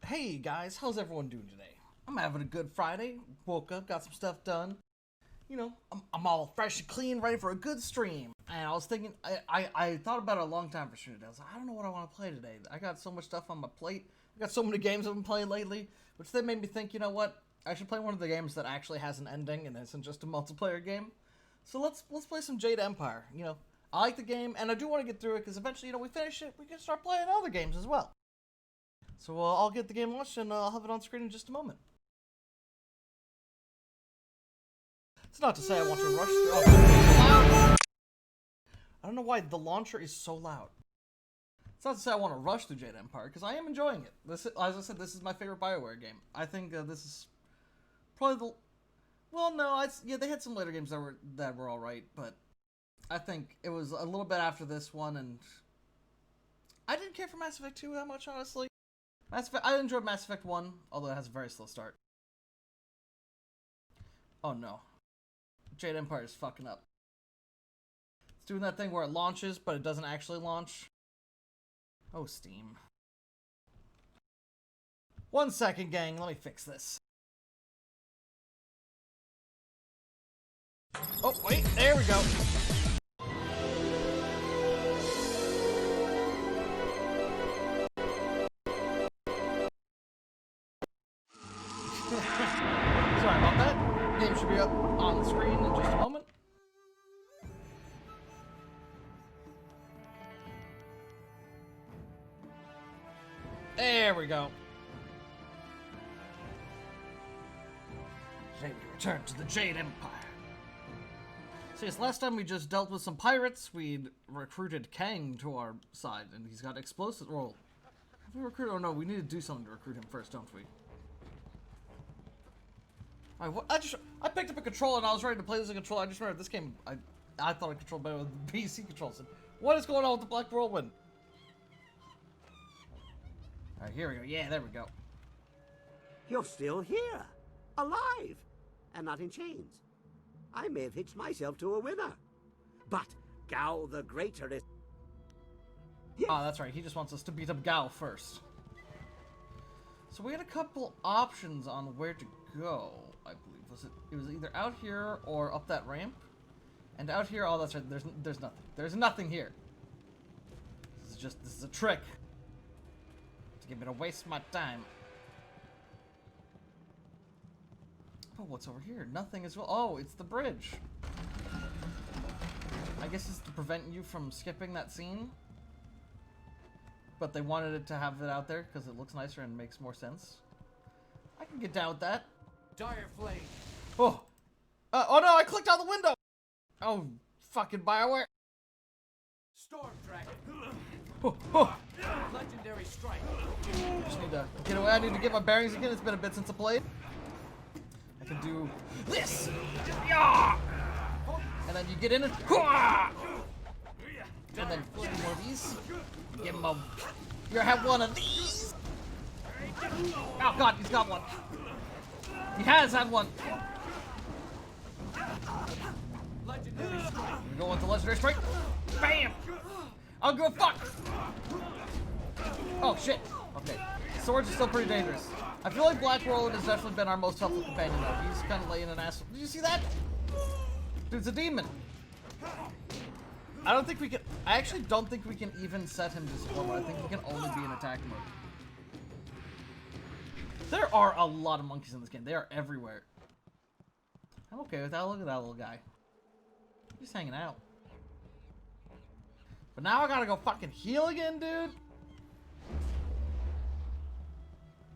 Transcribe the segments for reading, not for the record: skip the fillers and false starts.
Hey guys, how's everyone doing today? I'm having a good Friday. Woke up, got some stuff done. You know, I'm all fresh and clean, ready for a good stream. And I was thinking, I thought about it a long time for stream today. I was like, I don't know what I want to play today. I got so much stuff on my plate. I got so many games I've been playing lately, which then made me think, you know what? I should play one of the games that actually has an ending and isn't just a multiplayer game. So let's play some Jade Empire. You know, I like the game, and I do want to get through it because eventually, you know, we finish it, we can start playing other games as well. So I'll get the game launched and I'll have it on screen in just a moment. It's not to say I want to rush through. Oh, it's loud. I don't know why the launcher is so loud. It's not to say I want to rush through Jade Empire because I am enjoying it. This, as I said, this is my favorite BioWare game. I think this is probably the. Well, no, yeah, they had some later games that were all right, but I think it was a little bit after this one, and I didn't care for Mass Effect 2 that much, honestly. I enjoyed Mass Effect 1, although it has a very slow start. Oh no. Jade Empire is fucking up. It's doing that thing where it launches, but it doesn't actually launch. Oh, Steam. 1 second, gang. Let me fix this. Oh, wait. There we go. Sorry about that. Game should be up on the screen in just a moment. There we go. Today we return to the Jade Empire. So yes, last time we just dealt with some pirates. We'd recruited Kang to our side, and he's got explosive. Well, have we recruited? Oh no, we need to do something to recruit him first, don't we? I picked up a controller and I was ready to play this as a controller. I just remembered this game. I thought I controlled better with the PC controls. What is going on with the Black Whirlwind? Alright, here we go. Yeah, there we go. You're still here, alive, and not in chains. I may have hitched myself to a winner, but Gao the Greater is... Yes. Oh, that's right. He just wants us to beat up Gao first. So we had a couple options on where to go, I believe. It was either out here or up that ramp. And out here, oh, that's right. There's nothing. There's nothing here. This is a trick to get me to waste my time. Oh, what's over here? Nothing as well. Oh, it's the bridge. I guess it's to prevent you from skipping that scene. But they wanted it to have it out there because it looks nicer and makes more sense. I can get down with that. Dire flame. Oh. Oh no, I clicked out the window. Oh, fucking BioWare. Storm dragon. Oh, oh. Legendary strike. I just need to get away. I need to get my bearings again. It's been a bit since I played. I can do this. Yeah. And then you get in and... And then flip one of these. Give him a... You have one of these. Oh god, he's got one. He has had one. Legendary strike. We go with the legendary strike. Bam! I'll go fuck. Oh shit. Okay. Swords are still pretty dangerous. I feel like Black Whirlwind has definitely been our most helpful companion though. He's kind of laying an ass. Did you see that? Dude's a demon. I actually don't think we can even set him to support mode. I think he can only be in attack mode. There are a lot of monkeys in this game. They are everywhere. I'm okay with that. Look at that little guy. He's hanging out. But now I gotta go fucking heal again, dude.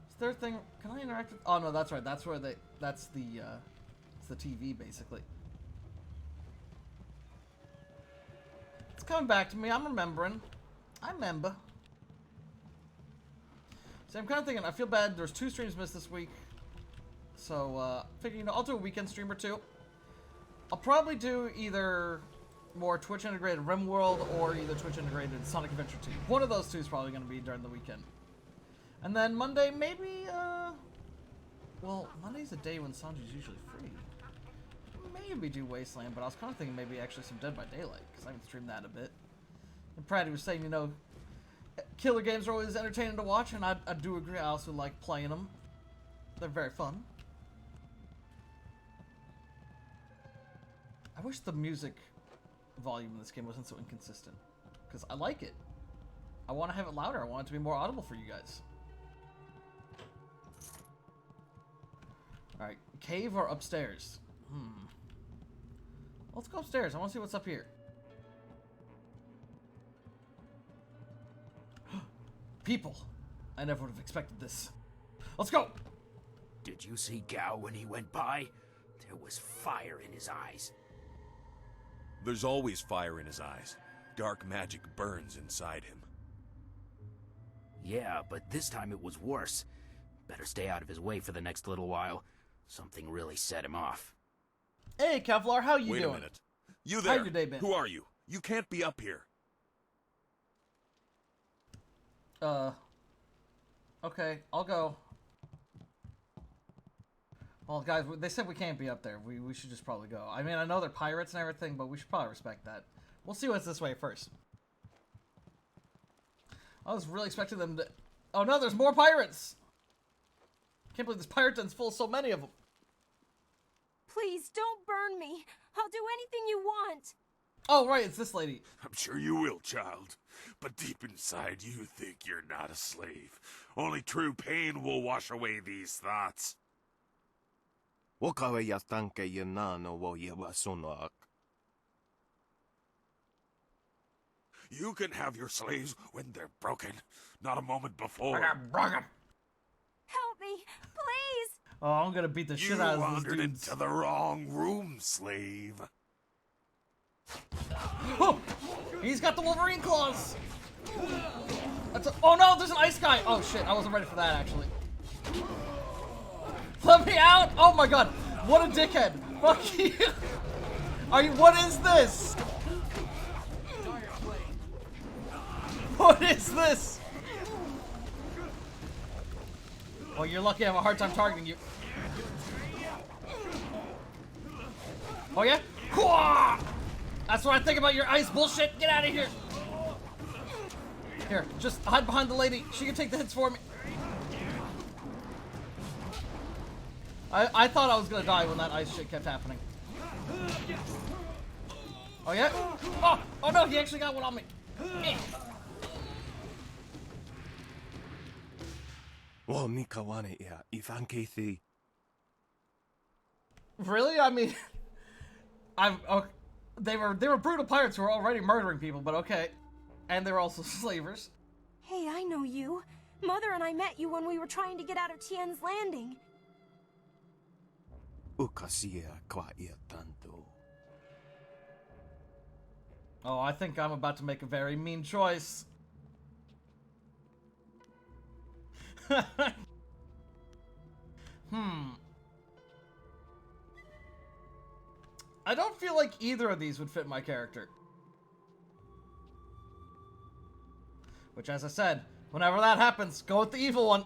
Is there a thing? Can I interact with? Oh no, that's right. That's where they. It's the TV basically. It's coming back to me. I'm remembering. I remember. So I'm kind of thinking, I feel bad. There's 2 streams missed this week. So, figure, you know, I'll do a weekend stream or 2. I'll probably do either more Twitch integrated RimWorld or either Twitch integrated Sonic Adventure 2. One of those 2 is probably going to be during the weekend. And then Monday, maybe, well, Monday's a day when Sanji's usually free. Maybe do Wasteland, but I was kind of thinking maybe actually some Dead by Daylight, because I can stream that a bit. And Pratty was saying, you know, killer games are always entertaining to watch, and I do agree. I also like playing them. They're very fun. I wish the music volume in this game wasn't so inconsistent, because I like it. I want to have it louder. I want it to be more audible for you guys. Alright, cave or upstairs? Let's go upstairs. I want to see what's up here. People. I never would have expected this. Let's go! Did you see Gao when he went by? There was fire in his eyes. There's always fire in his eyes. Dark magic burns inside him. Yeah, but this time it was worse. Better stay out of his way for the next little while. Something really set him off. Hey, Kevlar, how you Wait doing? a minute. You there? How your day been? Who are you? You can't be up here. Okay, I'll go. Well, guys, they said we can't be up there. We should just probably go. I mean, I know they're pirates and everything, but we should probably respect that. We'll see what's this way first. I was really expecting them to... Oh no, there's more pirates! Can't believe this pirate den's full of so many of them. Please, don't burn me. I'll do anything you want. Oh, right, it's this lady. I'm sure you will, child. But deep inside, you think you're not a slave. Only true pain will wash away these thoughts. You can have your slaves when they're broken, not a moment before. Help me, please. Oh, I'm gonna beat the shit out of You this wandered dude. into the wrong room, slave. Oh, he's got the Wolverine claws. Oh no, there's an ice guy. Oh shit, I wasn't ready for that actually. Let me out! Oh my god, what a dickhead! Fuck you! Are you? What is this? What is this? Well, you're lucky I have a hard time targeting you. Oh yeah? That's what I think about your ice bullshit. Get out of here. Here, just hide behind the lady. She can take the hits for me. I thought I was gonna die when that ice shit kept happening. Oh yeah? Oh no, he actually got one on me. Eh. Really? I mean, they were brutal pirates who were already murdering people, but okay. And they were also slavers. Hey, I know you. Mother and I met you when we were trying to get out of Tien's Landing. Oh, I think I'm about to make a very mean choice. I don't feel like either of these would fit my character. Which, as I said, whenever that happens, go with the evil one.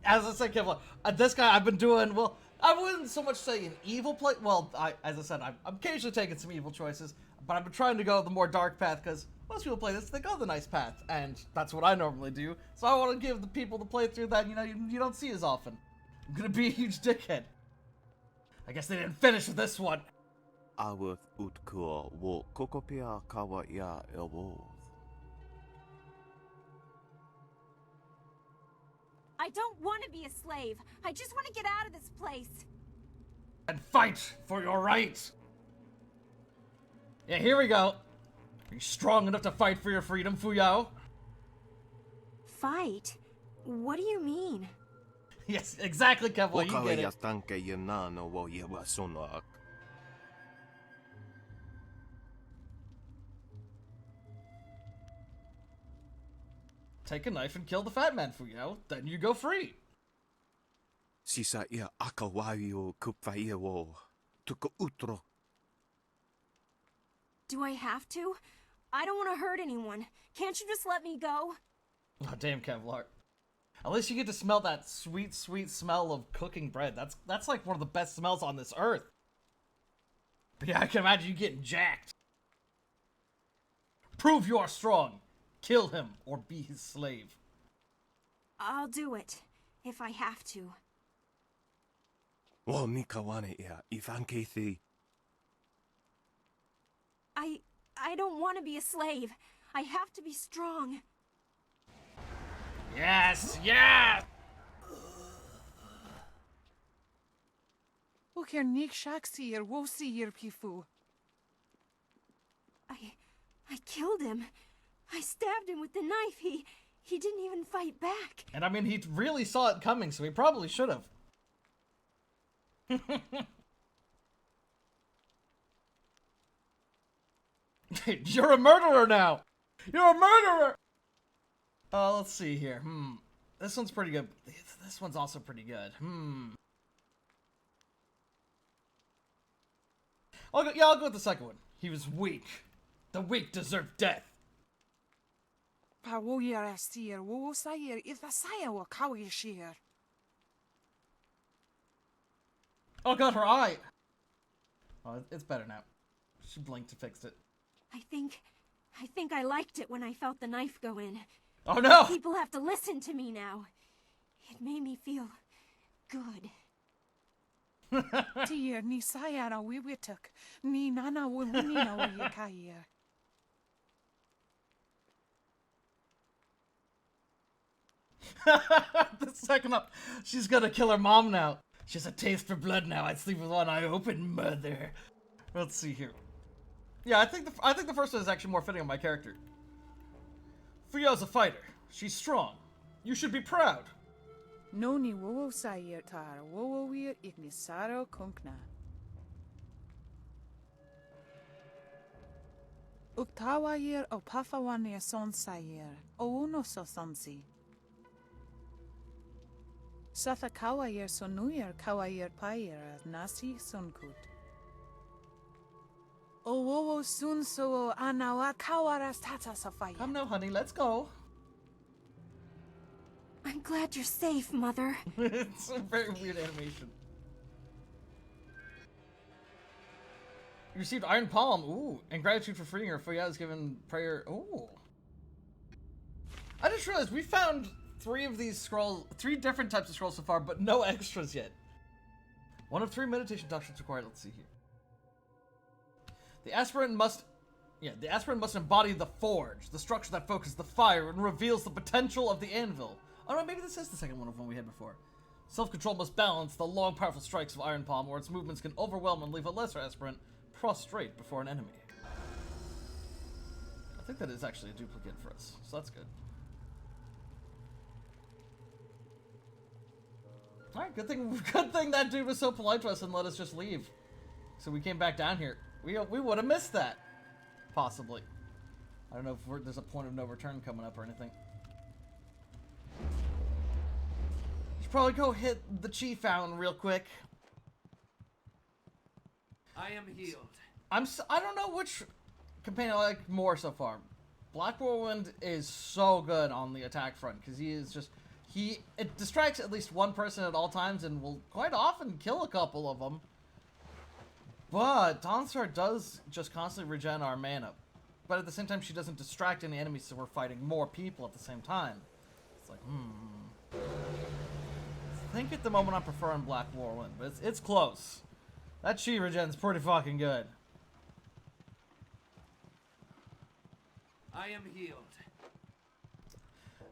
As I said, Kevlar, this guy I've been doing, well, I wouldn't so much say an evil play. Well, as I said, I'm occasionally taking some evil choices, but I've been trying to go the more dark path because most people play this, they go the nice path, and that's what I normally do. So I want to give the people the playthrough that, you know, you don't see as often. I'm gonna be a huge dickhead. I guess they didn't finish with this one. I don't want to be a slave. I just want to get out of this place. And fight for your rights. Yeah, here we go. Are you strong enough to fight for your freedom, Fuyao? Fight? What do you mean? Yes, exactly, Kevlar, you get it. Take a knife and kill the fat man, Fuyao. Then you go free. Do I have to? I don't want to hurt anyone. Can't you just let me go? Oh, damn, Kevlar. At least you get to smell that sweet, sweet smell of cooking bread. That's like one of the best smells on this earth. But yeah, I can imagine you getting jacked. Prove you are strong. Kill him or be his slave. I'll do it, if I have to. Wo ni kawane ia, Ivan Kethi. I don't want to be a slave. I have to be strong. Yes, yes! Ook er niks shaksier, wo sier pifu. I killed him. I stabbed him with the knife. He didn't even fight back. And I mean, he really saw it coming, so he probably should have. You're a murderer now! You're a murderer! Let's see here. This one's pretty good. This one's also pretty good. I'll go with the second one. He was weak. The weak deserve death. Pa wo yer asier, wo sayer, if the saya wo kawi sheer. Oh god, her eye! Oh, it's better now. She blinked and fixed it. I think I liked it when I felt the knife go in. Oh no! People have to listen to me now. It made me feel good. Tier ni saya na we took, ni nana wo nina wo ye kayer. The second up, she's gonna kill her mom now. She has a taste for blood now. I'd sleep with one eye open, mother. Let's see here. Yeah, I think the first one is actually more fitting on my character. Fuyo's a fighter. She's strong. You should be proud. No ni wo sayer tar, wo wir ignisaro kunkna. Uktawa yer o pafawane son sayer, o uno so sonsi. Satha kawayer sonuyer kawayer payer nasi sunkut. O wo sun so anawa kawaras tata safaya. Come now, honey, let's go. I'm glad you're safe, Mother. It's a very weird animation. You received Iron Palm. Ooh. And gratitude for freeing her. Fuya is given prayer. Ooh. I just realized we found three different types of scrolls so far, but no extras yet. One of 3 meditation doctrines required. Let's see here. The aspirant must embody the forge, the structure that focuses the fire and reveals the potential of the anvil. Oh no, maybe this is the second one of one we had before. Self-control must balance the long, powerful strikes of Iron Palm, or its movements can overwhelm and leave a lesser aspirant prostrate before an enemy. I think that is actually a duplicate for us, so that's good. Alright, good thing that dude was so polite to us and let us just leave. So we came back down here. We would have missed that. Possibly. I don't know if there's a point of no return coming up or anything. Should probably go hit the chi fountain real quick. I am healed. I don't know which companion I like more so far. Black Whirlwind is so good on the attack front because it distracts at least one person at all times and will quite often kill a couple of them. But Dawnstar does just constantly regen our mana. But at the same time, she doesn't distract any enemies, so we're fighting more people at the same time. It's like, I think at the moment I'm preferring Black Whirlwind, but it's close. That chi regen's pretty fucking good. I am healed.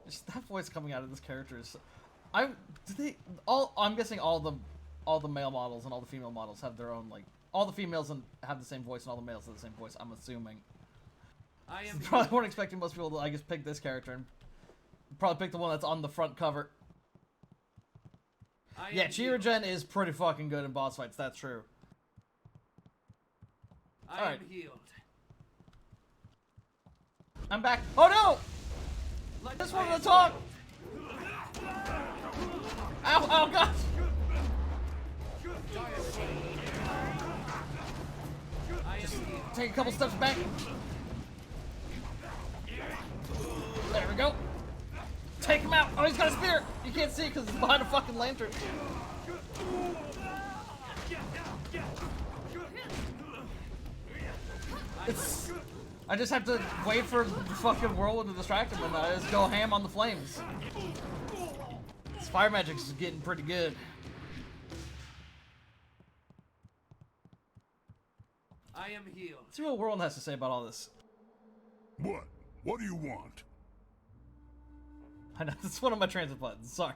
Just that voice coming out of this character is... I'm guessing all the male models and all the female models have their own, like... All the females have the same voice and all the males have the same voice, I'm assuming. I am Probably weren't expecting most people to, I guess, pick this character and probably pick the one that's on the front cover. Yeah, chi regen is pretty fucking good in boss fights, that's true. I am healed. I'm back. Oh no! I just wanted to talk! Ow, oh gosh! Just take a couple steps back. There we go. Take him out. Oh, he's got a spear. You can't see because it's behind a fucking lantern. I just have to wait for the fucking whirlwind to distract him, and I just go ham on the flames. This fire magic is getting pretty good. I am healed. Let's see what Whirlwind has to say about all this. What? What do you want? I know, this is one of my transit buttons, sorry.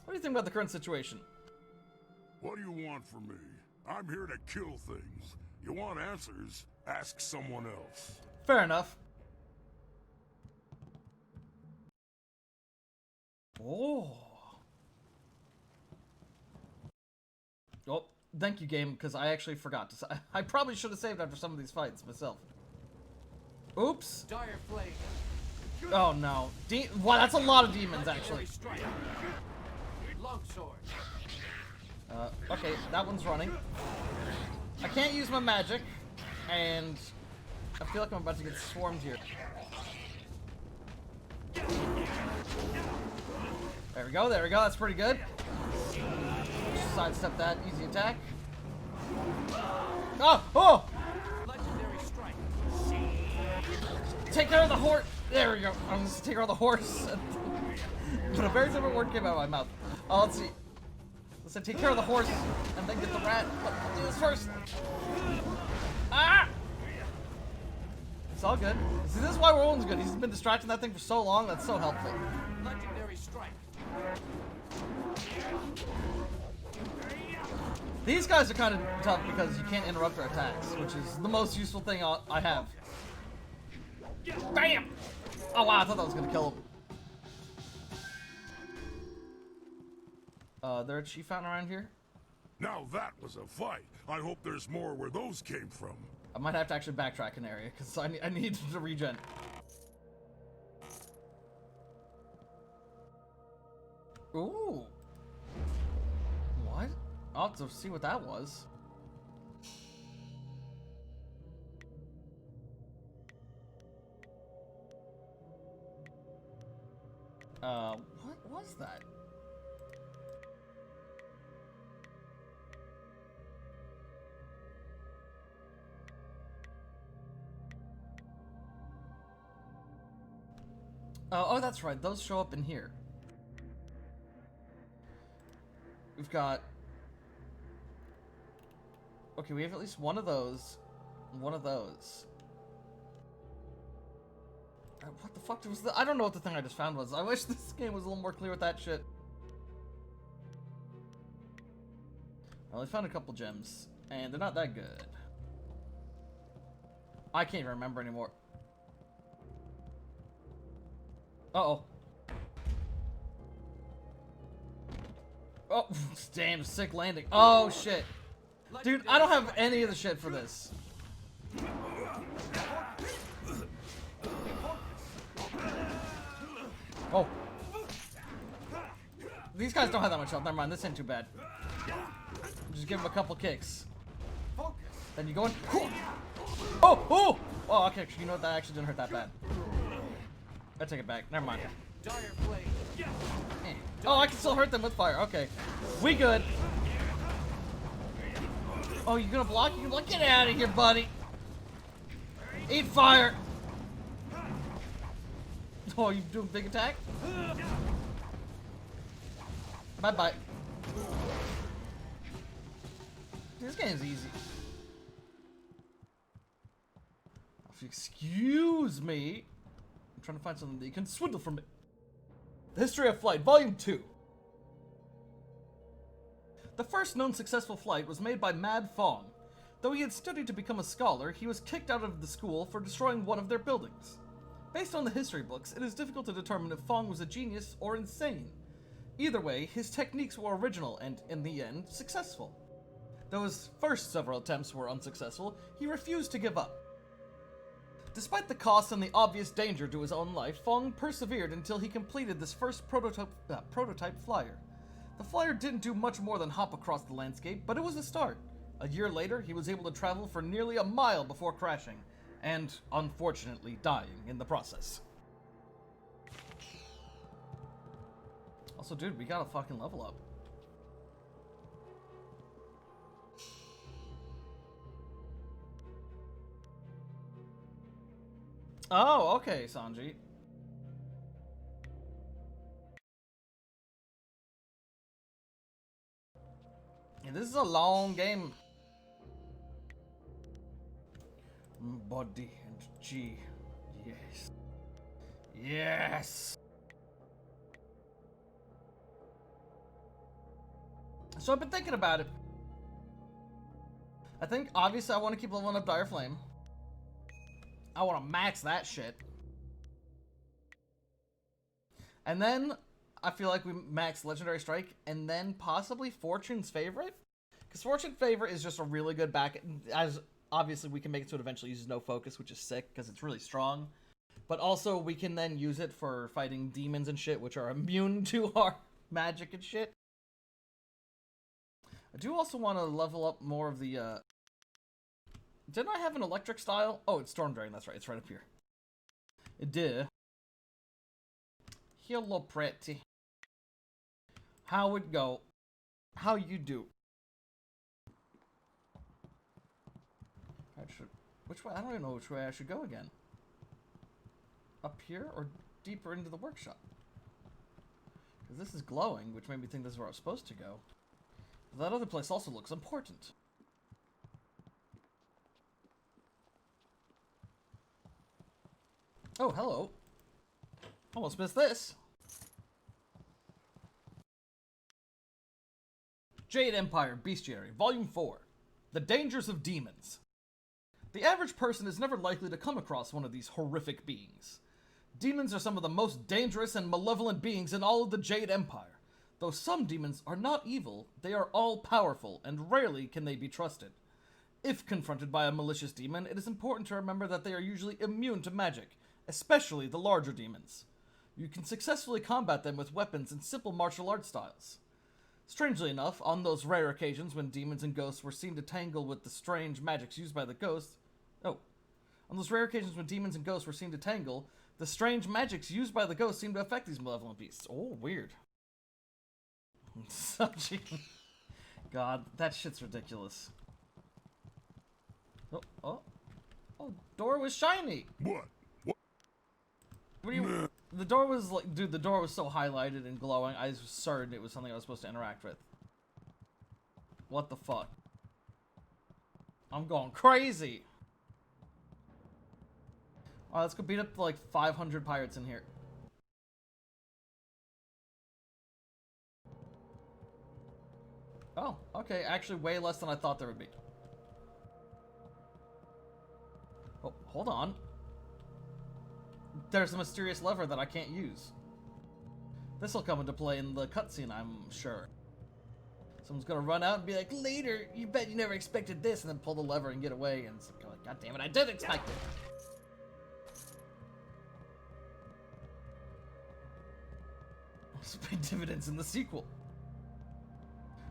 What do you think about the current situation? What do you want from me? I'm here to kill things. You want answers? Ask someone else. Fair enough. Oh. Oh, thank you, game, because I actually forgot to. I probably should have saved after some of these fights myself. Oops. Dire flame. Oh no. Wow, that's a lot of demons actually. Longsword. Okay, that one's running. I can't use my magic, and I feel like I'm about to get swarmed here. There we go, that's pretty good. Just sidestep that, easy attack. Oh! Oh! Legendary strike. Take care of the horse! There we go. I'm just gonna take care of the horse. But a very different word came out of my mouth. Let's see. Let's say take care of the horse and then get the rat. But I'll do this first. Ah! It's all good. See, this is why Roland's good. He's been distracting that thing for so long. That's so helpful. Legendary strike. These guys are kind of tough because you can't interrupt their attacks, which is the most useful thing I have. Bam! Oh wow, I thought that was gonna kill him. There a chief fountain around here? Now that was a fight. I hope there's more where those came from. I might have to actually backtrack an area because I need to regen. Ooh. What? I'll have to see what that was. What was that? Oh, that's right. Those show up in here. We've got... Okay, we have at least one of those. One of those. What the fuck was the... I don't know what the thing I just found was. I wish this game was a little more clear with that shit. I only found a couple gems. And they're not that good. I can't even remember anymore. Uh-oh. Oh, damn, sick landing. Oh, shit. Dude, I don't have any of the shit for this. Oh. These guys don't have that much health. Never mind, this ain't too bad. Just give them a couple kicks. Then you go in. Oh, oh! Oh, okay, you know what? That actually didn't hurt that bad. I take it back. Never mind. Dire flame. Eh. Oh, I can still hurt them with fire. Okay. We good. Oh, you gonna block? You can block? Get out of here, buddy. Eat fire. Oh, you doing big attack? Bye-bye. This game's easy. If you excuse me. I'm trying to find something that you can swindle from me. The History of Flight, Volume 2. The first known successful flight was made by Mad Fong. Though he had studied to become a scholar, he was kicked out of the school for destroying one of their buildings. Based on the history books, it is difficult to determine if Fong was a genius or insane. Either way, his techniques were original and, in the end, successful. Though his first several attempts were unsuccessful, he refused to give up. Despite the cost and the obvious danger to his own life, Fong persevered until he completed this first prototype flyer. The flyer didn't do much more than hop across the landscape, but it was a start. A year later, he was able to travel for nearly a mile before crashing, and unfortunately dying in the process. Also, dude, we gotta fucking level up. Oh, okay, Sanji. Yeah, this is a long game. Body and G. Yes. Yes! So I've been thinking about it. I think, obviously, I want to keep leveling up Dire Flame. I want to max that shit. And then, I feel like we max Legendary Strike, and then possibly Fortune's Favorite? Because Fortune's Favorite is just a really good back... As obviously, we can make it so it eventually uses no focus, which is sick, because it's really strong. But also, we can then use it for fighting demons and shit, which are immune to our magic and shit. I do also want to level up more of the, Didn't I have an electric style? Oh, it's Storm Dragon, that's right, it's right up here. Duh. Hello, pretty. How it go? How you do? Which way? I don't even know which way I should go again. Up here or deeper into the workshop? Because this is glowing, which made me think this is where I was supposed to go. But that other place also looks important. Oh, hello. Almost missed this. Jade Empire Bestiary, Volume 4. The Dangers of Demons. The average person is never likely to come across one of these horrific beings. Demons are some of the most dangerous and malevolent beings in all of the Jade Empire. Though some demons are not evil, they are all-powerful, and rarely can they be trusted. If confronted by a malicious demon, it is important to remember that they are usually immune to magic, especially the larger demons. You can successfully combat them with weapons and simple martial arts styles. Strangely enough, on those rare occasions when demons and ghosts were seen to tangle with the strange magics used by the ghosts... On those rare occasions when demons and ghosts were seen to tangle, the strange magics used by the ghosts seemed to affect these malevolent beasts. Oh, weird. God, that shit's ridiculous. Oh, door was shiny. What? What do you... The door was like... Dude, the door was so highlighted and glowing, I was certain it was something I was supposed to interact with. What the fuck? I'm going crazy. Alright, let's go beat up like 500 pirates in here. Oh, okay. Actually, way less than I thought there would be. Oh, hold on. There's a mysterious lever that I can't use. This'll come into play in the cutscene, I'm sure. Someone's gonna run out and be like, later, you bet you never expected this, and then pull the lever and get away, and it's like, God damn it, I did expect it! Let's pay dividends in the sequel.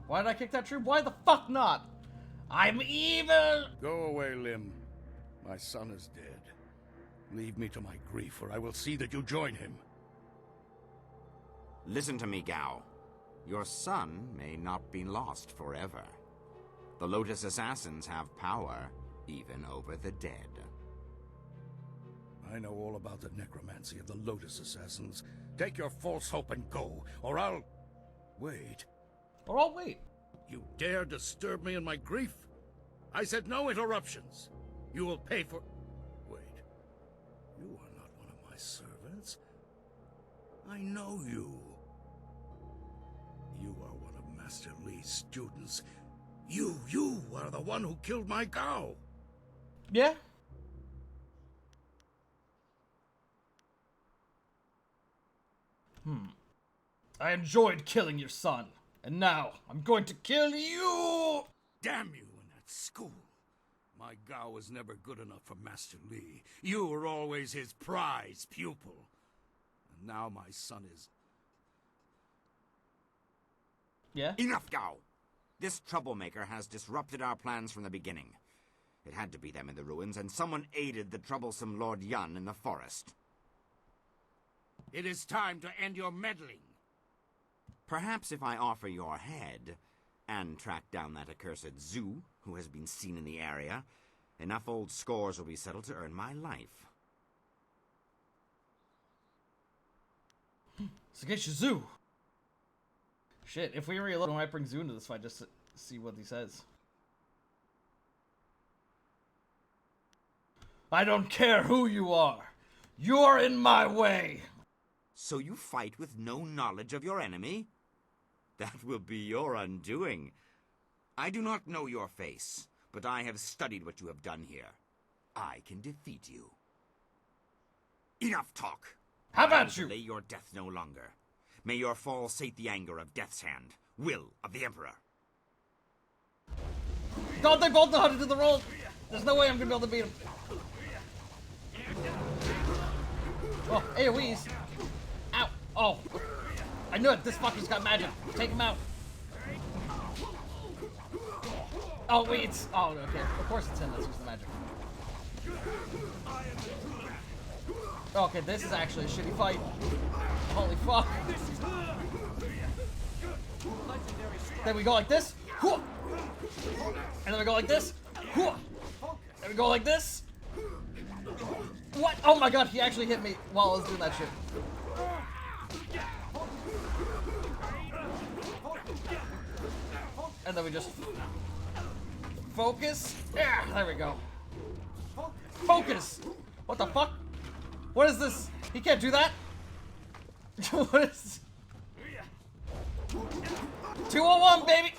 Why did I kick that troop? Why the fuck not? I'm evil! Go away, Lim. My son is dead. Leave me to my grief, or I will see that you join him. Listen to me, Gao. Your son may not be lost forever. The Lotus Assassins have power, even over the dead. I know all about the necromancy of the Lotus Assassins. Take your false hope and go, or I'll... Wait. Or I'll wait. You dare disturb me in my grief? I said no interruptions. You will pay for... Wait. You are not one of my servants. I know you. You are one of Master Li's students. You are the one who killed my Gao. Yeah. I enjoyed killing your son, and now I'm going to kill you! Damn you and that school. My Gao was never good enough for Master Li. You were always his prize pupil. And now my son is... Yeah? Enough, Gao! This troublemaker has disrupted our plans from the beginning. It had to be them in the ruins, and someone aided the troublesome Lord Yun in the forest. It is time to end your meddling. Perhaps if I offer your head, and track down that accursed Zhu, who has been seen in the area, enough old scores will be settled to earn my life. Sageshizu. Shit, if we reload, I might bring Zu into this fight just to see what he says. I don't care who you are. You're in my way. So you fight with no knowledge of your enemy? That will be your undoing. I do not know your face, but I have studied what you have done here. I can defeat you. Enough talk. How about I you? delay your death no longer. May your fall sate the anger of Death's Hand, will of the Emperor. God, they both know how to do the roll. There's no way I'm gonna be able to beat him. Oh, AoEs. Ow. Oh. I knew it. This fucker's got magic. Take him out. Oh, wait. It's... Oh, okay. Of course it's him that's using the magic. Okay, this is actually a shitty fight. Holy fuck. Then we go like this. And then we go like this. And we go like this. What? Oh my god, he actually hit me while I was doing that shit. And then we just focus. Yeah, there we go. Focus. What the fuck? What is this? He can't do that. What is? 201, baby.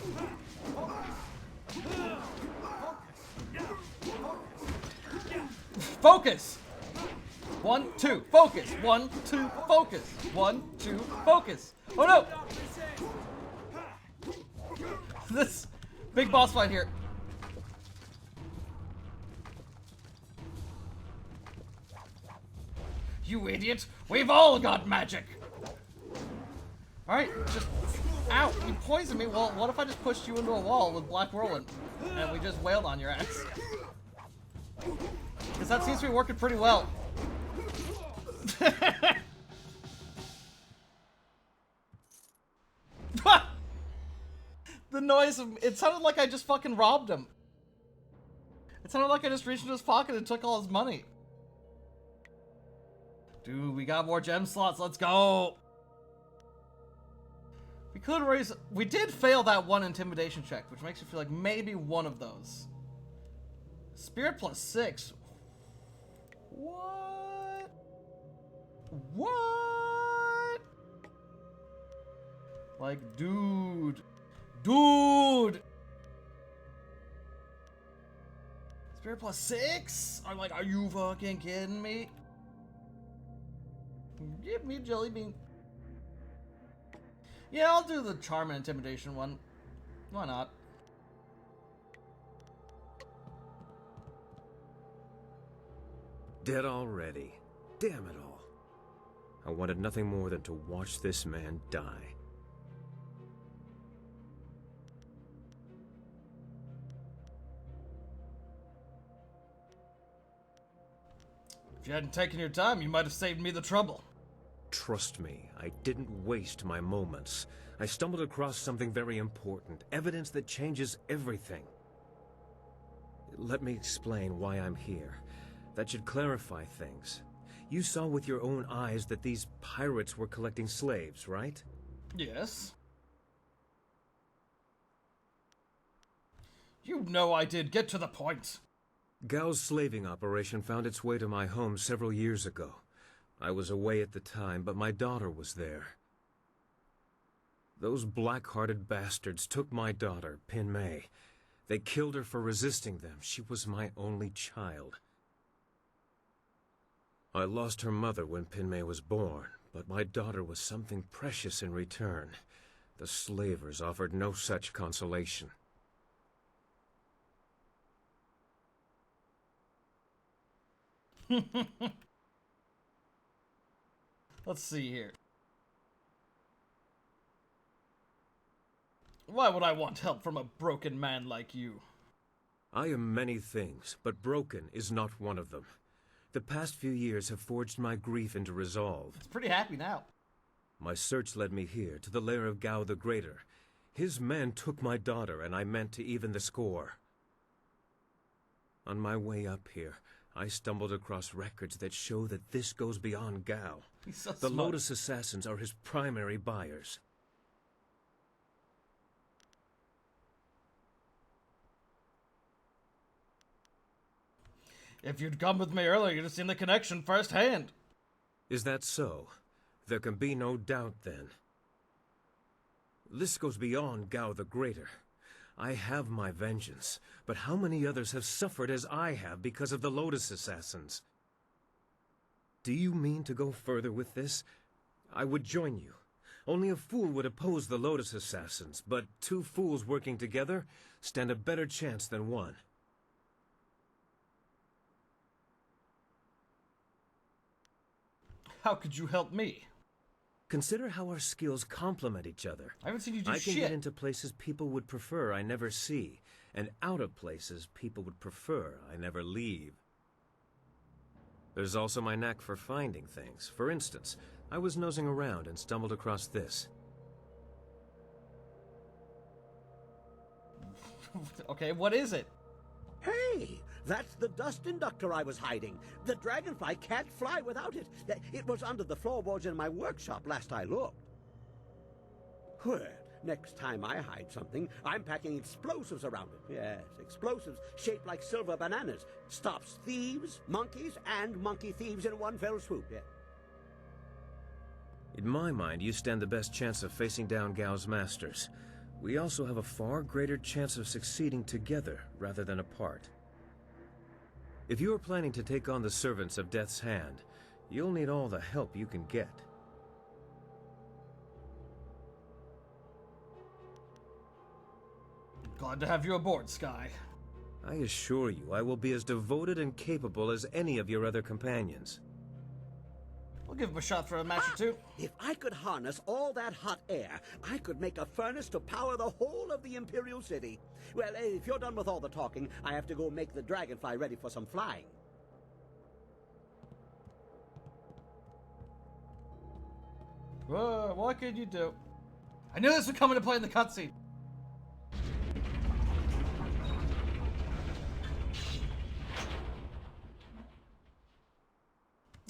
Focus. 1, 2, focus. 1, 2, focus. 1, 2, focus. Oh no! This big boss fight here. You idiot! We've all got magic! Alright, just... Ow! You poisoned me! Well, what if I just pushed you into a wall with Black Whirlwind? And we just wailed on your ass? Because that seems to be working pretty well. The noise of... It sounded like I just fucking robbed him. It sounded like I just reached into his pocket and took all his money. Dude, we got more gem slots. Let's go. We could raise... We did fail that one intimidation check, which makes me feel like maybe one of those. Spirit plus 6. What? What? Like, dude. Dude! Spirit plus 6? I'm like, are you fucking kidding me? Give me a jelly bean. Yeah, I'll do the charm and intimidation one. Why not? Dead already. Damn it all. I wanted nothing more than to watch this man die. If you hadn't taken your time, you might have saved me the trouble. Trust me, I didn't waste my moments. I stumbled across something very important, evidence that changes everything. Let me explain why I'm here. That should clarify things. You saw with your own eyes that these pirates were collecting slaves, right? Yes. You know I did. Get to the point. Gao's slaving operation found its way to my home several years ago. I was away at the time, but my daughter was there. Those black-hearted bastards took my daughter, Pin Mei. They killed her for resisting them. She was my only child. I lost her mother when Pin Mei was born, but my daughter was something precious in return. The slavers offered no such consolation. Let's see here. Why would I want help from a broken man like you? I am many things, but broken is not one of them. The past few years have forged my grief into resolve. It's pretty happy now. My search led me here, to the lair of Gao the Greater. His men took my daughter, and I meant to even the score. On my way up here, I stumbled across records that show that this goes beyond Gao. He's so The smart. Lotus Assassins are his primary buyers. If you'd come with me earlier, you'd have seen the connection firsthand. Is that so? There can be no doubt, then. This goes beyond Gao the Greater. I have my vengeance, but how many others have suffered as I have because of the Lotus Assassins? Do you mean to go further with this? I would join you. Only a fool would oppose the Lotus Assassins, but two fools working together stand a better chance than one. How could you help me? Consider how our skills complement each other. I haven't seen you do I can shit. get into places people would prefer I never see, and out of places people would prefer I never leave. There's also my knack for finding things. For instance, I was nosing around and stumbled across this. Okay, what is it? Hey, that's the dust inductor I was hiding. The dragonfly can't fly without it. It was under the floorboards in my workshop last I looked. Well, next time I hide something, I'm packing explosives around it. Yes, explosives shaped like silver bananas. Stops thieves, monkeys, and monkey thieves in one fell swoop. Yeah. In my mind, you stand the best chance of facing down Gao's masters. We also have a far greater chance of succeeding together rather than apart. If you are planning to take on the servants of Death's Hand, you'll need all the help you can get. Glad to have you aboard, Sky. I assure you, I will be as devoted and capable as any of your other companions. We'll give him a shot for a match or two. If I could harness all that hot air, I could make a furnace to power the whole of the Imperial City. Well, if you're done with all the talking, I have to go make the dragonfly ready for some flying. Whoa, what could you do? I knew this would come into play in the cutscene.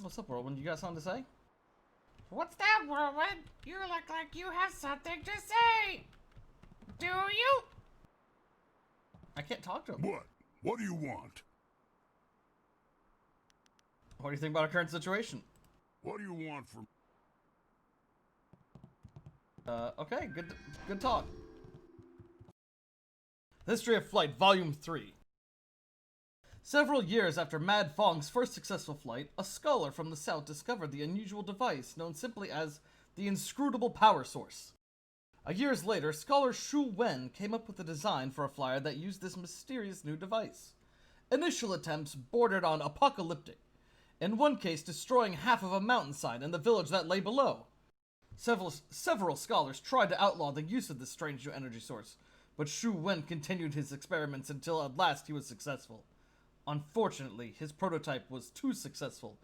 What's up, Whirlwind? You got something to say? What's that, Whirlwind? You look like you have something to say. Do you? I can't talk to him. What? What do you want? What do you think about our current situation? What do you want from... Okay, good talk. The History of Flight, Volume 3. Several years after Mad Fong's first successful flight, a scholar from the south discovered the unusual device known simply as the Inscrutable Power Source. Years later, scholar Shu Wen came up with a design for a flyer that used this mysterious new device. Initial attempts bordered on apocalyptic, in one case destroying half of a mountainside and the village that lay below. Several scholars tried to outlaw the use of this strange new energy source, but Shu Wen continued his experiments until at last he was successful. Unfortunately, his prototype was too successful.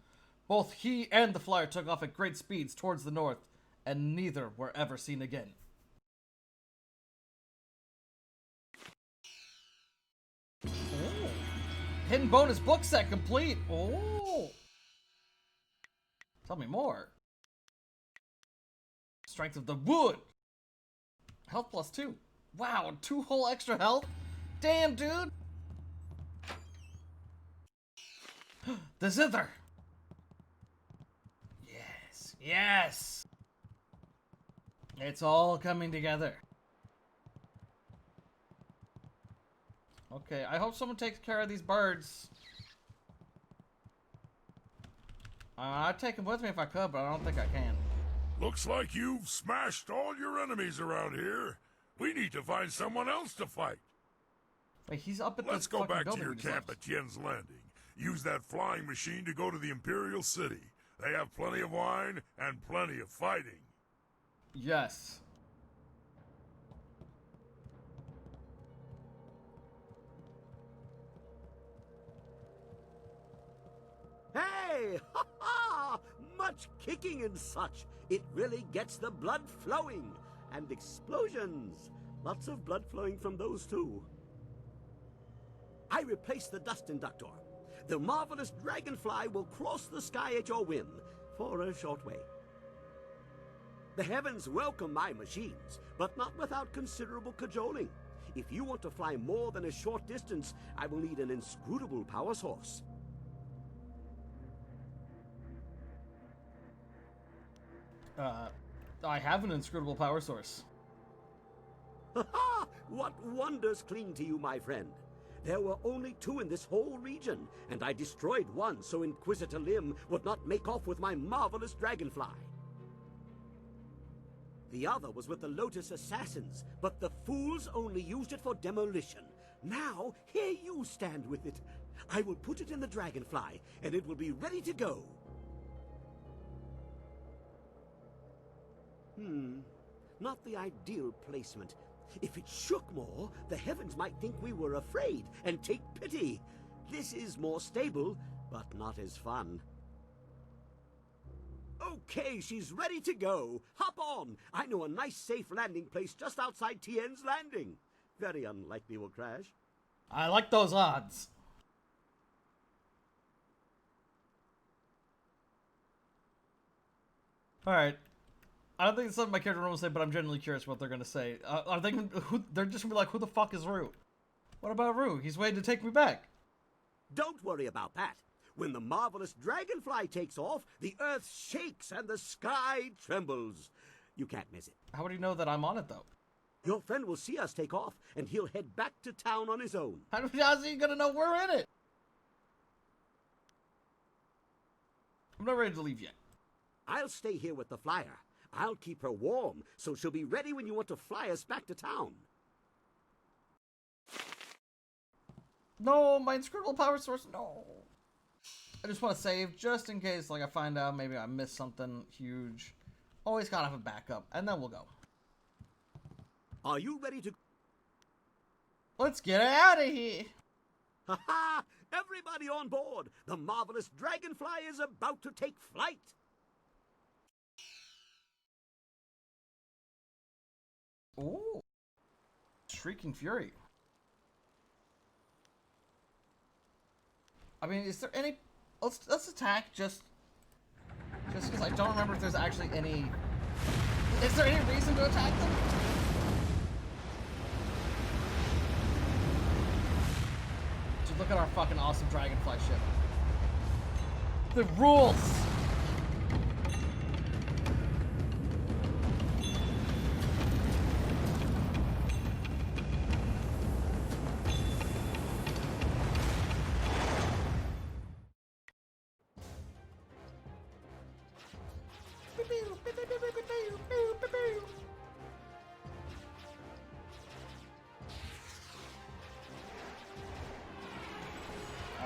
Both he and the flyer took off at great speeds towards the north, and neither were ever seen again. Oh. Hidden bonus book set complete! Oh! Tell me more. Strength of the wood! Health plus 2. Wow, 2 whole extra health? Damn, dude! The zither! Yes, yes! It's all coming together. Okay, I hope someone takes care of these birds. I'd take them with me if I could, but I don't think I can. Looks like you've smashed all your enemies around here. We need to find someone else to fight. Wait, he's up at Let's the go fucking back to building your we just camp left. at Tien's Landing. Use that flying machine to go to the Imperial City. They have plenty of wine and plenty of fighting. Yes. Hey! Ha ha! Much kicking and such. It really gets the blood flowing. And explosions. Lots of blood flowing from those too. I replaced the dust inductor. The marvelous dragonfly will cross the sky at your whim. for a short way. The heavens welcome my machines, but not without considerable cajoling. If you want to fly more than a short distance, I will need an inscrutable power source. I have an inscrutable power source. Ha ha! What wonders cling to you, my friend? There were only 2 in this whole region, and I destroyed one so Inquisitor Lim would not make off with my marvelous dragonfly. The other was with the Lotus Assassins, but the fools only used it for demolition. Now, here you stand with it. I will put it in the dragonfly, and it will be ready to go. Not the ideal placement. If it shook more, the heavens might think we were afraid and take pity. This is more stable, but not as fun. Okay, she's ready to go. Hop on. I know a nice, safe landing place just outside Tien's Landing. Very unlikely we'll crash. I like those odds. Alright. I don't think it's something my character will say, but I'm genuinely curious what they're gonna say. Are they they're just gonna be like, who the fuck is Rue? What about Rue? He's waiting to take me back. Don't worry about that. When the marvelous dragonfly takes off, the earth shakes and the sky trembles. You can't miss it. How would he know that I'm on it, though? Your friend will see us take off, and he'll head back to town on his own. How's he gonna know we're in it? I'm not ready to leave yet. I'll stay here with the flyer. I'll keep her warm, so she'll be ready when you want to fly us back to town. No, my inscrutable power source, no. I just want to save, just in case, like, I find out maybe I missed something huge. Always gotta have a backup, and then we'll go. Are you ready to... Let's get out of here! Ha ha! Everybody on board! The marvelous dragonfly is about to take flight! Ooh. Shrieking Fury. I mean, is there any... Let's attack just because I don't remember if there's actually any... Is there any reason to attack them? Just look at our fucking awesome dragonfly ship. The rules!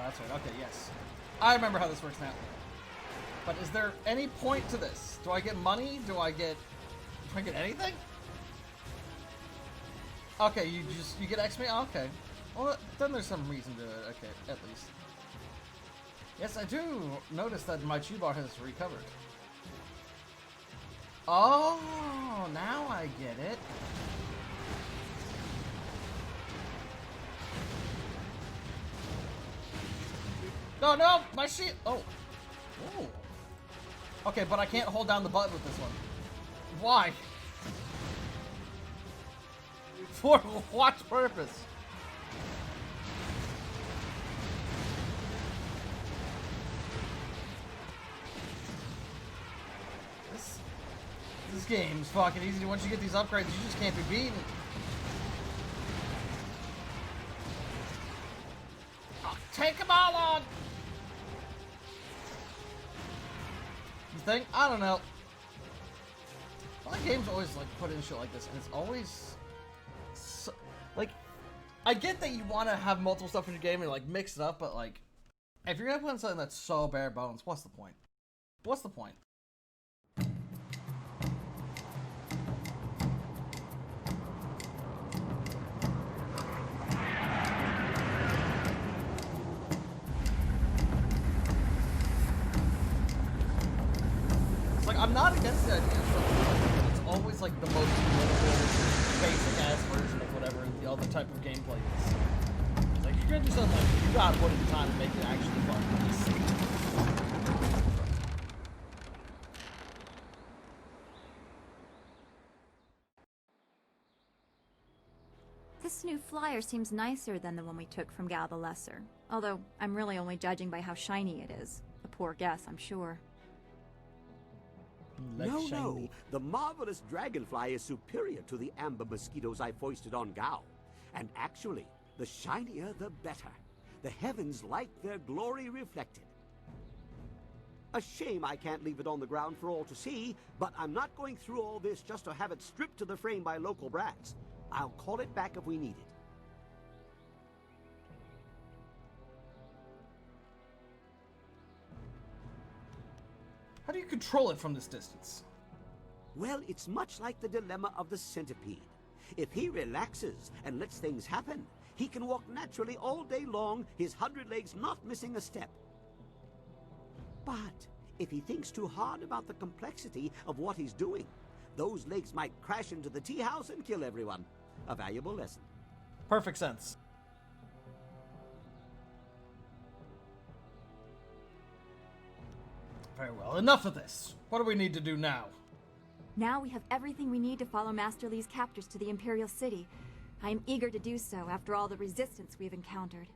That's right. Okay, yes. I remember how this works now. But is there any point to this? Do I get money? Do I get anything? Okay, you get XP? Okay. Well, then there's some reason to it. Okay, at least. Yes, I do notice that my chi bar has recovered. Oh, now I get it. No, no, my shield. Oh. Ooh. Okay, but I can't hold down the button with this one. Why? For what purpose? This game's fucking easy. Once you get these upgrades, you just can't be beaten. I'll take them all on. You think? I don't know. A lot of games always like put in shit like this, and it's always so, like, I get that you want to have multiple stuff in your game and like mix it up, but like, if you're gonna put in something that's so bare bones, what's the point? What's the point? I'm not against the idea of something, but it's always like the most literal, basic ass version of whatever the other type of gameplay is. It's like, you're gonna do something like, you gotta put in the time to make it actually fun. This new flyer seems nicer than the one we took from Gal the Lesser. Although, I'm really only judging by how shiny it is. A poor guess, I'm sure. No. The marvelous dragonfly is superior to the amber mosquitoes I foisted on Gao. And actually, the shinier the better. The heavens like their glory reflected. A shame I can't leave it on the ground for all to see, but I'm not going through all this just to have it stripped to the frame by local brats. I'll call it back if we need it. How do you control it from this distance? Well, it's much like the dilemma of the centipede. If he relaxes and lets things happen, he can walk naturally all day long, his 100 legs not missing a step. But if he thinks too hard about the complexity of what he's doing, those legs might crash into the tea house and kill everyone. A valuable lesson. Perfect sense. Very well, enough of this. What do we need to do now? Now we have everything we need to follow Master Li's captors to the Imperial City. I am eager to do so after all the resistance we've encountered.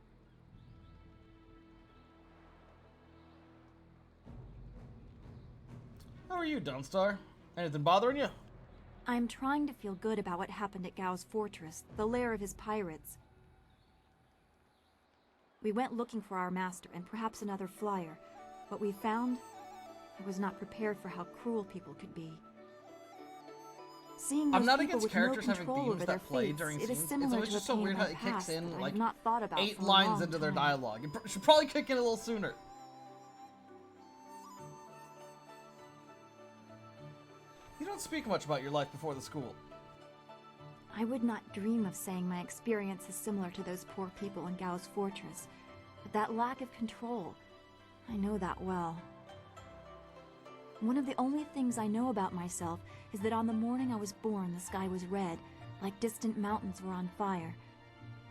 How are you, Dawnstar? Anything bothering you? I'm trying to feel good about what happened at Gao's fortress, the lair of his pirates. We went looking for our master and perhaps another flyer. What we found, I was not prepared for how cruel people could be. Seeing I'm those not people against with characters no having control themes over their that play fates, during it scenes. is It's similar always to a just so pain weird in how my it kicks past in that I like have not thought about 8 for a lines long into their time. dialogue. It should probably kick in a little sooner. You don't speak much about your life before the school. I would not dream of saying my experience is similar to those poor people in Gao's fortress, but that lack of control, I know that well. One of the only things I know about myself is that on the morning I was born, the sky was red, like distant mountains were on fire.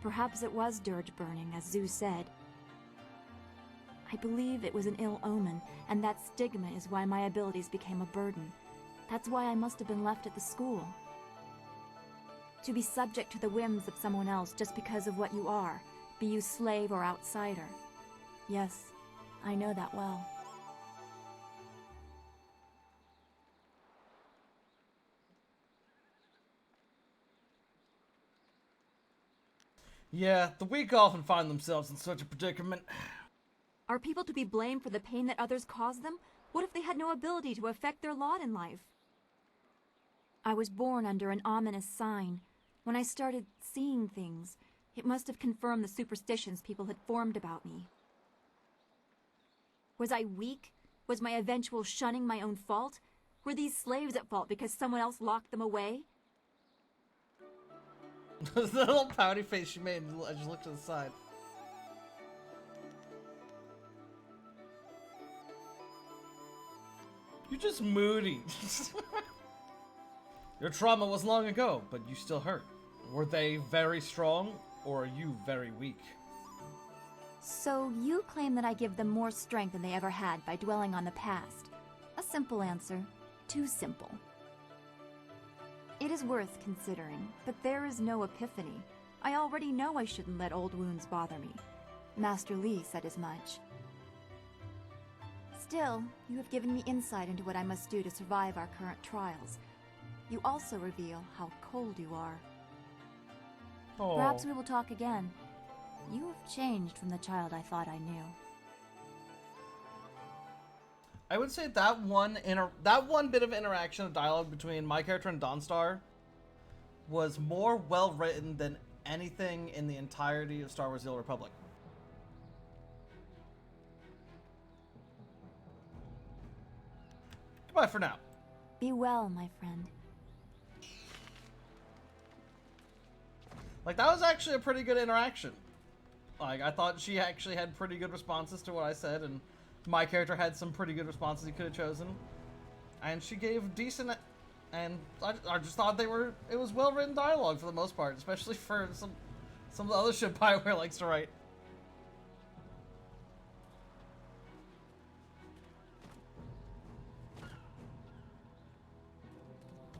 Perhaps it was dirge burning, as Zeus said. I believe it was an ill omen, and that stigma is why my abilities became a burden. That's why I must have been left at the school. To be subject to the whims of someone else just because of what you are, be you slave or outsider. Yes, I know that well. Yeah, the weak often find themselves in such a predicament. Are people to be blamed for the pain that others cause them? What if they had no ability to affect their lot in life? I was born under an ominous sign. When I started seeing things, it must have confirmed the superstitions people had formed about me. Was I weak? Was my eventual shunning my own fault? Were these slaves at fault because someone else locked them away? The little pouty face she made, I just looked to the side. You're just moody. Your trauma was long ago, but you still hurt. Were they very strong, or are you very weak? So you claim that I give them more strength than they ever had by dwelling on the past. A simple answer. Too simple. It is worth considering, but there is no epiphany. I already know I shouldn't let old wounds bother me. Master Li said as much. Still, you have given me insight into what I must do to survive our current trials. You also reveal how cold you are. Oh. Perhaps we will talk again. You have changed from the child I thought I knew. I would say that one bit of interaction of dialogue between my character and Dawnstar was more well written than anything in the entirety of Star Wars: The Old Republic. Goodbye for now. Be well, my friend. Like, that was actually a pretty good interaction. Like, I thought she actually had pretty good responses to what I said, and my character had some pretty good responses he could have chosen. And she gave decent, and I just thought it was well-written dialogue for the most part, especially for some of the other shit Bioware likes to write.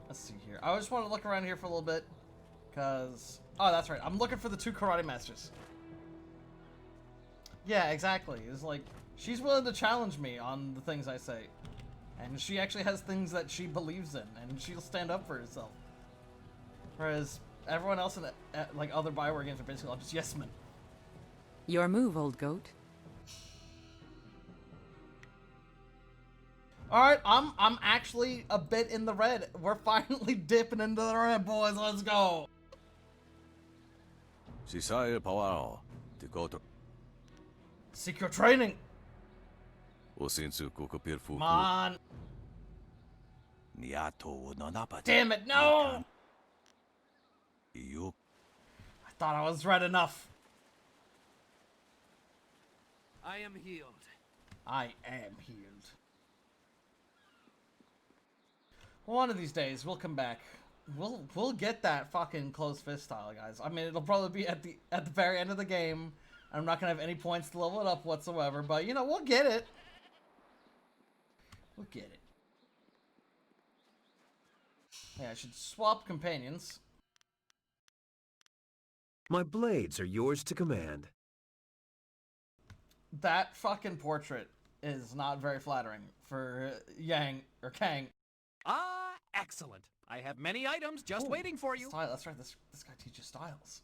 Let's see here. I just want to look around here for a little bit, because Oh, that's right. I'm looking for the 2 karate masters. Yeah, exactly. It's like, she's willing to challenge me on the things I say. And she actually has things that she believes in, and she'll stand up for herself. Whereas everyone else in like other Bioware games are basically all just yes men. Your move, old goat. Alright, I'm actually a bit in the red. We're finally dipping into the red, boys. Let's go. Seek your training. Come on. Damn it, no! I thought I was red enough. I am healed. I am healed. One of these days, we'll come back. We'll get that fucking closed fist style, guys. I mean, it'll probably be at the very end of the game. I'm not gonna have any points to level it up whatsoever, but you know, we'll get it. We'll get it. Yeah, I should swap companions. My blades are yours to command. That fucking portrait is not very flattering for Yang or Kang. Ah, excellent. I have many items just waiting for you. Style, that's right, this guy teaches styles.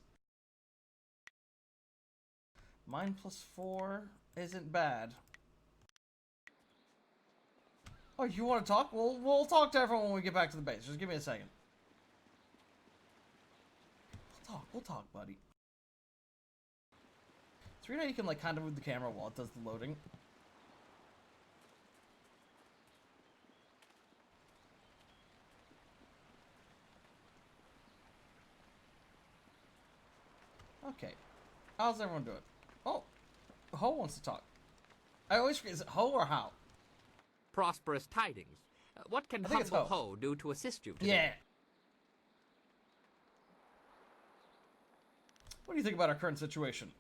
Mine +4 isn't bad. Oh, you want to talk? We'll talk to everyone when we get back to the base. Just give me a second. We'll talk, buddy. It's weird how you can like kind of move the camera while it does the loading. Okay. How's everyone doing? Oh, Ho wants to talk. I always forget, is it Ho or How? Prosperous tidings. What can I think it's humble Ho. Ho do to assist you today? Yeah. What do you think about our current situation?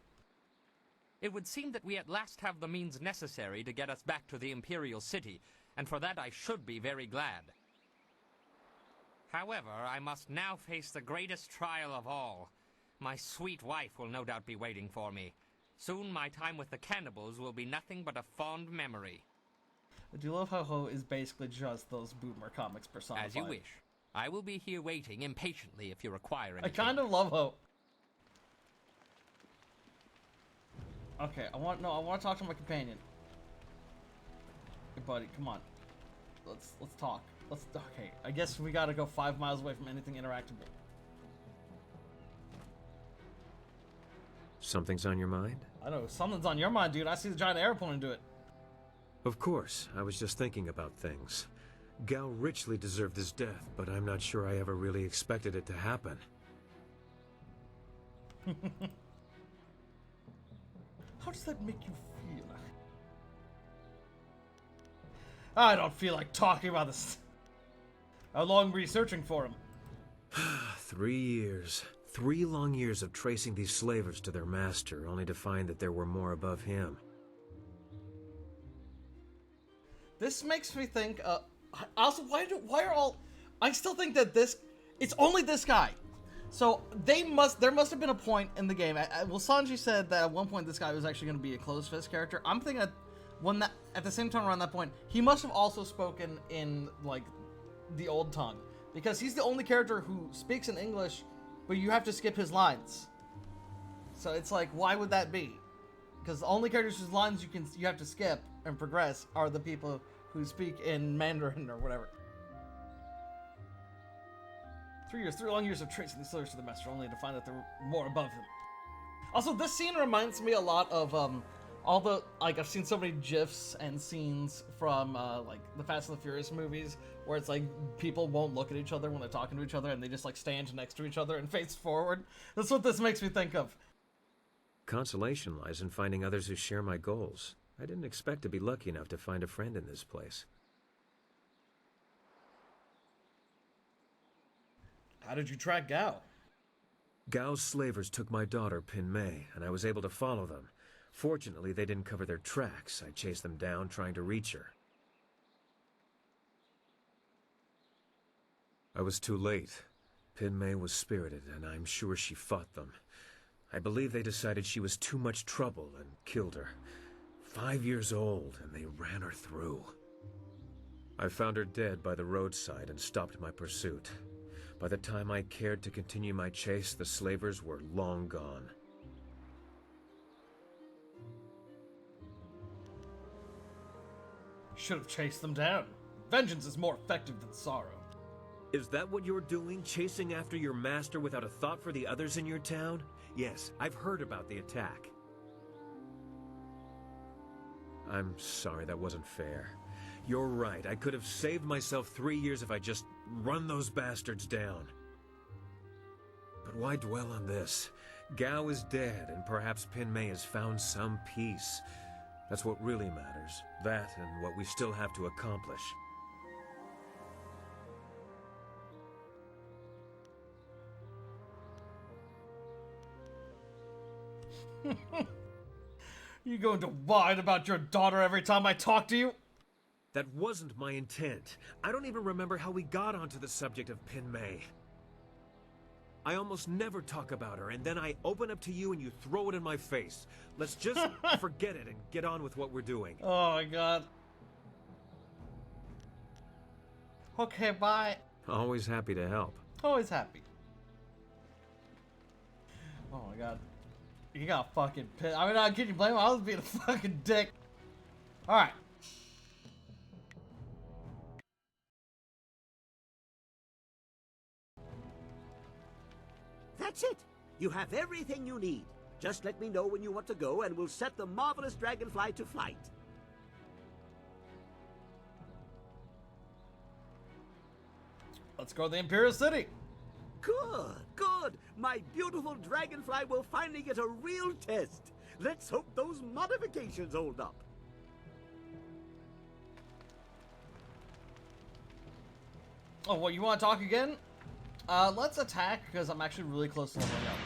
It would seem that we at last have the means necessary to get us back to the Imperial City, and for that I should be very glad. However, I must now face the greatest trial of all. My sweet wife will no doubt be waiting for me. Soon my time with the cannibals will be nothing but a fond memory. I do love how Ho is basically just those boomer comics personified. As you wish. I will be here waiting impatiently if you require anything. I kind of love Ho. Okay, I want to talk to my companion. Hey, buddy, come on. Let's talk. Okay, I guess we gotta go 5 miles away from anything interactable. Something's on your mind? I know, something's on your mind, dude. I see the giant airplane do it. Of course, I was just thinking about things. Gao richly deserved his death, but I'm not sure I ever really expected it to happen. How does that make you feel? I don't feel like talking about this. How long were you searching for him? 3 years. 3 long years of tracing these slavers to their master, only to find that there were more above him. This makes me think, also, why are all, I still think that it's only this guy. So, there must have been a point in the game, well, Sanji said that at one point this guy was actually going to be a closed fist character. I'm thinking at the same time around that point, he must have also spoken in, like, the old tongue. Because he's the only character who speaks in English, but you have to skip his lines. So it's like, why would that be? Because the only characters whose lines you have to skip and progress are the people who speak in Mandarin or whatever. 3 years, 3 long years of tracing these slaves to the master, only to find that there were more above him. Also, this scene reminds me a lot of all the, like, I've seen so many GIFs and scenes from like the Fast and the Furious movies where it's like people won't look at each other when they're talking to each other and they just like stand next to each other and face forward. That's what this makes me think of. Consolation lies in finding others who share my goals. I didn't expect to be lucky enough to find a friend in this place. How did you track Gao? Gao's slavers took my daughter, Pin Mei, and I was able to follow them. Fortunately, they didn't cover their tracks. I chased them down, trying to reach her. I was too late. Pinmay was spirited, and I'm sure she fought them. I believe they decided she was too much trouble and killed her. 5 years old, and they ran her through. I found her dead by the roadside and stopped my pursuit. By the time I cared to continue my chase, the slavers were long gone. Should have chased them down. Vengeance is more effective than sorrow. Is that what you're doing, chasing after your master without a thought for the others in your town? Yes, I've heard about the attack. I'm sorry, that wasn't fair. You're right, I could have saved myself 3 years if I just run those bastards down. But why dwell on this? Gao is dead, and perhaps Pinmay has found some peace. That's what really matters. That and what we still have to accomplish. You going to whine about your daughter every time I talk to you? That wasn't my intent. I don't even remember how we got onto the subject of Pinmay. I almost never talk about her, and then I open up to you and you throw it in my face. Let's just forget it and get on with what we're doing. Oh my god. Okay, bye. Always happy to help. Always happy. Oh my god. You got fucking pissed. I mean, I can't you blame him? I was being a fucking dick. Alright. That's it. You have everything you need. Just let me know when you want to go, and we'll set the marvelous dragonfly to flight. Let's go to the Imperial City. Good, good. My beautiful dragonfly will finally get a real test. Let's hope those modifications hold up. Oh, what, you want to talk again? Let's attack, because I'm actually really close to leveling up.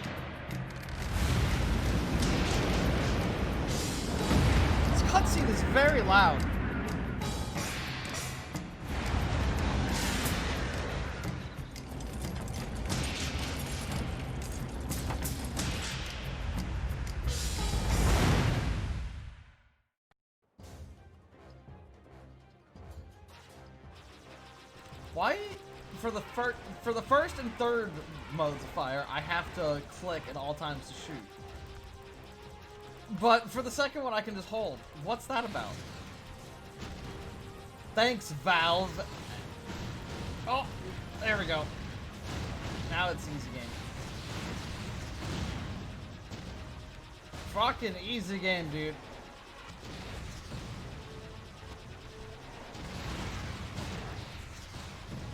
This cutscene is very loud. Why, for the first and third modes of fire, I have to click at all times to shoot. But for the second one, I can just hold. What's that about? Thanks, Valve. Oh, there we go. Now it's easy game. Fucking easy game, dude.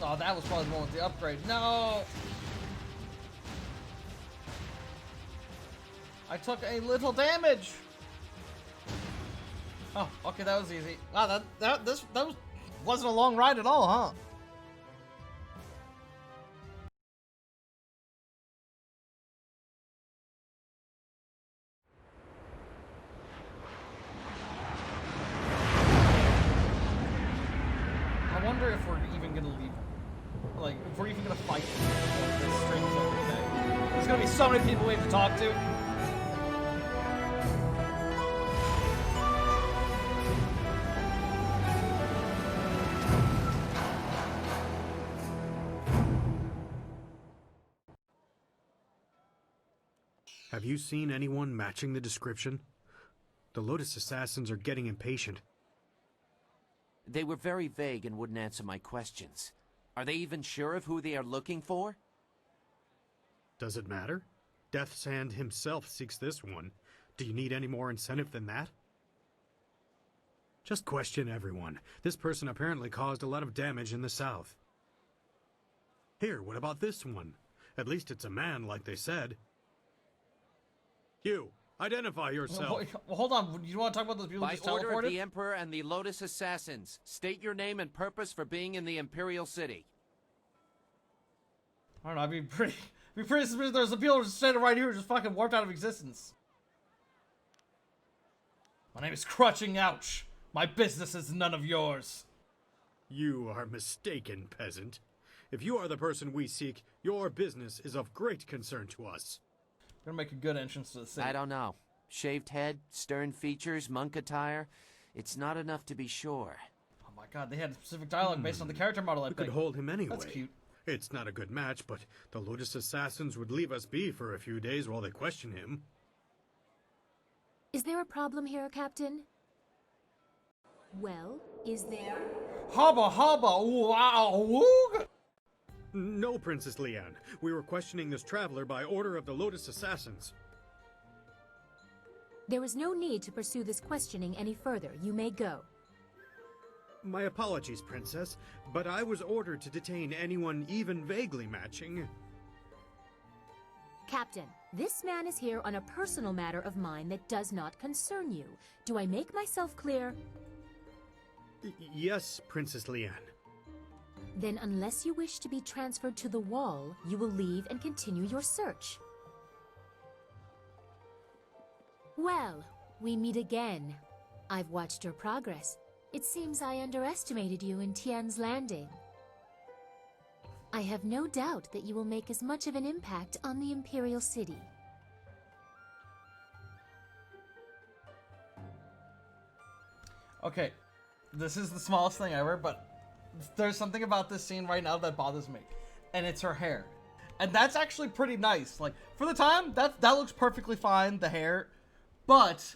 Oh, that was probably the one with the upgrade. No! I took a little damage! Oh, okay, that was easy. Wow, that wasn't a long ride at all, huh? I wonder if we're even gonna leave. Like, if we're even gonna fight before this stream's over today. There's gonna be so many people we have to talk to. Have you seen anyone matching the description? The Lotus Assassins are getting impatient. They were very vague and wouldn't answer my questions. Are they even sure of who they are looking for? Does it matter? Death's Hand himself seeks this one. Do you need any more incentive than that? Just question everyone. This person apparently caused a lot of damage in the south. Here, what about this one? At least it's a man, like they said. You, identify yourself. Well, hold on. You want to talk about those people who just teleported? By order of the Emperor and the Lotus Assassins, state your name and purpose for being in the Imperial City. I don't know. I'd be pretty suspicious there's some people just standing right here who just fucking warped out of existence. My name is Crutching Ouch. My business is none of yours. You are mistaken, peasant. If you are the person we seek, your business is of great concern to us. Gonna make a good entrance to the city. I don't know. Shaved head, stern features, monk attire. It's not enough to be sure. Oh my god, they had specific dialogue based on the character model, I We think. could hold him anyway. That's cute. It's not a good match, but the Lotus Assassins would leave us be for a few days while they question him. Is there a problem here, Captain? Well, is there? Hubba hubba, wow, woog! No, Princess Leanne. We were questioning this traveler by order of the Lotus Assassins. There is no need to pursue this questioning any further. You may go. My apologies, Princess, but I was ordered to detain anyone even vaguely matching. Captain, this man is here on a personal matter of mine that does not concern you. Do I make myself clear? Yes, Princess Leanne. Then unless you wish to be transferred to the wall, you will leave and continue your search. Well, we meet again. I've watched your progress. It seems I underestimated you in Tian's Landing. I have no doubt that you will make as much of an impact on the Imperial City. Okay, this is the smallest thing ever, but there's something about this scene right now that bothers me, and it's her hair. And that's actually pretty nice. Like, for the time, that looks perfectly fine, the hair. But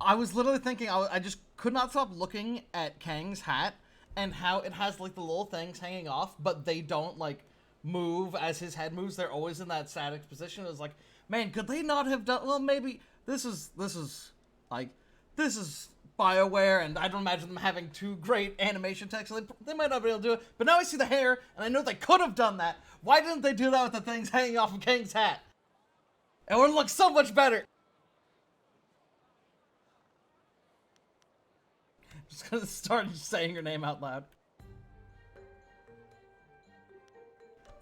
I was literally thinking, I just could not stop looking at Kang's hat and how it has, like, the little things hanging off, but they don't, like, move as his head moves. They're always in that static position. It was like, man, could they not have done... Well, maybe this is BioWare, and I don't imagine them having too great animation tech, so they might not be able to do it. But now I see the hair, and I know they could have done that. Why didn't they do that with the things hanging off of Kang's hat? It would look so much better. Just gonna start saying her name out loud.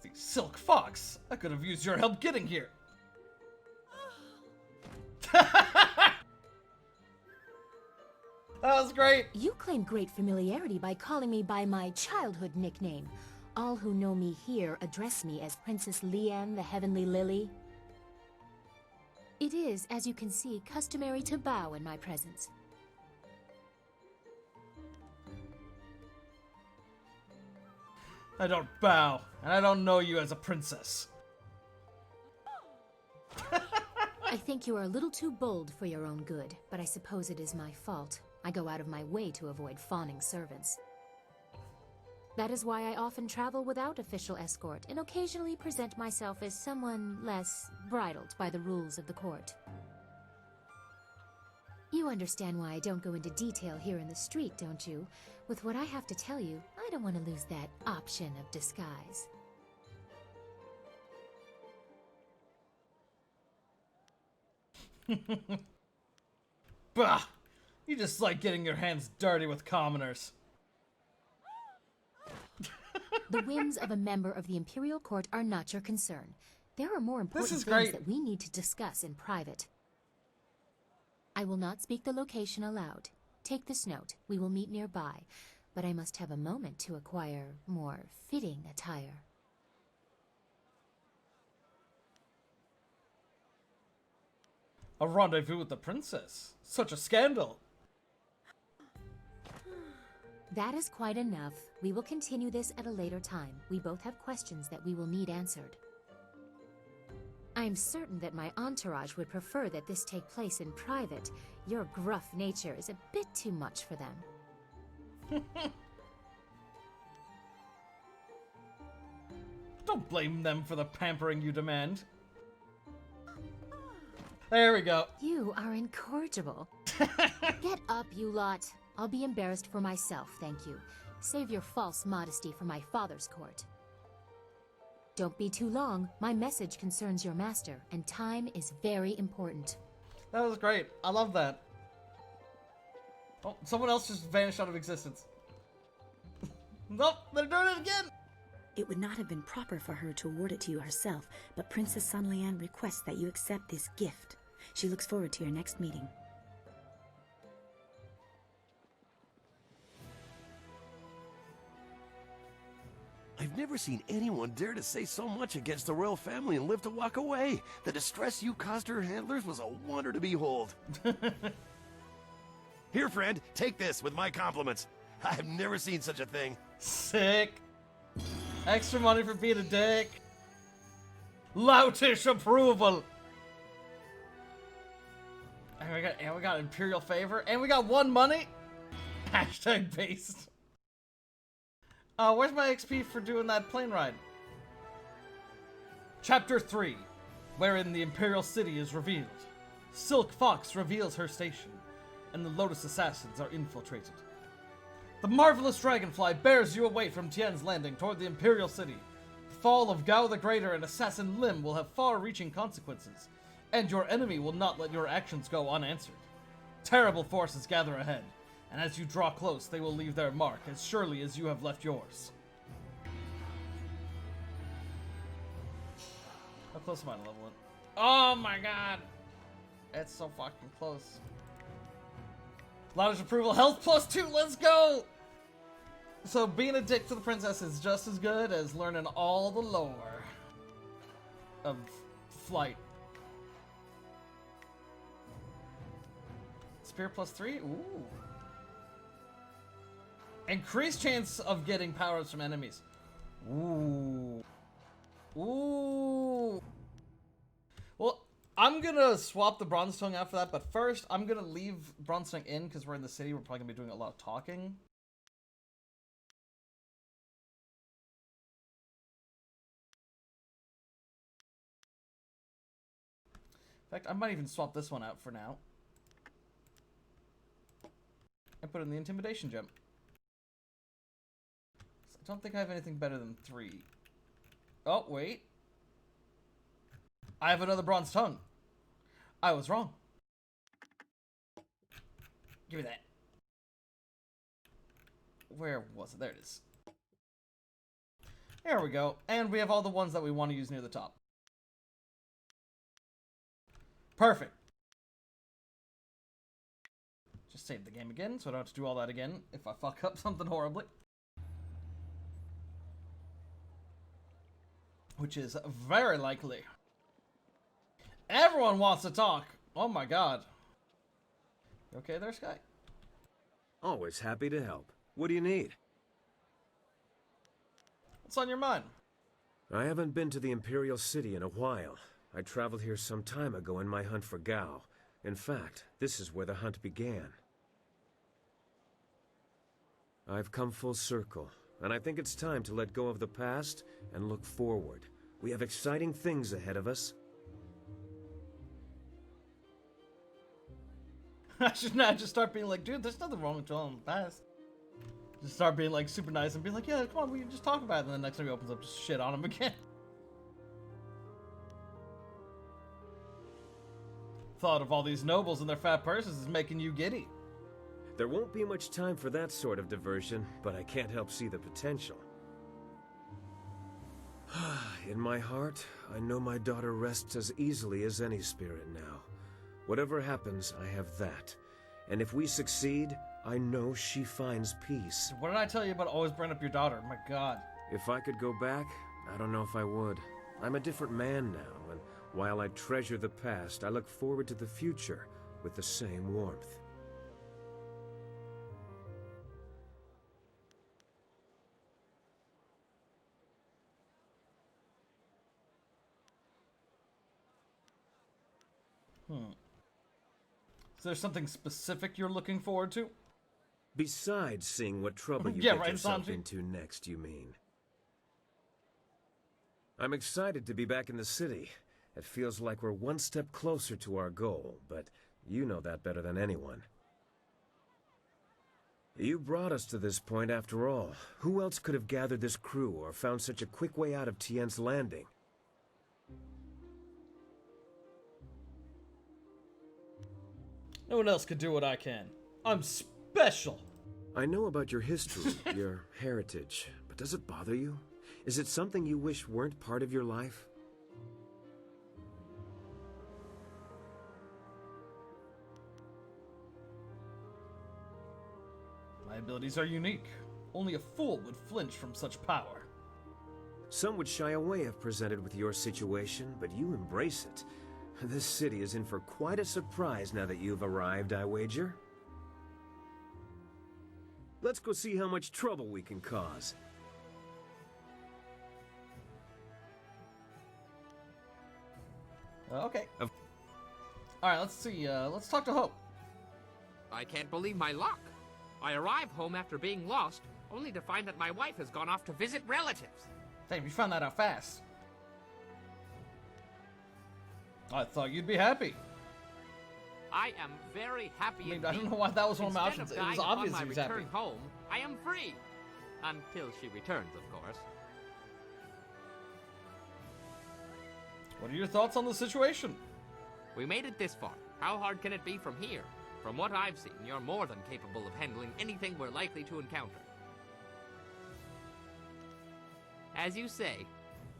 The Silk Fox, I could have used your help getting here. That was great. You claim great familiarity by calling me by my childhood nickname. All who know me here address me as Princess Leanne the Heavenly Lily. It is, as you can see, customary to bow in my presence. I don't bow, and I don't know you as a princess. I think you are a little too bold for your own good, but I suppose it is my fault. I go out of my way to avoid fawning servants. That is why I often travel without official escort and occasionally present myself as someone less bridled by the rules of the court. You understand why I don't go into detail here in the street, don't you? With what I have to tell you, I don't want to lose that option of disguise. Bah! You just like getting your hands dirty with commoners. The whims of a member of the Imperial Court are not your concern. There are more important things great. that we need to discuss in private. I will not speak the location aloud. Take this note. We will meet nearby, but I must have a moment to acquire more fitting attire. A rendezvous with the princess. Such a scandal. That is quite enough. We will continue this at a later time. We both have questions that we will need answered. I'm certain that my entourage would prefer that this take place in private. Your gruff nature is a bit too much for them. Don't blame them for the pampering you demand. There we go. You are incorrigible. Get up, you lot. I'll be embarrassed for myself, thank you. Save your false modesty for my father's court. Don't be too long. My message concerns your master, and time is very important. That was great. I love that. Oh, someone else just vanished out of existence. Nope, they're doing it again! It would not have been proper for her to award it to you herself, but Princess Sun Lian requests that you accept this gift. She looks forward to your next meeting. I've never seen anyone dare to say so much against the royal family and live to walk away. The distress you caused her handlers was a wonder to behold. Here, friend, take this with my compliments. I've never seen such a thing. Sick. Extra money for being a dick. Loutish approval. And we got Imperial favor. And we got 1 money. Hashtag based. Where's my XP for doing that plane ride? Chapter 3, wherein the Imperial City is revealed. Silk Fox reveals her station, and the Lotus Assassins are infiltrated. The marvelous dragonfly bears you away from Tien's Landing toward the Imperial City. The fall of Gao the Greater and Assassin Lim will have far-reaching consequences, and your enemy will not let your actions go unanswered. Terrible forces gather ahead, and as you draw close, they will leave their mark as surely as you have left yours. How close am I to level it? Oh my god! It's so fucking close. Loudest approval, health +2, let's go! So being a dick to the princess is just as good as learning all the lore of flight. Spear +3? Ooh. Increased chance of getting powers from enemies. Ooh. Ooh. Well, I'm gonna swap the Bronze Tongue out for that, but first, I'm gonna leave Bronze Tongue in because we're in the city. We're probably gonna be doing a lot of talking. In fact, I might even swap this one out for now. And put in the Intimidation gem. I don't think I have anything better than 3. Oh, wait. I have another Bronze Tongue. I was wrong. Give me that. Where was it? There it is. There we go. And we have all the ones that we want to use near the top. Perfect. Just save the game again, so I don't have to do all that again if I fuck up something horribly. Which is very likely. Everyone wants to talk. Oh my god. You okay there, Sky? Always happy to help. What do you need? What's on your mind? I haven't been to the Imperial City in a while. I traveled here some time ago in my hunt for Gao. In fact, this is where the hunt began. I've come full circle, and I think it's time to let go of the past and look forward. We have exciting things ahead of us. I should not just start being like, dude, there's nothing wrong with dwelling in the past. Just start being like super nice and be like, yeah, come on, we can just talk about it. And then the next time he opens up, just shit on him again. Thought of all these nobles and their fat purses is making you giddy. There won't be much time for that sort of diversion, but I can't help see the potential. In my heart, I know my daughter rests as easily as any spirit now. Whatever happens, I have that. And if we succeed, I know she finds peace. What did I tell you about always bring up your daughter? My god. If I could go back, I don't know if I would. I'm a different man now, and while I treasure the past, I look forward to the future with the same warmth. Is there something specific you're looking forward to? Besides seeing what trouble you Yeah, get right, yourself Sanji. into next, you mean? I'm excited to be back in the city. It feels like we're one step closer to our goal, but you know that better than anyone. You brought us to this point after all. Who else could have gathered this crew or found such a quick way out of Tien's Landing? No one else could do what I can. I'm special. I know about your history, your heritage, but does it bother you? Is it something you wish weren't part of your life? My abilities are unique. Only a fool would flinch from such power. Some would shy away if presented with your situation, but you embrace it. This city is in for quite a surprise now that you've arrived, I wager. Let's go see how much trouble we can cause. Okay. Alright, let's see. Let's talk to Hope. I can't believe my luck. I arrive home after being lost, only to find that my wife has gone off to visit relatives. Damn, you found that out fast. I thought you'd be happy. I am very happy indeed. I don't know why that was one of my Instead options. of It was dying obvious upon he my was happy. return home, I am free. Until she returns, of course. What are your thoughts on the situation? We made it this far. How hard can it be from here? From what I've seen, you're more than capable of handling anything we're likely to encounter. As you say,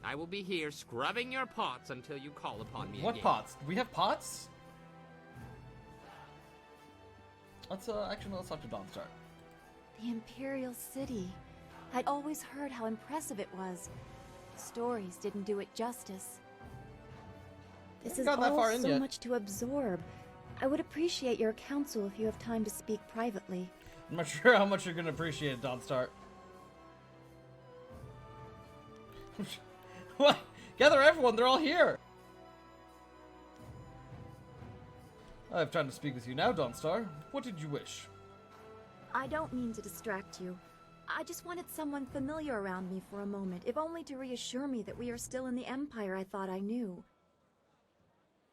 I will be here scrubbing your pots until you call upon me What again. pots? Do we have pots? Let's actually let's talk to Dawnstar. The Imperial City. I'd always heard how impressive it was. Stories didn't do it justice. This is Not that all far in so yet. much to absorb. I would appreciate your counsel if you have time to speak privately. I'm not sure how much you're gonna appreciate it, Dawnstar. What? Gather everyone, they're all here! I have time to speak with you now, Dawnstar. What did you wish? I don't mean to distract you. I just wanted someone familiar around me for a moment, if only to reassure me that we are still in the Empire I thought I knew.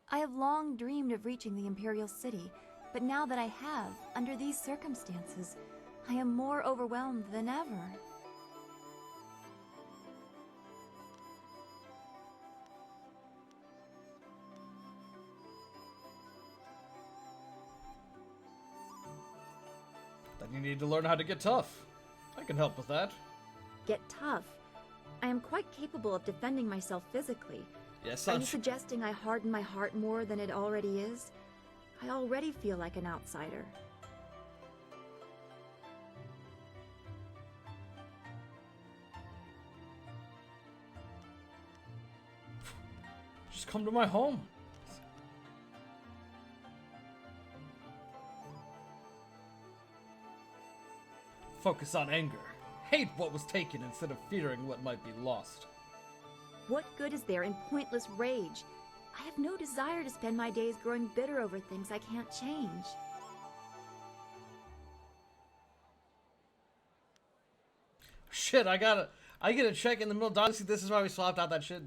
I have long dreamed of reaching the Imperial City, but now that I have, under these circumstances, I am more overwhelmed than ever. Then you need to learn how to get tough. I can help with that. Get tough. I am quite capable of defending myself physically. Yes, Are I'm you suggesting I harden my heart more than it already is? I already feel like an outsider. Just come to my home. Focus on anger. Hate what was taken instead of fearing what might be lost. What good is there in pointless rage? I have no desire to spend my days growing bitter over things I can't change. Shit, I get a check in the middle of Dynasty. This is why we swapped out that shit.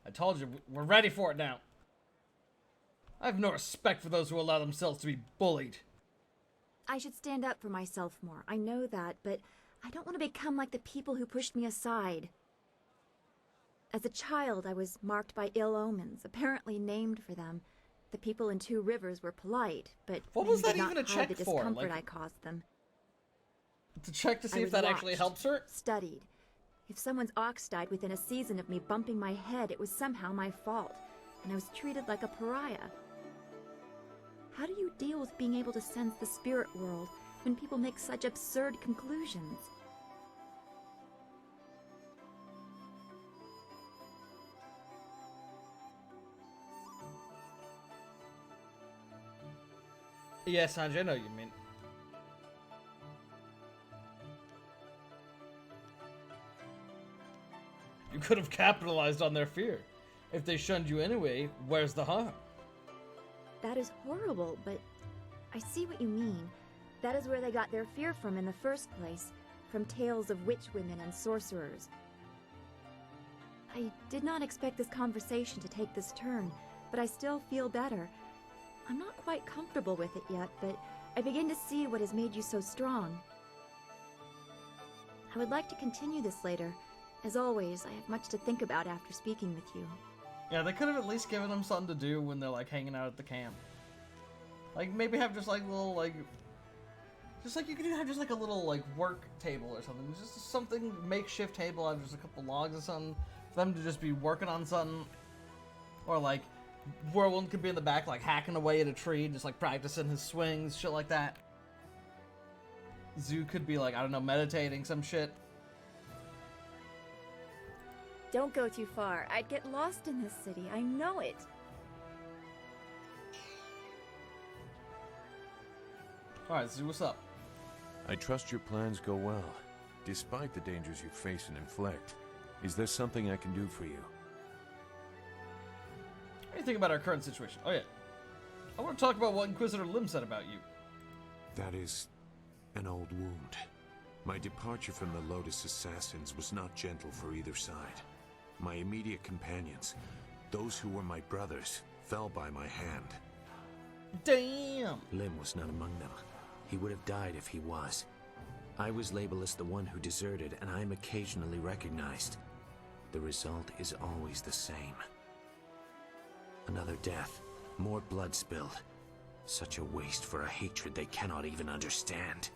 I told you, we're ready for it now. I have no respect for those who allow themselves to be bullied. I should stand up for myself more, I know that, but I don't want to become like the people who pushed me aside. As a child, I was marked by ill omens, apparently named for them. The people in Two Rivers were polite, but What many was that did not even a hide check the for? discomfort Like- I caused them. To check to see I if was that actually watched, helps her? Studied. If someone's ox died within a season of me bumping my head, it was somehow my fault, and I was treated like a pariah. How do you deal with being able to sense the spirit world when people make such absurd conclusions? Yes, Sanjay, I know what you mean. You could have capitalized on their fear. If they shunned you anyway, where's the harm? That is horrible, but I see what you mean. That is where they got their fear from in the first place, from tales of witch women and sorcerers. I did not expect this conversation to take this turn, but I still feel better. I'm not quite comfortable with it yet, but I begin to see what has made you so strong. I would like to continue this later. As always, I have much to think about after speaking with you. Yeah, they could have at least given them something to do when they're like hanging out at the camp. Like maybe have just like little like, just like you could have just like a little like work table or something. Just something makeshift table out of just a couple logs or something for them to just be working on something. Or like Whirlwind could be in the back like hacking away at a tree, just like practicing his swings, shit like that. Zoo could be like, I don't know, meditating some shit. Don't go too far. I'd get lost in this city. I know it. Alright, so what's up? I trust your plans go well, despite the dangers you face and inflict. Is there something I can do for you? What do you think about our current situation? Oh yeah. I want to talk about what Inquisitor Lim said about you. That is an old wound. My departure from the Lotus Assassins was not gentle for either side. My immediate companions, those who were my brothers, fell by my hand. Damn! Lim was not among them. He would have died if he was. I was labeled as the one who deserted, and I am occasionally recognized. The result is always the same. Another death, more blood spilled. Such a waste for a hatred they cannot even understand.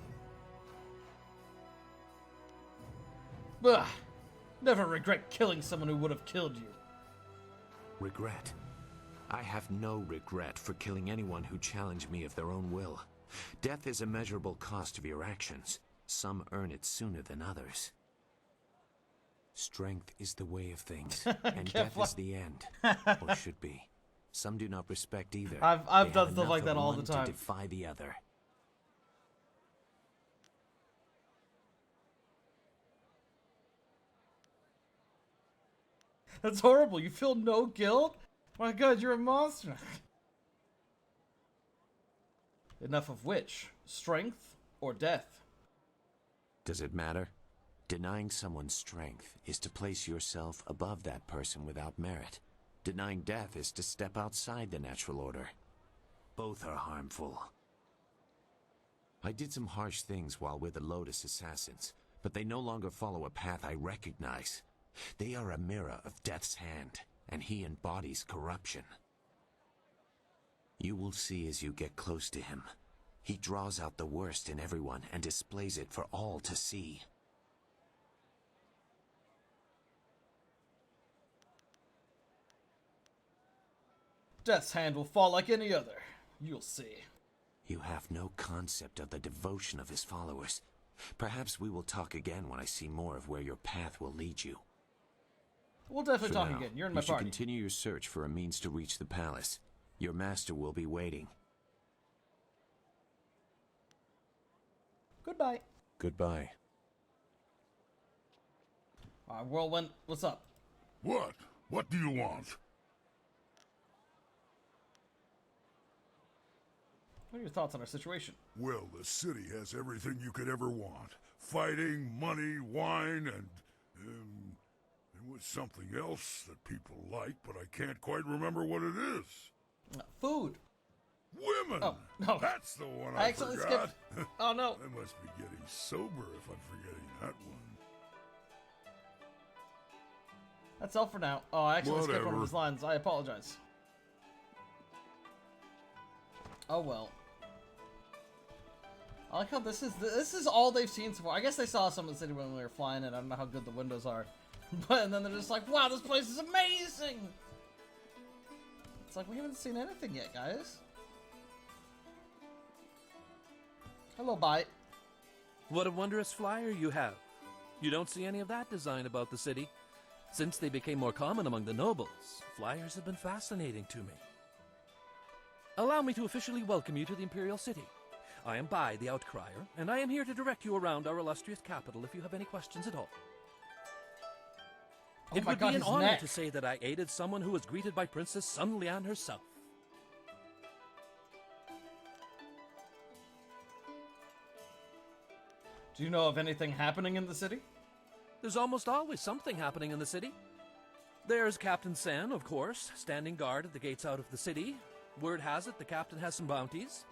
Ugh. Never regret killing someone who would have killed you. Regret? I have no regret for killing anyone who challenged me of their own will. Death is a measurable cost of your actions. Some earn it sooner than others. Strength is the way of things, and death is the end, or should be. Some do not respect either. I've done stuff like that all the time. To defy the other. That's horrible. You feel no guilt? My God, you're a monster. Enough of which? Strength or death? Does it matter? Denying someone strength is to place yourself above that person without merit. Denying death is to step outside the natural order. Both are harmful. I did some harsh things while with the Lotus Assassins, but they no longer follow a path I recognize. They are a mirror of Death's hand, and he embodies corruption. You will see as you get close to him. He draws out the worst in everyone and displays it for all to see. Death's hand will fall like any other. You'll see. You have no concept of the devotion of his followers. Perhaps we will talk again when I see more of where your path will lead you. We'll definitely For talk now, again. You're in my you should party. continue your search for a means to reach the palace. Your master will be waiting. Goodbye. Goodbye. Whirlwind, what's up? What? What do you want? What are your thoughts on our situation? Well, the city has everything you could ever want. Fighting, money, wine, and there was something else that people like, but I can't quite remember what it is. Food. Women! Oh, no. That's the one I I accidentally forgot. skipped. Oh, no. I must be getting sober if I'm forgetting that one. That's all for now. Oh, I actually skipped one of Whatever. his lines. I apologize. Oh, well. I like how this is all they've seen so far. I guess they saw some of the city when we were flying in. I don't know how good the windows are. But and then they're just like, wow, this place is amazing! It's like, we haven't seen anything yet, guys. Hello, Bite. What a wondrous flyer you have. You don't see any of that design about the city. Since they became more common among the nobles, flyers have been fascinating to me. Allow me to officially welcome you to the Imperial City. I am Bai, the Outcrier, and I am here to direct you around our illustrious capital if you have any questions at all. Oh It my would God, be an his honor neck. to say that I aided someone who was greeted by Princess Sun Lian herself. Do you know of anything happening in the city? There's almost always something happening in the city. There's Captain San, of course, standing guard at the gates out of the city. Word has it the captain has some bounties.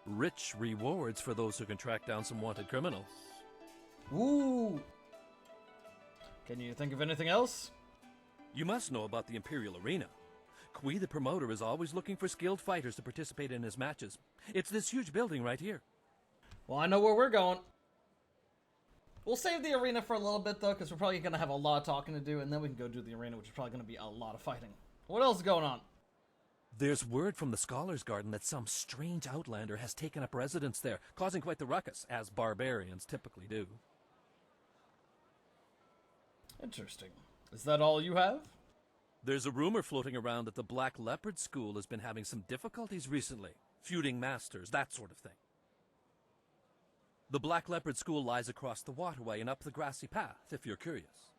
Rich rewards for those who can track down some wanted criminals. Ooh. Can you think of anything else? You must know about the Imperial Arena. Kui, the promoter, is always looking for skilled fighters to participate in his matches. It's this huge building right here. Well, I know where we're going. We'll save the arena for a little bit, though, because we're probably going to have a lot of talking to do, and then we can go do the arena, which is probably going to be a lot of fighting. What else is going on? There's word from the Scholars' Garden that some strange outlander has taken up residence there, causing quite the ruckus, as barbarians typically do. Interesting. Is that all you have? There's a rumor floating around that the Black Leopard School has been having some difficulties recently, feuding masters, that sort of thing. The Black Leopard School lies across the waterway and up the grassy path, if you're curious.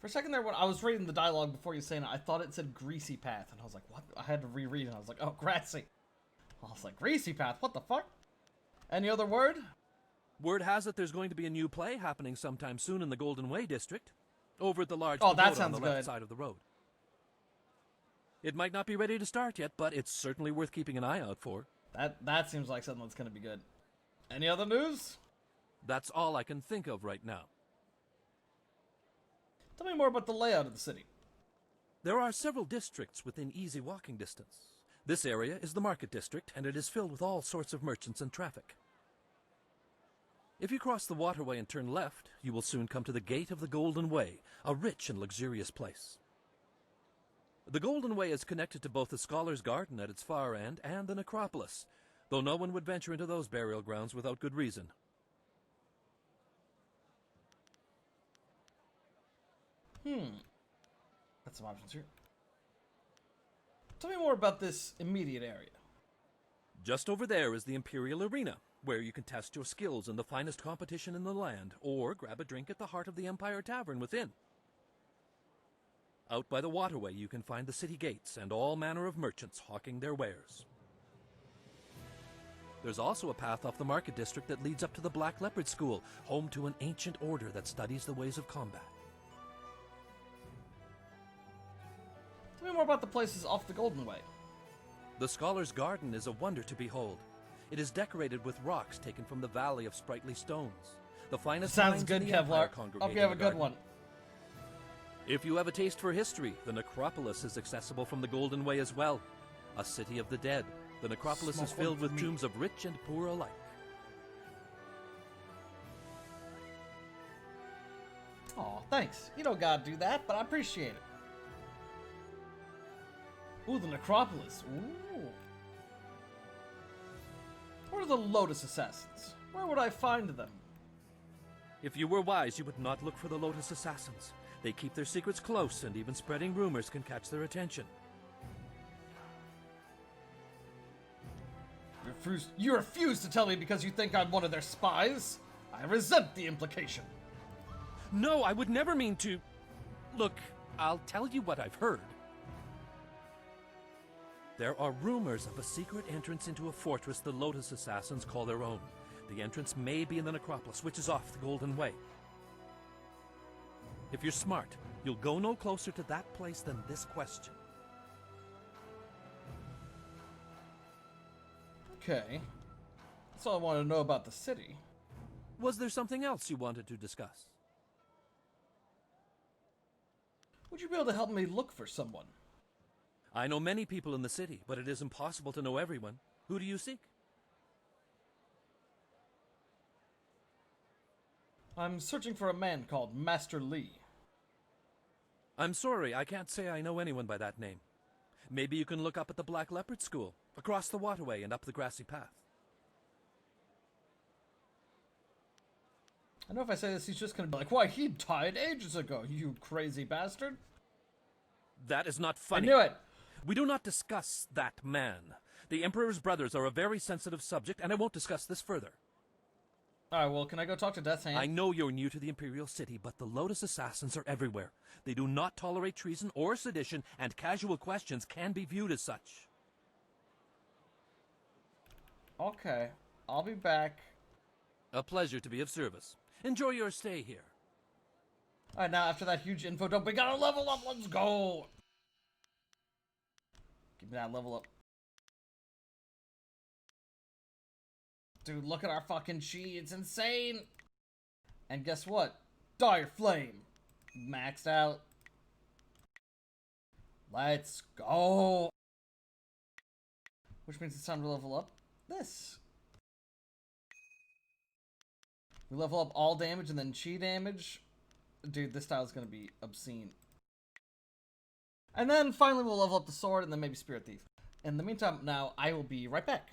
For a second there, when I was reading the dialogue before you saying it, I thought it said greasy path, and I was like, what? I had to reread it, and I was like, oh, grassy. I was like, greasy path, what the fuck? Any other word? Word has it there's going to be a new play happening sometime soon in the Golden Way district, over at the large that pagoda on sounds the left good. side of the road. It might not be ready to start yet, but it's certainly worth keeping an eye out for. That seems like something that's going to be good. Any other news? That's all I can think of right now. Tell me more about the layout of the city. There are several districts within easy walking distance. This area is the market district, and it is filled with all sorts of merchants and traffic. If you cross the waterway and turn left, you will soon come to the Gate of the Golden Way, a rich and luxurious place. The Golden Way is connected to both the Scholar's Garden at its far end and the necropolis, though no one would venture into those burial grounds without good reason. Got some options here. Tell me more about this immediate area. Just over there is the Imperial Arena, where you can test your skills in the finest competition in the land, or grab a drink at the heart of the Empire Tavern within. Out by the waterway you can find the city gates and all manner of merchants hawking their wares. There's also a path off the market district that leads up to the Black Leopard School, home to an ancient order that studies the ways of combat. Tell me more about the places off the Golden Way. The Scholar's Garden is a wonder to behold. It is decorated with rocks taken from the Valley of Sprightly Stones. The finest Sounds minds good, in the Empire Kevlar. congregate Hope you in have a the good garden. one. If you have a taste for history, the necropolis is accessible from the Golden Way as well. A city of the dead, the necropolis is filled with tombs of rich and poor alike. Aw, thanks. You don't gotta do that, but I appreciate it. Ooh, the necropolis. Ooh. What are the Lotus Assassins? Where would I find them? If you were wise, you would not look for the Lotus Assassins. They keep their secrets close, and even spreading rumors can catch their attention. You refuse to tell me because you think I'm one of their spies? I resent the implication. No, I would never mean to... Look, I'll tell you what I've heard. There are rumors of a secret entrance into a fortress the Lotus Assassins call their own. The entrance may be in the necropolis, which is off the Golden Way. If you're smart, you'll go no closer to that place than this question. Okay. That's all I want to know about the city. Was there something else you wanted to discuss? Would you be able to help me look for someone? I know many people in the city, but it is impossible to know everyone. Who do you seek? I'm searching for a man called Master Lee. I'm sorry, I can't say I know anyone by that name. Maybe you can look up at the Black Leopard School, across the waterway and up the grassy path. I know if I say this, he's just gonna be like, why, he died ages ago, you crazy bastard. That is not funny. I knew it. We do not discuss that man. The Emperor's brothers are a very sensitive subject, and I won't discuss this further. Alright, well, can I go talk to Death's Hand? I know you're new to the Imperial City, but the Lotus Assassins are everywhere. They do not tolerate treason or sedition, and casual questions can be viewed as such. Okay, I'll be back. A pleasure to be of service. Enjoy your stay here. Alright, now after that huge info dump, we gotta level up, let's go! Give me that level up. Dude, look at our fucking chi, it's insane! And guess what? Dire Flame! Maxed out. Let's go! Which means it's time to level up this. We level up all damage and then chi damage. Dude, this style is gonna be obscene. And then finally we'll level up the sword and then maybe Spirit Thief. In the meantime, now I will be right back.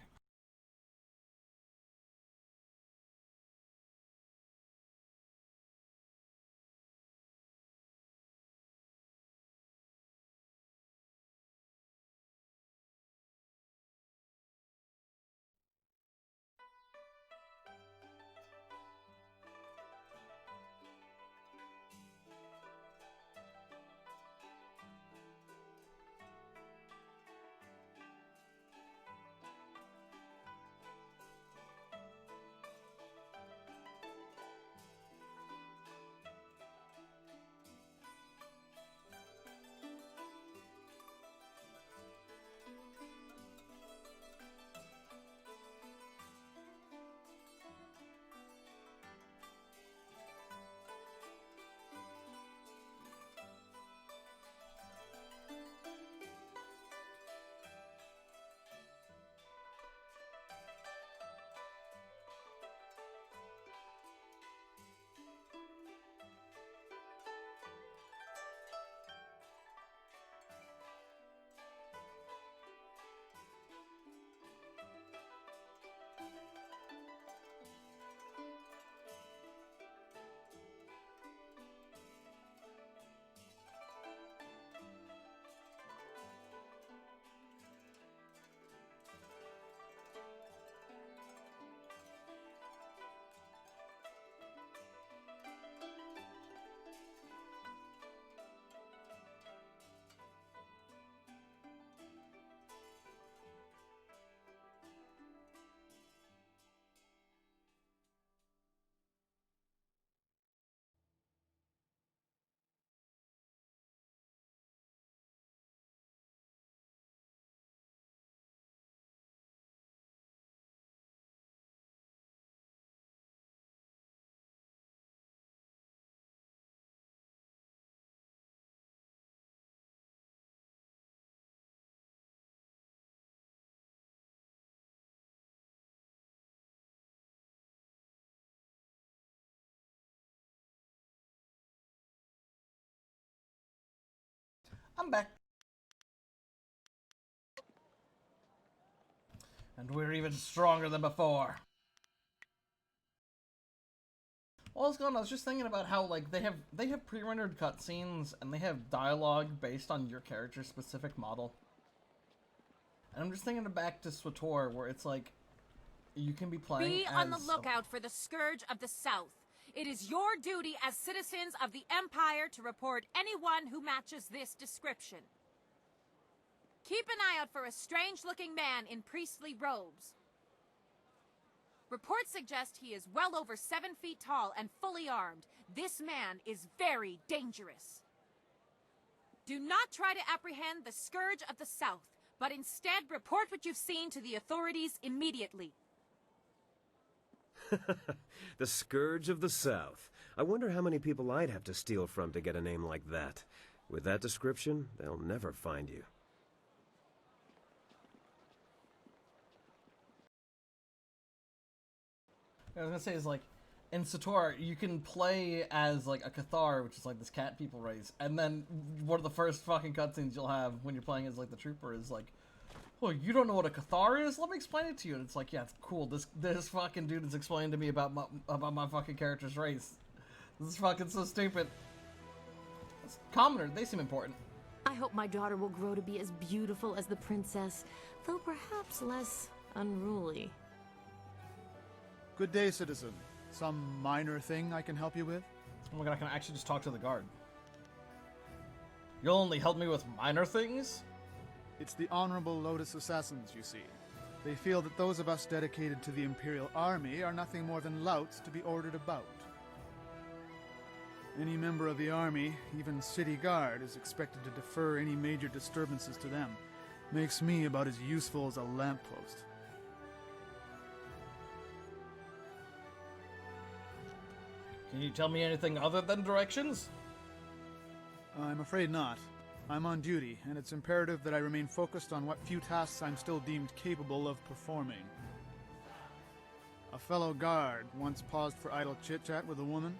I'm back. And we're even stronger than before. Well, I was just thinking about how, like, they have pre-rendered cutscenes and they have dialogue based on your character's specific model. And I'm just thinking back to SWTOR, where it's like, you can be playing Be as... on the lookout for the Scourge of the South. It is your duty as citizens of the Empire to report anyone who matches this description. Keep an eye out for a strange-looking man in priestly robes. Reports suggest he is well over 7 feet tall and fully armed. This man is very dangerous. Do not try to apprehend the Scourge of the South, but instead report what you've seen to the authorities immediately. The Scourge of the South. I wonder how many people I'd have to steal from to get a name like that. With that description, they'll never find you. I was gonna say is like, in SWTOR, you can play as like a Cathar, which is like this cat people race, and then one of the first fucking cutscenes you'll have when you're playing as like the trooper is like, "Oh, you don't know what a Cathar is? Let me explain it to you." And it's like, "Yeah, it's cool. This fucking dude is explaining to me about my fucking character's race. This is fucking so stupid." Commoner, they seem important. I hope my daughter will grow to be as beautiful as the princess, though perhaps less unruly. Good day, citizen. Some minor thing I can help you with? Oh my god, I can actually just talk to the guard. You'll only help me with minor things? It's the Honorable Lotus Assassins, you see. They feel that those of us dedicated to the Imperial Army are nothing more than louts to be ordered about. Any member of the army, even city guard, is expected to defer any major disturbances to them. Makes me about as useful as a lamppost. Can you tell me anything other than directions? I'm afraid not. I'm on duty, and it's imperative that I remain focused on what few tasks I'm still deemed capable of performing. A fellow guard once paused for idle chit-chat with a woman.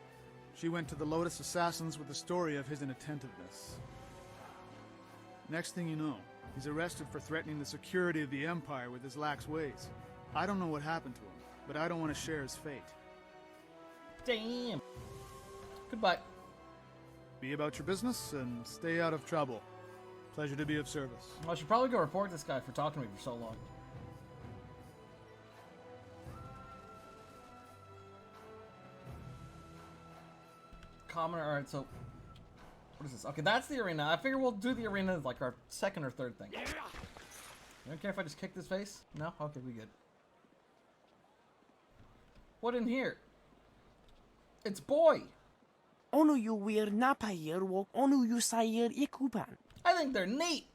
She went to the Lotus Assassins with the story of his inattentiveness. Next thing you know, he's arrested for threatening the security of the Empire with his lax ways. I don't know what happened to him, but I don't want to share his fate. Damn. Goodbye. Be about your business and stay out of trouble. Pleasure to be of service. I should probably go report this guy for talking to me for so long. Commoner, alright, so... What is this? Okay, that's the arena. I figure we'll do the arena as like our second or third thing. You don't care if I just kick this face? No? Okay, we good. What in here? It's boy! Onu yu wir napayir wok onu yu sayir ikupan. I think they're neat!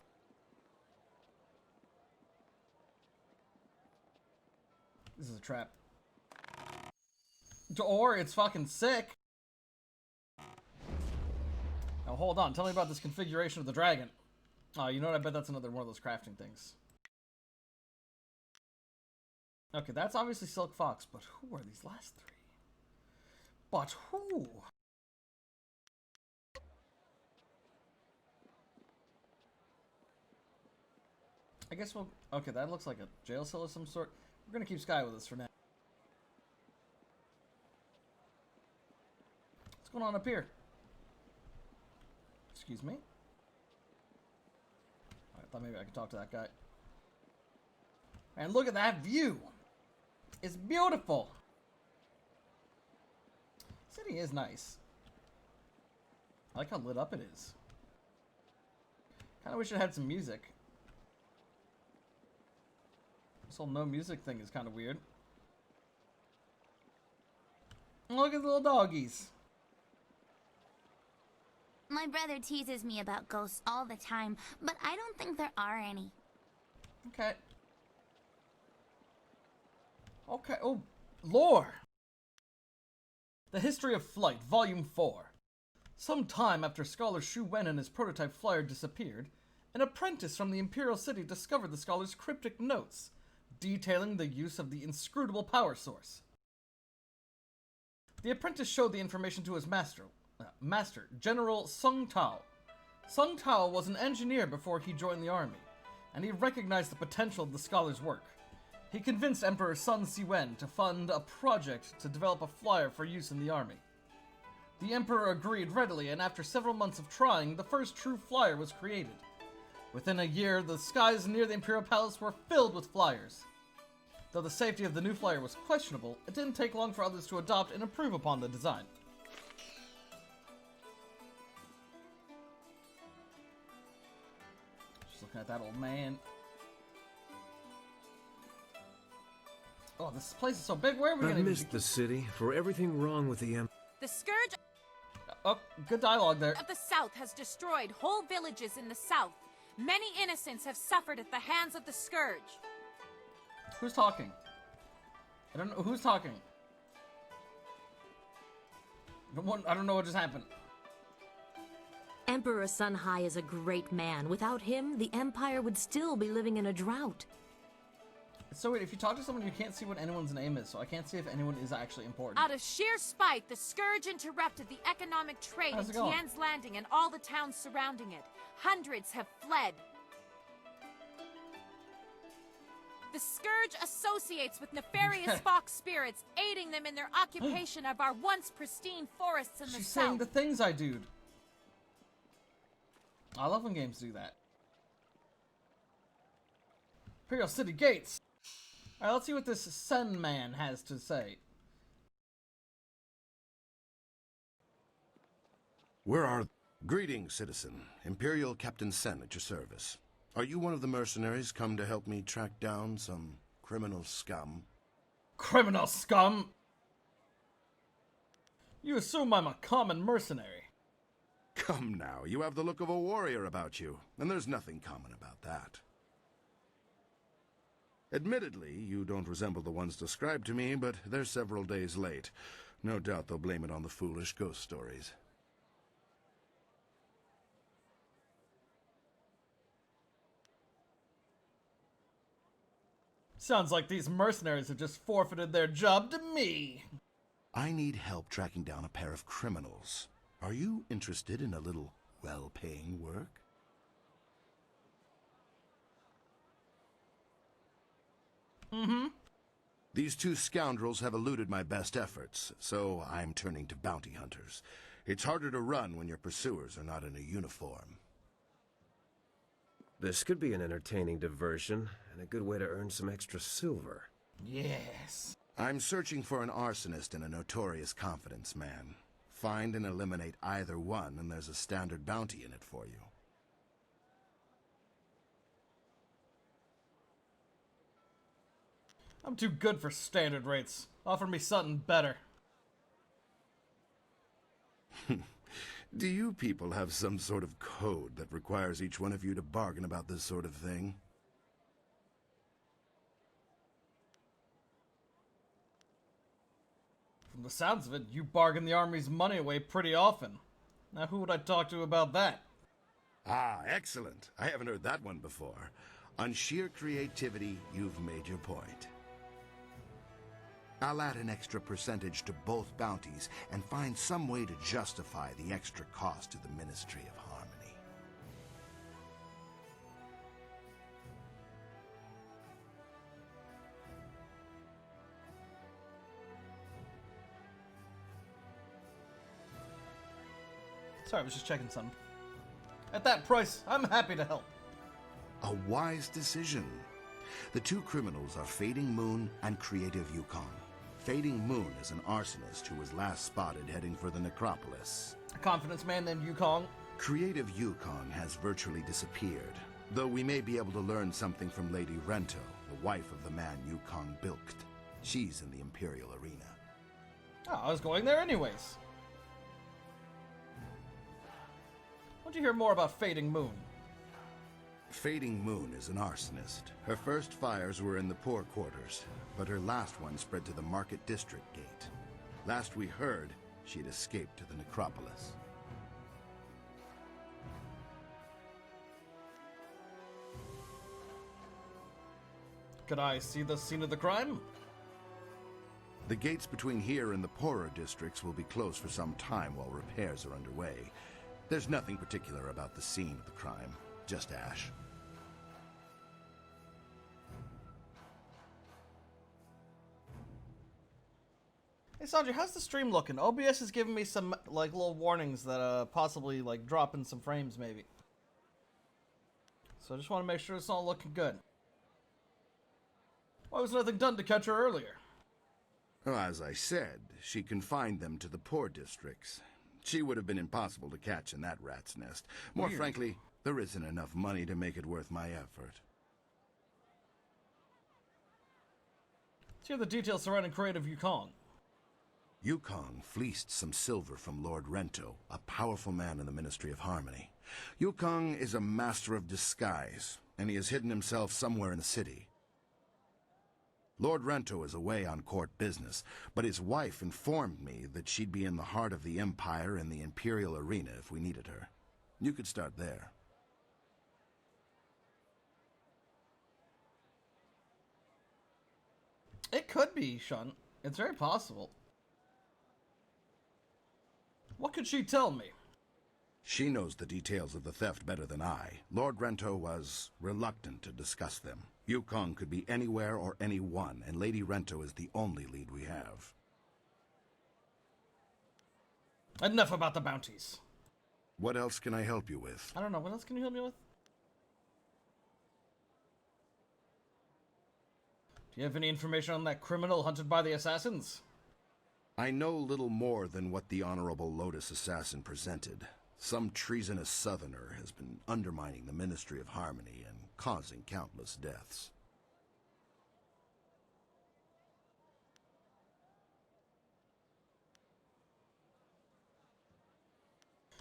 This is a trap. Or it's fucking sick. Now hold on, tell me about this configuration of the dragon. Oh, you know what? I bet that's another one of those crafting things. Okay, that's obviously Silk Fox, but who are these last three? But who? I guess we'll... Okay, that looks like a jail cell of some sort. We're gonna keep Sky with us for now. What's going on up here? Excuse me? I thought maybe I could talk to that guy. And look at that view! It's beautiful! City is nice. I like how lit up it is. Kinda wish it had some music. This whole no music thing is kinda weird. Look at the little doggies. My brother teases me about ghosts all the time, but I don't think there are any. Okay. Okay, oh, lore! The History of Flight, Volume 4. Some time after Scholar Shu Wen and his prototype flyer disappeared, an apprentice from the Imperial City discovered the scholar's cryptic notes, detailing the use of the inscrutable power source. The apprentice showed the information to his master, General Sung Tao. Sung Tao was an engineer before he joined the army, and he recognized the potential of the scholar's work. He convinced Emperor Sun Siwen to fund a project to develop a flyer for use in the army. The Emperor agreed readily, and after several months of trying, the first true flyer was created. Within a year, the skies near the Imperial Palace were filled with flyers. Though the safety of the new flyer was questionable, it didn't take long for others to adopt and improve upon the design. Just looking at that old man. Oh, this place is so big. Where are we I gonna missed the city for everything wrong with the The scourge Oh, good dialogue there. of the South has destroyed whole villages in the South. Many innocents have suffered at the hands of the scourge. Who's talking? I don't know who's talking. I don't know what just happened. Emperor Sun Hai is a great man. Without him, the Empire would still be living in a drought. It's so weird. If you talk to someone, you can't see what anyone's name is, so I can't see if anyone is actually important. Out of sheer spite, the scourge interrupted the economic trade How's in it going? Tian's Landing and all the towns surrounding it. Hundreds have fled. The scourge associates with nefarious fox spirits, aiding them in their occupation of our once pristine forests in the She's saying South. the things I do. I love when games do that. Imperial City Gates. Alright, let's see what this Sun Man has to say. Where are... Greetings, citizen. Imperial Captain Sen at your service. Are you one of the mercenaries come to help me track down some criminal scum? Criminal scum! You assume I'm a common mercenary. Come now, you have the look of a warrior about you, and there's nothing common about that. Admittedly, you don't resemble the ones described to me, but they're several days late. No doubt they'll blame it on the foolish ghost stories. Sounds like these mercenaries have just forfeited their job to me. I need help tracking down a pair of criminals. Are you interested in a little well-paying work? Mm-hmm. These two scoundrels have eluded my best efforts, so I'm turning to bounty hunters. It's harder to run when your pursuers are not in a uniform. This could be an entertaining diversion, and a good way to earn some extra silver. Yes. I'm searching for an arsonist and a notorious confidence man. Find and eliminate either one, and there's a standard bounty in it for you. I'm too good for standard rates. Offer me something better. Do you people have some sort of code that requires each one of you to bargain about this sort of thing? From the sounds of it, you bargain the army's money away pretty often. Now who would I talk to about that? Ah, excellent. I haven't heard that one before. On sheer creativity, you've made your point. I'll add an extra percentage to both bounties and find some way to justify the extra cost to the Ministry of Harmony. Sorry, I was just checking something. At that price, I'm happy to help. A wise decision. The two criminals are Fading Moon and Creative Yukon. Fading Moon is an arsonist who was last spotted heading for the necropolis. A confidence man named Yukong. Creative Yukon has virtually disappeared, though we may be able to learn something from Lady Rento, the wife of the man Yukong bilked. She's in the Imperial Arena. Oh, I was going there anyways. Why'd you hear more about Fading Moon? Fading Moon is an arsonist. Her first fires were in the poor quarters, but her last one spread to the Market District Gate. Last we heard, she'd escaped to the necropolis. Could I see the scene of the crime? The gates between here and the poorer districts will be closed for some time while repairs are underway. There's nothing particular about the scene of the crime, just ash. Hey Sandra, how's the stream looking? OBS is giving me some like little warnings that possibly like dropping some frames maybe. So I just want to make sure it's all looking good. Why was nothing done to catch her earlier? Well, as I said, she confined them to the poor districts. She would have been impossible to catch in that rat's nest. More Weird. frankly, there isn't enough money to make it worth my effort. Let's hear the details surrounding Creative Yukong. Yukong fleeced some silver from Lord Rento, a powerful man in the Ministry of Harmony. Yukong is a master of disguise, and he has hidden himself somewhere in the city. Lord Rento is away on court business, but his wife informed me that she'd be in the heart of the Empire in the Imperial Arena if we needed her. You could start there. It could be, Sean. It's very possible. What could she tell me? She knows the details of the theft better than I. Lord Rento was reluctant to discuss them. Yukong could be anywhere or anyone, and Lady Rento is the only lead we have. Enough about the bounties. What else can I help you with? I don't know. What else can you help me with? Do you have any information on that criminal hunted by the assassins? I know little more than what the Honorable Lotus Assassin presented. Some treasonous southerner has been undermining the Ministry of Harmony and causing countless deaths.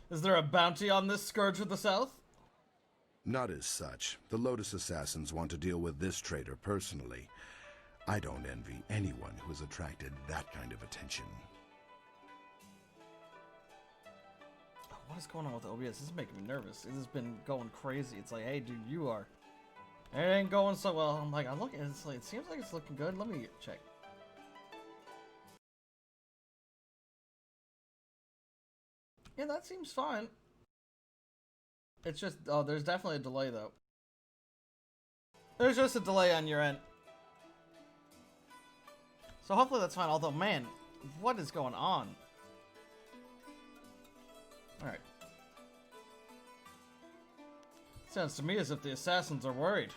Is there a bounty on this Scourge of the South? Not as such. The Lotus Assassins want to deal with this traitor personally. I don't envy anyone who has attracted that kind of attention. What is going on with OBS? This is making me nervous. This has been going crazy. It's like, hey, dude, you are. It ain't going so well. I'm like, it's like, it seems like it's looking good. Let me check. Yeah, that seems fine. It's just, oh, there's definitely a delay though. There's just a delay on your end. So hopefully that's fine. Although, man, what is going on? Alright. Sounds to me as if the assassins are worried.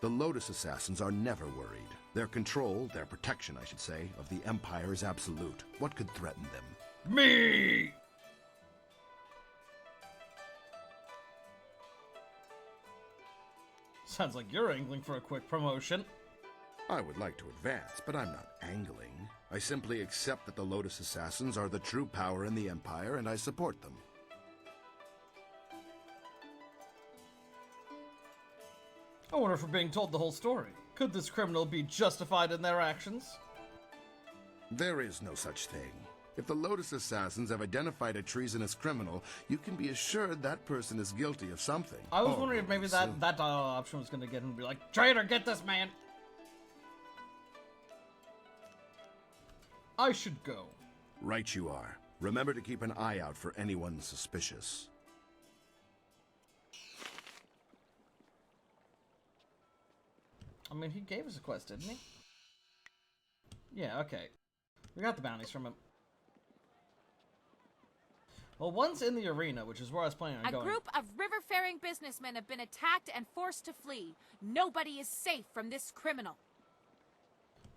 The Lotus Assassins are never worried. Their control, their protection, I should say, of the Empire is absolute. What could threaten them? Me! Sounds like you're angling for a quick promotion. I would like to advance, but I'm not angling. I simply accept that the Lotus Assassins are the true power in the Empire, and I support them. I wonder if we're being told the whole story. Could this criminal be justified in their actions? There is no such thing. If the Lotus Assassins have identified a treasonous criminal, you can be assured that person is guilty of something. I was wondering if maybe that option was going to get him to be like, traitor, get this man! I should go. Right you are. Remember to keep an eye out for anyone suspicious. I mean, he gave us a quest, didn't he? Yeah, okay. We got the bounties from him. Well, one's in the arena, which is where I was planning on going. A group of river-faring businessmen have been attacked and forced to flee. Nobody is safe from this criminal.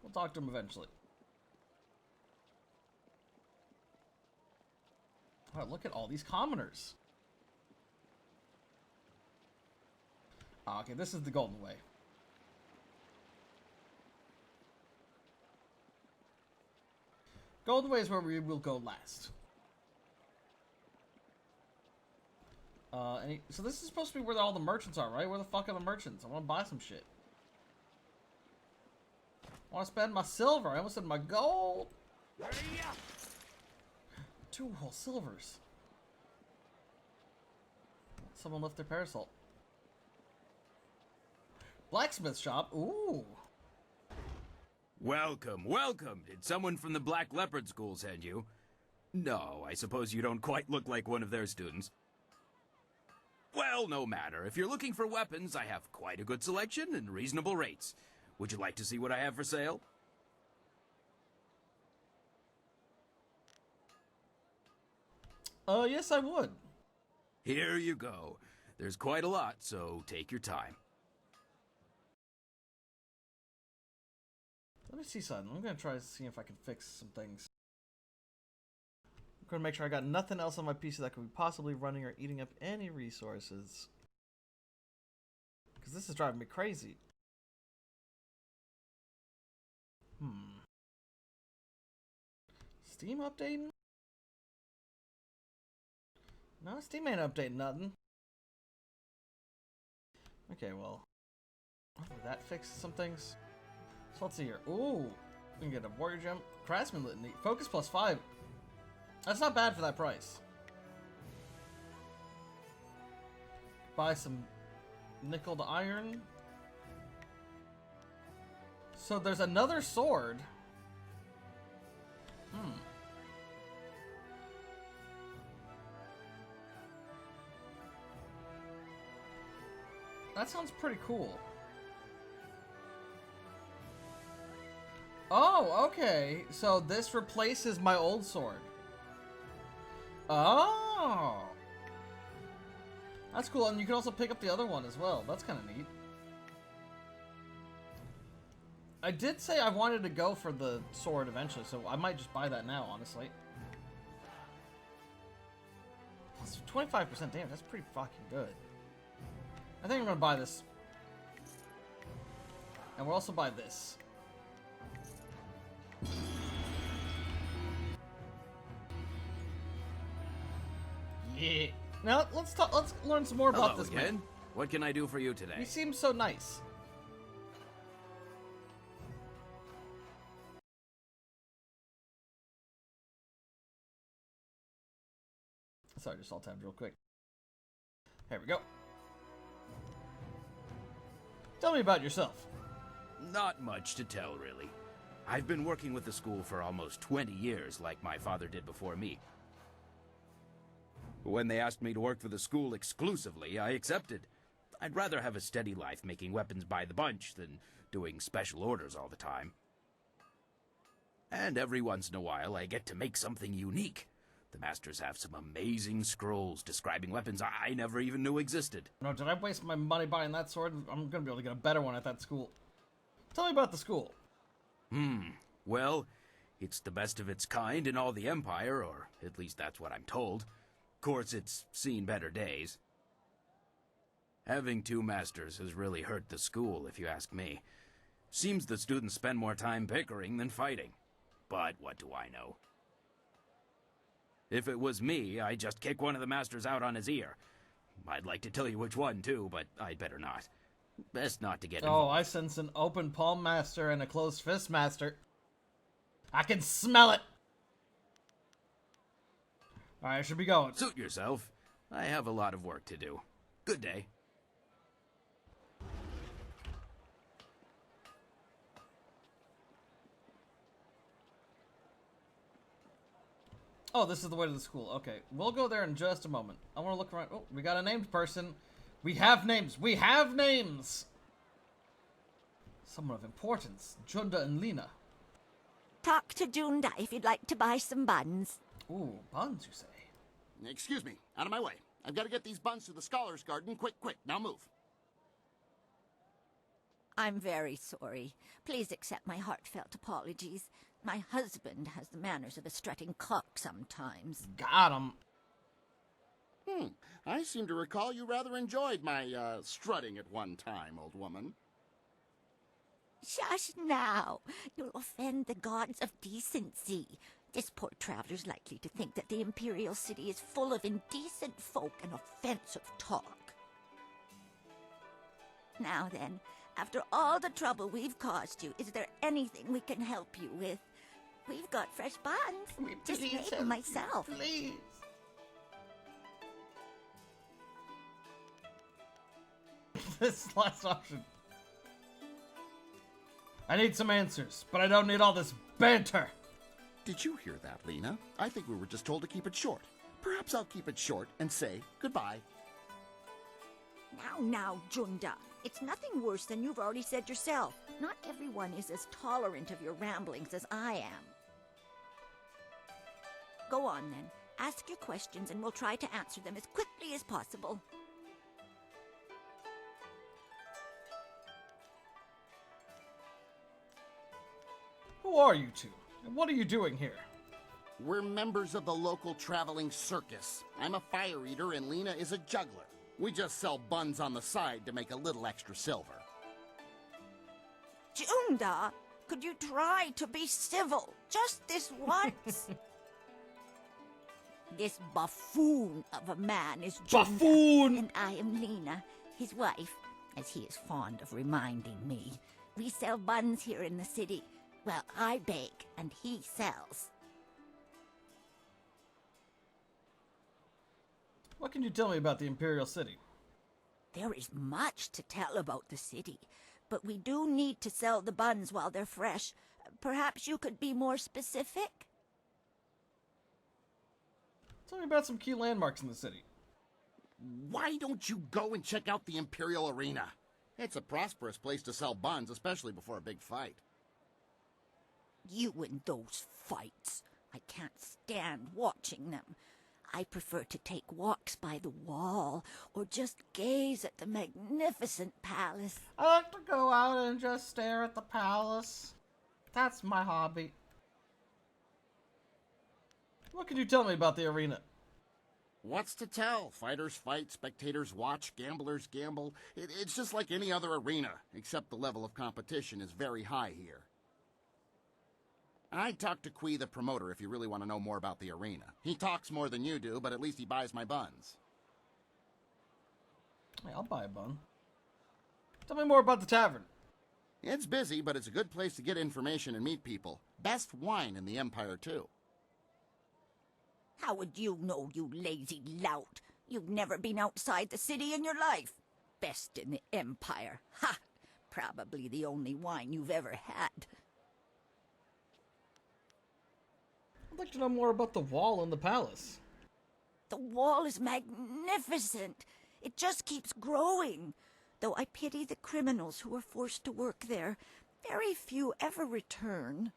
We'll talk to him eventually. Wow, look at all these commoners. Ah, okay, this is the Golden Way. Golden Way is where we will go last. So this is supposed to be where all the merchants are, right? Where the fuck are the merchants? I want to buy some shit. I want to spend my silver. I almost said my gold. 2 whole silvers. Someone left their parasol. Blacksmith shop. Ooh. Welcome, welcome. Did someone from the Black Leopard School send you? No, I suppose you don't quite look like one of their students. Well, no matter. If you're looking for weapons, I have quite a good selection and reasonable rates. Would you like to see what I have for sale? Yes, I would. Here you go. There's quite a lot, so take your time. Let me see something. I'm gonna try to see if I can fix some things. I'm gonna make sure I got nothing else on my PC that could be possibly running or eating up any resources. Because this is driving me crazy. Steam updating? No, Steam ain't updating nothing. Okay, well. Hopefully that fixes some things. So let's see here. Ooh, we can get a warrior gem. Craftsman litany. Focus +5. That's not bad for that price. Buy some nickel to iron. So there's another sword. That sounds pretty cool. Oh, okay. So this replaces my old sword. Oh. That's cool. And you can also pick up the other one as well. That's kind of neat. I did say I wanted to go for the sword eventually, so I might just buy that now, honestly. Plus 25% damage. That's pretty fucking good. I think I'm going to buy this. And we'll also buy this. Yeah. Now let's learn some more about this again. man. What can I do for you today? He seems so nice. Sorry, just alt tabbed real quick. Here we go. Tell me about yourself. Not much to tell, really. I've been working with the school for almost 20 years, like my father did before me. When they asked me to work for the school exclusively, I accepted. I'd rather have a steady life making weapons by the bunch than doing special orders all the time. And every once in a while, I get to make something unique. The masters have some amazing scrolls describing weapons I never even knew existed. No, did I waste my money buying that sword? I'm gonna be able to get a better one at that school. Tell me about the school. Well, it's the best of its kind in all the Empire, or at least that's what I'm told. Of course, it's seen better days. Having two masters has really hurt the school, if you ask me. Seems the students spend more time bickering than fighting. But what do I know? If it was me, I'd just kick one of the masters out on his ear. I'd like to tell you which one, too, but I'd better not. Best not to get involved. Oh, I sense an open palm master and a closed fist master. I can smell it! Alright, I should be going. Suit yourself. I have a lot of work to do. Good day. Oh, this is the way to the school. Okay, we'll go there in just a moment. I want to look around. Oh, we got a named person. We have names. We have names! Someone of importance. Junda and Lena. Talk to Junda if you'd like to buy some buns. Ooh, buns, you say? Excuse me. Out of my way. I've got to get these buns to the Scholars Garden. Quick, quick. Now move. I'm very sorry. Please accept my heartfelt apologies. My husband has the manners of a strutting clock sometimes. Got him. I seem to recall you rather enjoyed my, strutting at one time, old woman. Shush now. You'll offend the gods of decency. This poor traveler's likely to think that the Imperial City is full of indecent folk and offensive talk. Now then, after all the trouble we've caused you, is there anything we can help you with? We've got fresh buns. Just made them myself. Please. This last option. I need some answers, but I don't need all this banter. Did you hear that, Lena? I think we were just told to keep it short. Perhaps I'll keep it short and say goodbye. Now, Junda. It's nothing worse than you've already said yourself. Not everyone is as tolerant of your ramblings as I am. Go on, then. Ask your questions, and we'll try to answer them as quickly as possible. Who are you two? And what are you doing here? We're members of the local traveling circus. I'm a fire eater, and Lena is a juggler. We just sell buns on the side to make a little extra silver. Junda, could you try to be civil? Just this once? This buffoon of a man is Junda. Buffoon! And I am Lena, his wife, as he is fond of reminding me. We sell buns here in the city. Well, I bake, and he sells. What can you tell me about the Imperial City? There is much to tell about the city, but we do need to sell the buns while they're fresh. Perhaps you could be more specific? Tell me about some key landmarks in the city. Why don't you go and check out the Imperial Arena? It's a prosperous place to sell buns, especially before a big fight. You and those fights. I can't stand watching them. I prefer to take walks by the wall, or just gaze at the magnificent palace. I like to go out and just stare at the palace. That's my hobby. What can you tell me about the arena? What's to tell? Fighters fight, spectators watch, gamblers gamble. It's just like any other arena, except the level of competition is very high here. I'd talk to Kui, the promoter, if you really want to know more about the arena. He talks more than you do, but at least he buys my buns. Hey, I'll buy a bun. Tell me more about the tavern. It's busy, but it's a good place to get information and meet people. Best wine in the Empire, too. How would you know, you lazy lout? You've never been outside the city in your life. Best in the Empire. Ha! Probably the only wine you've ever had. I'd like to know more about the wall in the palace. The wall is magnificent. It just keeps growing. Though I pity the criminals who are forced to work there. Very few ever return.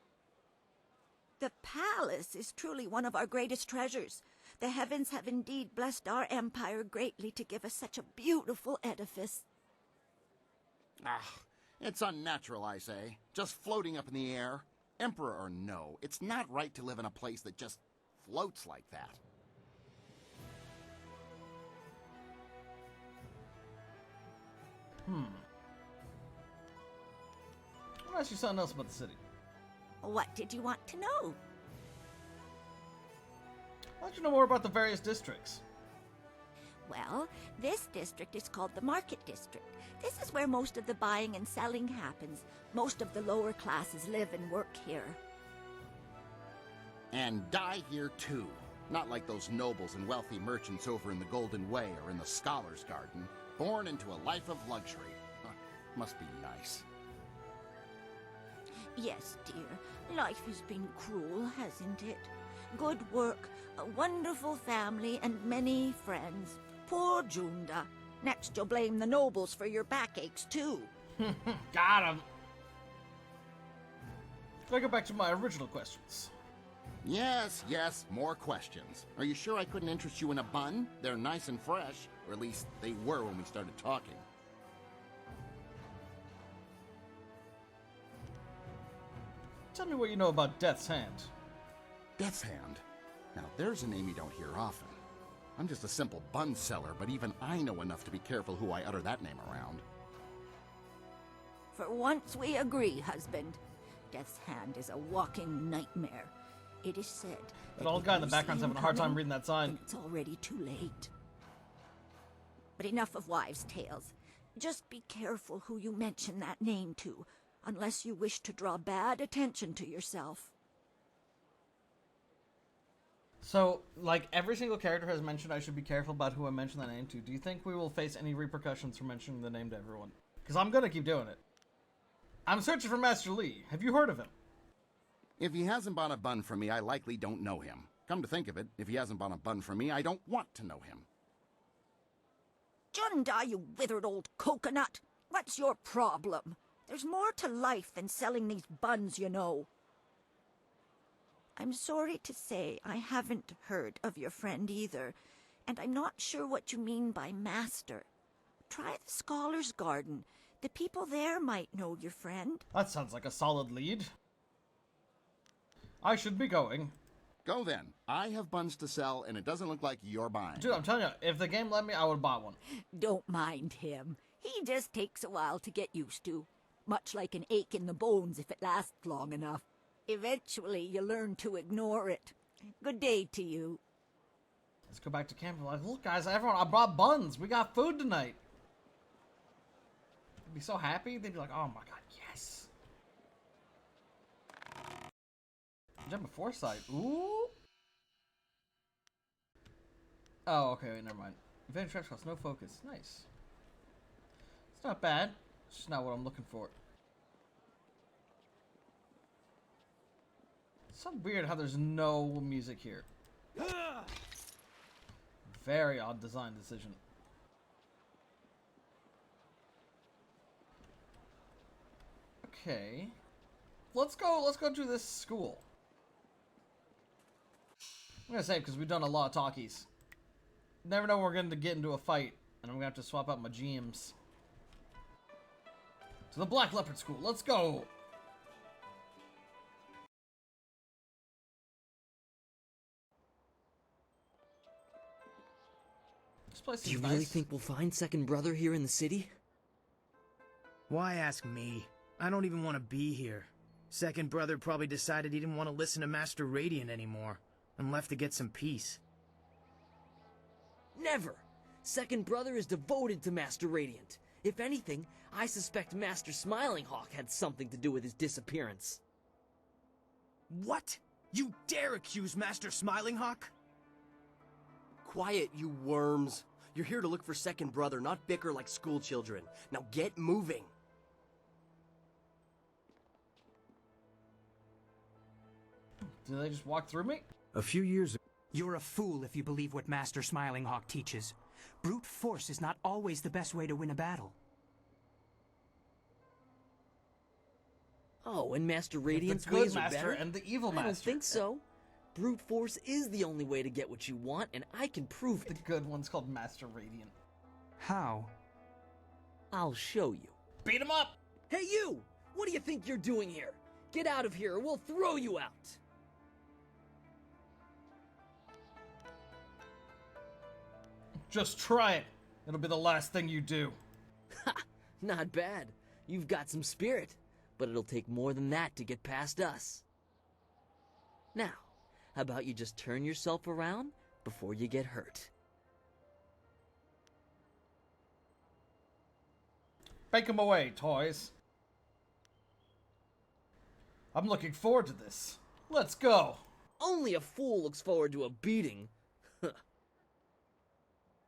The palace is truly one of our greatest treasures. The heavens have indeed blessed our empire greatly to give us such a beautiful edifice. It's unnatural, I say. Just floating up in the air. Emperor or no, it's not right to live in a place that just floats like that. I want to ask you something else about the city. What did you want to know? I'd like to know more about the various districts. Well, this district is called the Market District. This is where most of the buying and selling happens. Most of the lower classes live and work here. And die here, too. Not like those nobles and wealthy merchants over in the Golden Way or in the Scholars' Garden. Born into a life of luxury. Must be nice. Yes, dear. Life has been cruel, hasn't it? Good work, a wonderful family, and many friends. Poor Junda. Next you'll blame the nobles for your backaches, too. Got him. Can I go back to my original questions? Yes, more questions. Are you sure I couldn't interest you in a bun? They're nice and fresh. Or at least they were when we started talking. Tell me what you know about Death's Hand. Death's Hand? Now there's a name you don't hear often. I'm just a simple bun seller, but even I know enough to be careful who I utter that name around. For once we agree, husband. Death's Hand is a walking nightmare. It is said That old guy in the background's having a hard time reading that sign. It's already too late. But enough of wives' tales. Just be careful who you mention that name to, unless you wish to draw bad attention to yourself. So, like, every single character has mentioned I should be careful about who I mention that name to. Do you think we will face any repercussions for mentioning the name to everyone? Because I'm gonna keep doing it. I'm searching for Master Lee. Have you heard of him? If he hasn't bought a bun for me, I likely don't know him. Come to think of it, if he hasn't bought a bun for me, I don't want to know him. Junda, you withered old coconut. What's your problem? There's more to life than selling these buns, you know. I'm sorry to say I haven't heard of your friend either, and I'm not sure what you mean by master. Try the Scholar's Garden. The people there might know your friend. That sounds like a solid lead. I should be going. Go then. I have buns to sell, and it doesn't look like you're buying. Dude, I'm telling you, if the game let me, I would buy one. Don't mind him. He just takes a while to get used to. Much like an ache in the bones if it lasts long enough. Eventually, you learn to ignore it. Good day to you. Let's go back to camp. Like, look, guys, everyone, I brought buns. We got food tonight. They'd be so happy. They'd be like, oh my god, yes. Gem of Foresight. Ooh. Oh, okay, wait, never mind. Advantage traps cost no focus. Nice. It's not bad. It's just not what I'm looking for. It's so weird how there's no music here. Very odd design decision. Okay. Let's go to this school. I'm gonna say because we've done a lot of talkies. Never know when we're going to get into a fight, and I'm gonna have to swap out my GMs. To the Black Leopard School. Let's go. This place Do you is really nice. think we'll find Second Brother here in the city? Why ask me? I don't even want to be here. Second Brother probably decided he didn't want to listen to Master Radiant anymore, and left to get some peace. Never! Second Brother is devoted to Master Radiant. If anything, I suspect Master Smiling Hawk had something to do with his disappearance. What? You dare accuse Master Smiling Hawk? Quiet, you worms. You're here to look for Second Brother, not bicker like school children. Now get moving. Did they just walk through me? A few years ago. You're a fool if you believe what Master Smiling Hawk teaches. Brute force is not always the best way to win a battle. Oh, and Master Radiant's the good ways are master better? and the evil I master. don't think so. Brute force is the only way to get what you want, and I can prove it. The good one's called Master Radiant. How? I'll show you. Beat him up! Hey you! What do you think you're doing here? Get out of here or we'll throw you out! Just try it. It'll be the last thing you do. Ha! Not bad. You've got some spirit. But it'll take more than that to get past us. Now, how about you just turn yourself around before you get hurt? Bake them away, toys. I'm looking forward to this. Let's go. Only a fool looks forward to a beating.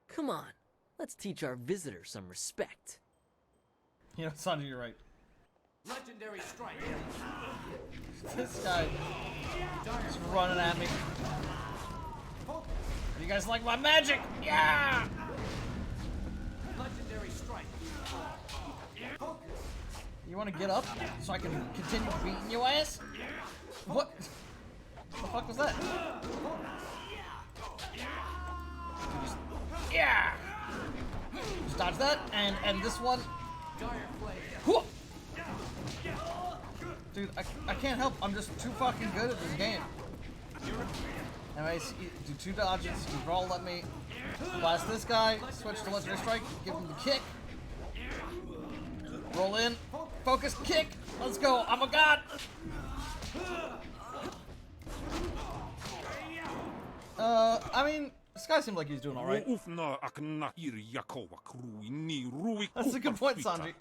Come on, let's teach our visitor some respect. You know, Sanji, you're right. Legendary strike. This guy is running at me. You guys like my magic? Yeah! Legendary strike. You want to get up so I can continue beating your ass? What? The fuck was that? Yeah! Just dodge that, and this one. Whoop! Dude, I can't help. I'm just too fucking good at this game. Anyways, do two dodges. You roll, let me blast this guy. Switch to legendary strike. Give him the kick. Roll in. Focus. Kick. Let's go. I'm a god. I mean, this guy seemed like he's doing alright. That's a good point, Sanji.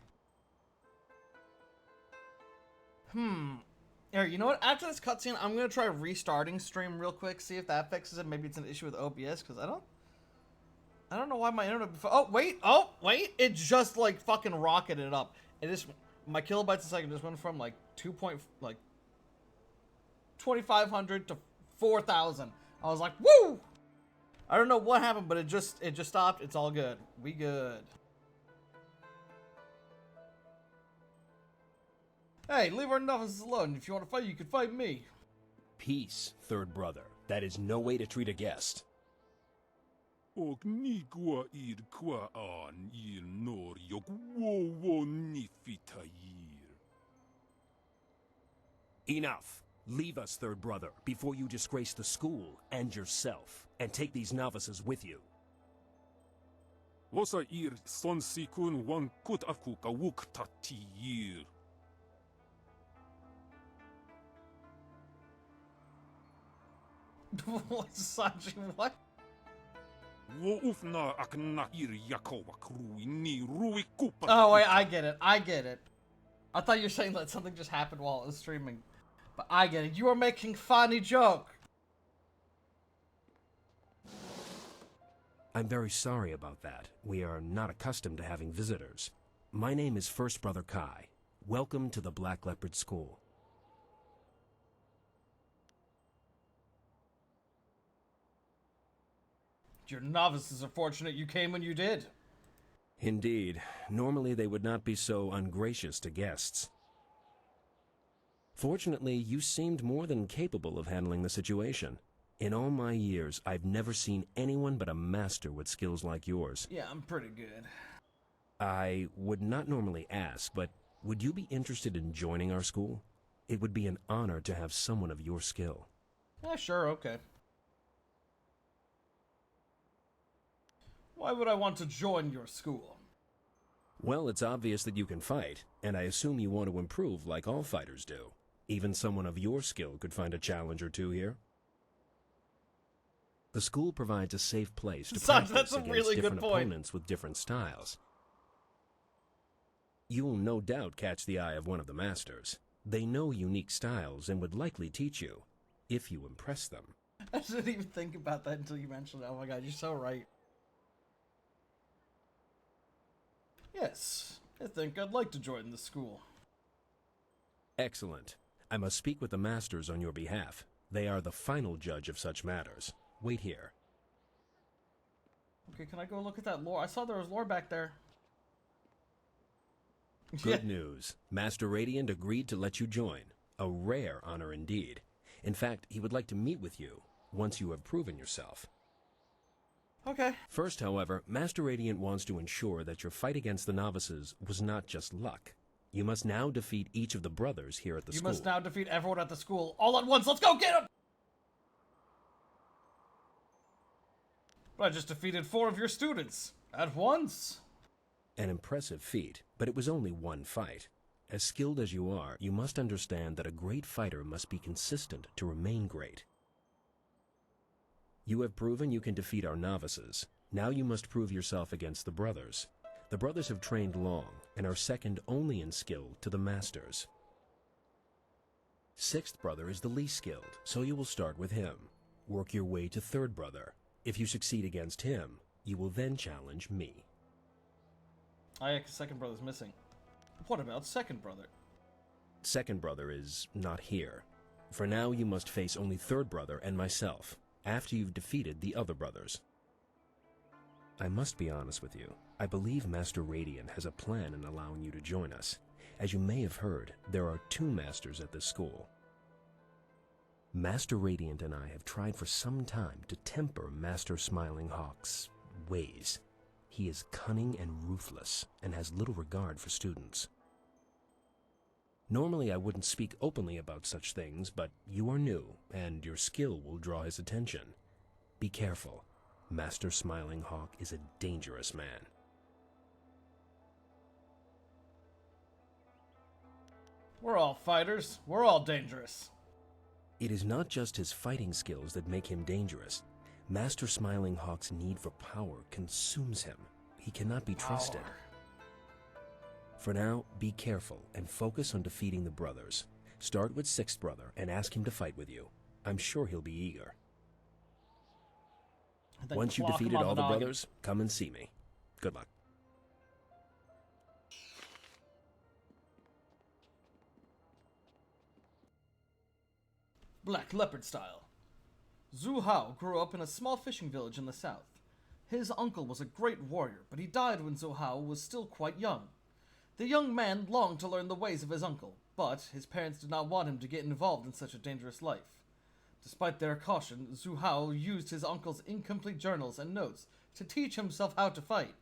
Here, you know what? After this cutscene, I'm gonna try restarting stream real quick, see if that fixes it. Maybe it's an issue with OBS, because I don't know why my internet. Oh wait! It just like fucking rocketed it up. It just my kilobytes a second just went from like 2,500 to 4,000. I was like, woo! I don't know what happened, but it just stopped. It's all good. We good. Hey, leave our novices alone. If you want to fight, you can fight me. Peace, third brother. That is no way to treat a guest. Enough. Leave us, third brother, before you disgrace the school and yourself, and take these novices with you. Sanji, what? Oh, wait, I get it. I get it. I thought you were saying that something just happened while I was streaming. But I get it. You are making funny joke. I'm very sorry about that. We are not accustomed to having visitors. My name is First Brother Kai. Welcome to the Black Leopard School. Your novices are fortunate you came when you did. Indeed. Normally they would not be so ungracious to guests. Fortunately, you seemed more than capable of handling the situation. In all my years, I've never seen anyone but a master with skills like yours. Yeah, I'm pretty good. I would not normally ask, but would you be interested in joining our school? It would be an honor to have someone of your skill. Yeah, sure, okay. Why would I want to join your school? Well, it's obvious that you can fight, and I assume you want to improve like all fighters do. Even someone of your skill could find a challenge or two here. The school provides a safe place to practice that's a against really good different point. opponents with different styles. You will no doubt catch the eye of one of the masters. They know unique styles and would likely teach you, if you impress them. I didn't even think about that until you mentioned it. Oh my god, you're so right. Yes, I think I'd like to join the school. Excellent. I must speak with the masters on your behalf. They are the final judge of such matters. Wait here. Okay, can I go look at that lore? I saw there was lore back there. Good news. Master Radiant agreed to let you join. A rare honor indeed. In fact, he would like to meet with you once you have proven yourself. Okay. First, however, Master Radiant wants to ensure that your fight against the novices was not just luck. You must now defeat each of the brothers here at the school. You must now defeat everyone at the school all at once. Let's go get him! But I just defeated 4 of your students at once. An impressive feat, but it was only one fight. As skilled as you are, you must understand that a great fighter must be consistent to remain great. You have proven you can defeat our novices. Now you must prove yourself against the brothers. The brothers have trained long and are second only in skill to the masters. Sixth brother is the least skilled, so you will start with him. Work your way to third brother. If you succeed against him, you will then challenge me. Second brother's missing. What about second brother? Second brother is not here. For now, you must face only third brother and myself, after you've defeated the other brothers. I must be honest with you. I believe Master Radiant has a plan in allowing you to join us. As you may have heard, there are 2 masters at this school. Master Radiant and I have tried for some time to temper Master Smiling Hawk's ways. He is cunning and ruthless, and has little regard for students. Normally I wouldn't speak openly about such things, but you are new, and your skill will draw his attention. Be careful. Master Smiling Hawk is a dangerous man. We're all fighters. We're all dangerous. It is not just his fighting skills that make him dangerous. Master Smiling Hawk's need for power consumes him. He cannot be trusted. For now, be careful and focus on defeating the brothers. Start with sixth brother and ask him to fight with you. I'm sure he'll be eager. Once you've defeated all the brothers, come and see me. Good luck. Black Leopard style. Zhu Hao grew up in a small fishing village in the south. His uncle was a great warrior, but he died when Zhu Hao was still quite young. The young man longed to learn the ways of his uncle, but his parents did not want him to get involved in such a dangerous life. Despite their caution, Zhu Hao used his uncle's incomplete journals and notes to teach himself how to fight,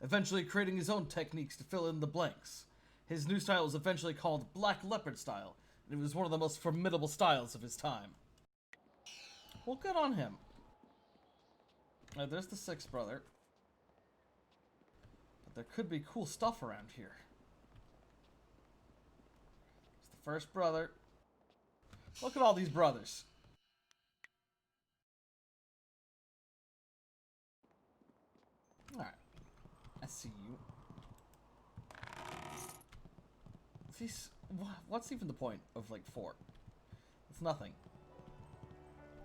eventually creating his own techniques to fill in the blanks. His new style was eventually called Black Leopard style, and it was one of the most formidable styles of his time. Well, good on him. There's the sixth brother. But there could be cool stuff around here. It's the first brother. Look at all these brothers. Alright. I see you. What's even the point of, like, 4? It's nothing.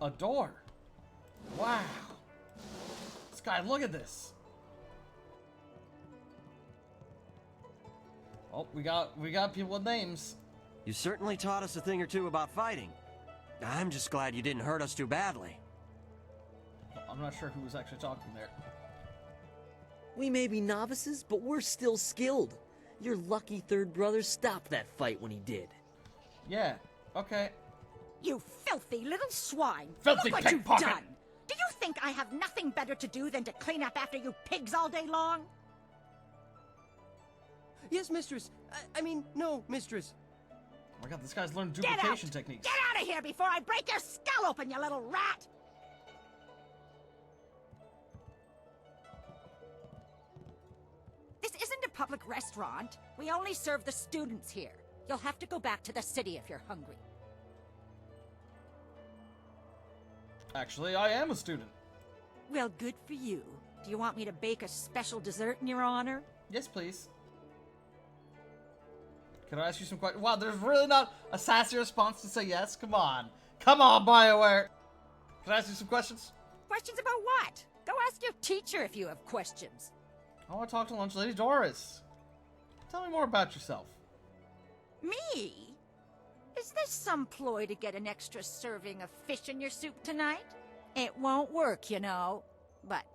A door! Wow! Sky, look at this! Oh, we got people with names. You certainly taught us a thing or two about fighting. I'm just glad you didn't hurt us too badly. I'm not sure who was actually talking there. We may be novices, but we're still skilled. Your lucky third brother stopped that fight when he did. Yeah, okay. You filthy little swine! Filthy Look what you've pickpocket! done! Do you think I have nothing better to do than to clean up after you pigs all day long? Yes, mistress. I mean, no, mistress. Oh my god, this guy's learned duplication techniques. Get out of here before I break your skull open, you little rat! This isn't a public restaurant. We only serve the students here. You'll have to go back to the city if you're hungry. Actually, I am a student. Well, good for you. Do you want me to bake a special dessert in your honor? Yes, please. Can I ask you some questions? Wow, there's really not a sassy response to say yes? Come on. Come on, BioWare. Can I ask you some questions? Questions about what? Go ask your teacher if you have questions. I want to talk to Lunch Lady Doris. Tell me more about yourself. Me? Is this some ploy to get an extra serving of fish in your soup tonight? It won't work, you know. But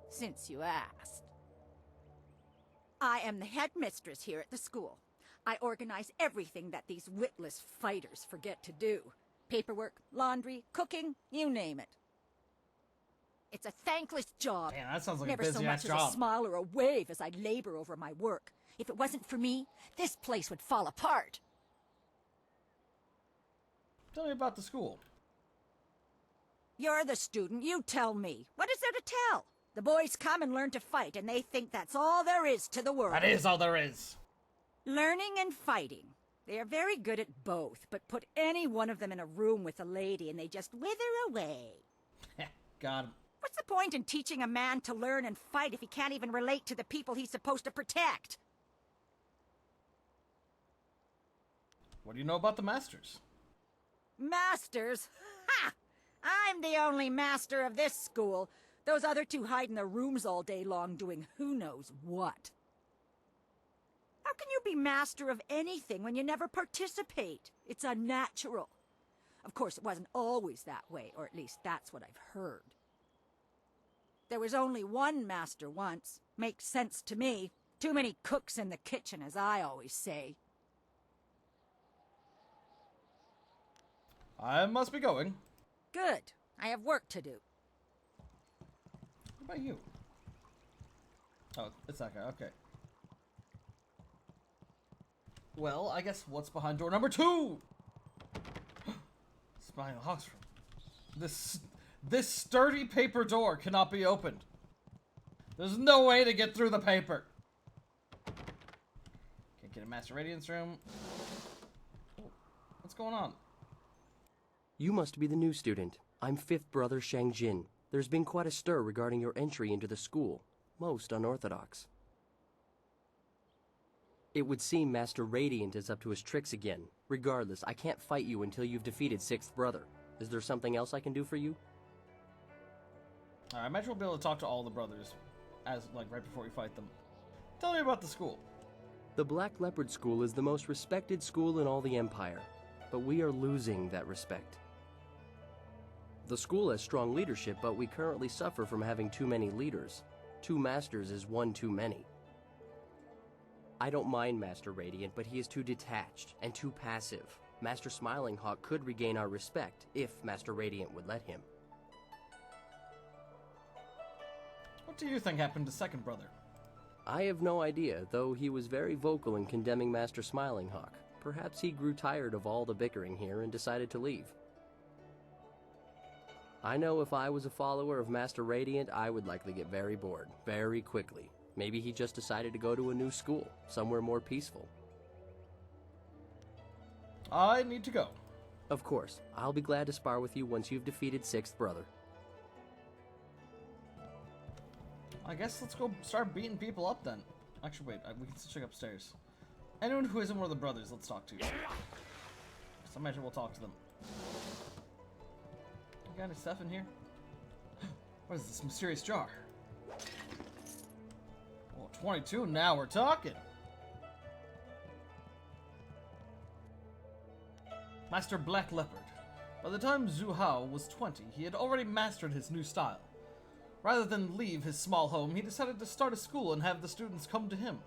since you asked. I am the headmistress here at the school. I organize everything that these witless fighters forget to do. Paperwork, laundry, cooking, you name it. It's a thankless job. Man, that sounds like Never a busy so ass much as job. a smile or a wave as I labor over my work. If it wasn't for me, this place would fall apart. Tell me about the school. You're the student, you tell me. What is there to tell? The boys come and learn to fight, and they think that's all there is to the world. That is all there is. Learning and fighting. They are very good at both, but put any one of them in a room with a lady and they just wither away. Got him. What's the point in teaching a man to learn and fight if he can't even relate to the people he's supposed to protect? What do you know about the Masters? Masters? Ha! I'm the only master of this school. Those other two hide in their rooms all day long doing who knows what. How can you be master of anything when you never participate? It's unnatural. Of course, it wasn't always that way, or at least that's what I've heard. There was only one master once. Makes sense to me. Too many cooks in the kitchen, as I always say. I must be going. Good. I have work to do. What about you? Oh, it's that guy. Okay. Well, I guess what's behind door number 2? Smiling Hawk's room. This sturdy paper door cannot be opened. There's no way to get through the paper. Can't get a Master Radiance room. Oh, what's going on? You must be the new student. I'm fifth brother Shang Jin. There's been quite a stir regarding your entry into the school. Most unorthodox. It would seem Master Radiant is up to his tricks again. Regardless, I can't fight you until you've defeated sixth brother. Is there something else I can do for you? I imagine we'll be able to talk to all the brothers, right before we fight them. Tell me about the school. The Black Leopard School is the most respected school in all the Empire, but we are losing that respect. The school has strong leadership, but we currently suffer from having too many leaders. 2 masters is one too many. I don't mind Master Radiant, but he is too detached and too passive. Master Smiling Hawk could regain our respect if Master Radiant would let him. What do you think happened to second brother? I have no idea, though he was very vocal in condemning Master Smiling Hawk. Perhaps he grew tired of all the bickering here and decided to leave. I know if I was a follower of Master Radiant, I would likely get very bored, very quickly. Maybe he just decided to go to a new school, somewhere more peaceful. I need to go. Of course, I'll be glad to spar with you once you've defeated sixth brother. I guess let's go start beating people up then. Actually, wait, we can still check upstairs. Anyone who isn't one of the brothers, let's talk to. So I imagine we'll talk to them. You got any stuff in here? What is this mysterious jar? Well, 22, now we're talking. Master Black Leopard. By the time Zhu Hao was 20, he had already mastered his new style. Rather than leave his small home, he decided to start a school and have the students come to him.